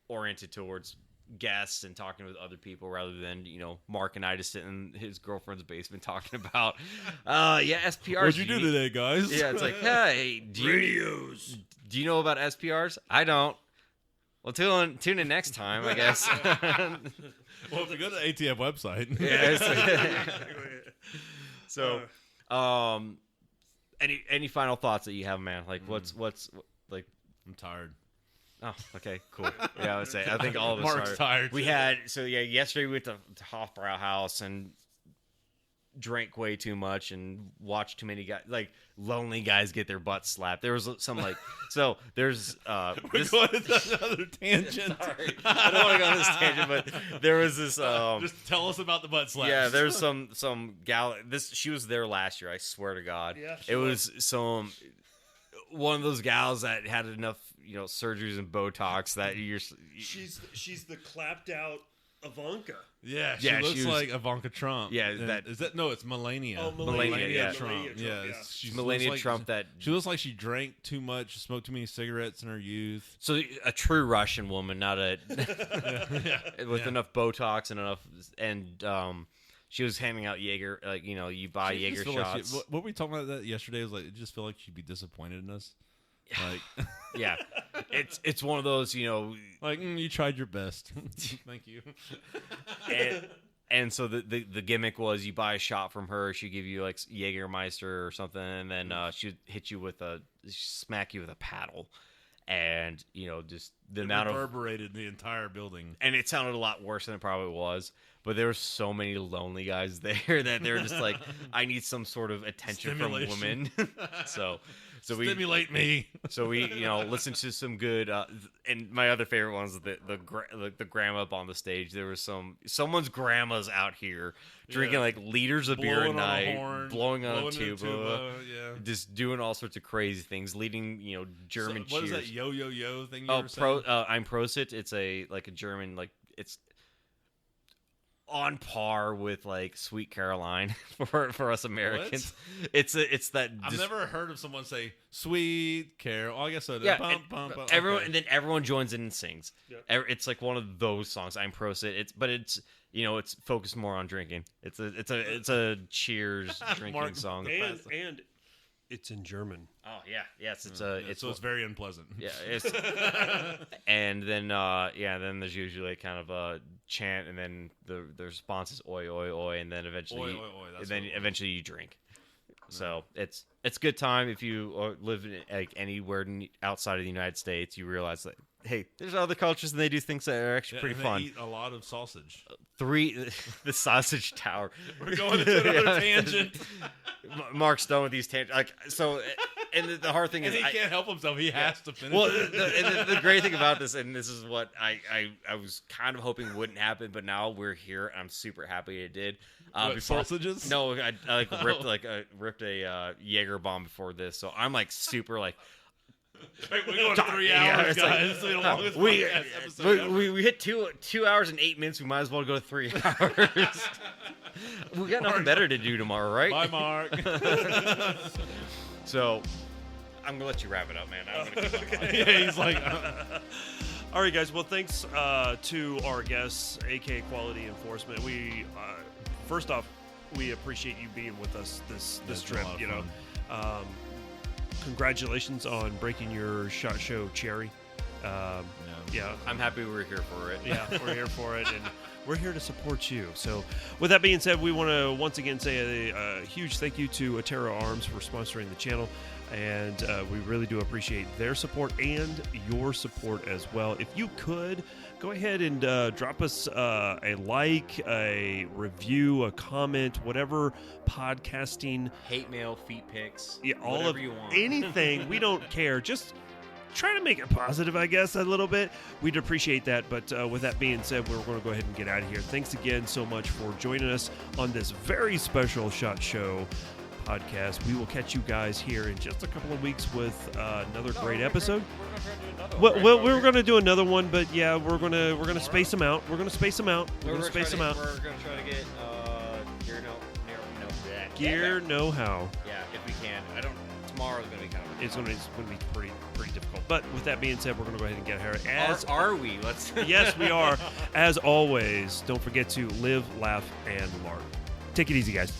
oriented towards guests and talking with other people rather than Mark and I just sitting in his girlfriend's basement talking about SPRs.
What'd you do today, guys?
Yeah, it's hey, do you know about SPRs? I don't. Well, tune in next time, I guess.
Well, if you go to the ATF website,
So, any final thoughts that you have, man? What's
I'm tired.
Oh, okay, cool. Yeah, I would say I think all of us
Mark's
are
tired.
We had yesterday we went to Hofbrauhaus and drank way too much and watched too many guys lonely guys get their butts slapped. There was some there's
we're going to another tangent.
Sorry. I don't want to go on this tangent, but there was this
just tell us about the butt slaps.
Yeah, there's some gal. She was there last year. I swear to God.
Yeah,
it was one of those gals that had enough surgeries and Botox that
she's the clapped out Ivanka.
Yeah, she looks like Ivanka Trump.
Yeah,
it's Melania.
Oh,
Melania
Trump.
Yeah,
she
Melania Trump.
She looks like she drank too much, smoked too many cigarettes in her youth.
So a true Russian woman, not a with enough Botox and she was handing out Jaeger, you buy Jaeger shots.
What were we talking about that yesterday? Was it just feel like she'd be disappointed in us.
Yeah, it's one of those,
you tried your best. Thank you.
And so the gimmick was you buy a shot from her, she'd give you Jägermeister or something, and then she'd hit you smack you with a paddle, and just the amount
reverberated the entire building,
and it sounded a lot worse than it probably was. But there were so many lonely guys there that they were just I need some sort of attention from women. So
stimulate me.
So we listened to some good and my other favorite one was the grandma up on the stage. There was someone's grandma's out here drinking liters of beer a night, blowing on a tuba, just doing all sorts of crazy things, leading German cheers.
What is that yo thing you were saying?
I'm Prosit. It's a German it's on par with Sweet Caroline for us Americans. What? It's that
I've never heard of someone say Sweet Carol. Oh, I guess so.
Yeah,
Everyone
and then everyone joins in and sings.
Yep.
It's one of those songs. I'm Prosit. It's it's focused more on drinking. It's a cheers drinking song.
And It's in German.
Oh yeah, yes. It's
it's very unpleasant.
Yeah, it's and then then there's usually kind of a chant, and then the response is oi oi oi, and then eventually eventually you drink. So it's a good time if you live in, like, anywhere outside of the United States. You realize that, hey, there's other cultures and they do things that are actually pretty fun.
They eat a lot of sausage.
The sausage tower.
We're going into another tangent.
Mark's done with these tangents. Like, so, and the hard thing
and
is,
he can't help himself. He has to finish.
Well,
it.
the great thing about this, and this is what I was kind of hoping wouldn't happen, but now we're here, and I'm super happy it did.
Sausages?
No, I ripped a Jaeger bomb before this, so I'm like super like.
We're going 3 hours, guys.
Like, we hit 2 hours and 8 minutes. We might as well go to 3 hours. We got nothing better to do tomorrow, right?
Bye, Mark.
So I'm gonna let you wrap it up, man. I'm gonna keep on.
Yeah, he's like.
All right, guys. Well, thanks to our guests, AK Quality Enforcement. We first off, we appreciate you being with us this trip. You know. Congratulations on breaking your SHOT Show cherry. Yeah,
I'm happy we're here for it.
Yeah, we're here for it, and we're here to support you. So, with that being said, we want to once again say a huge thank you to Atera Arms for sponsoring the channel, and we really do appreciate their support and your support as well. If you could, go ahead and drop us a like, a review, a comment, whatever podcasting.
Hate mail, feet pics,
yeah, all
whatever
of
you want.
Anything. We don't care. Just try to make it positive, I guess, a little bit. We'd appreciate that. But with that being said, we're going to go ahead and get out of here. Thanks again so much for joining us on this very special SHOT Show podcast. We will catch you guys here in just a couple of weeks with another great episode. We're going to do another one, but yeah, we're gonna space them out. We're gonna space them out. We're gonna space them out.
We're gonna try to get
gear know-how.
Yeah, if we can. Tomorrow's gonna be kind of.
It's gonna be pretty difficult. But with that being said, we're gonna go ahead and get here.
Are we? Let's.
Yes, we are. As always, don't forget to live, laugh, and larp. Take it easy, guys.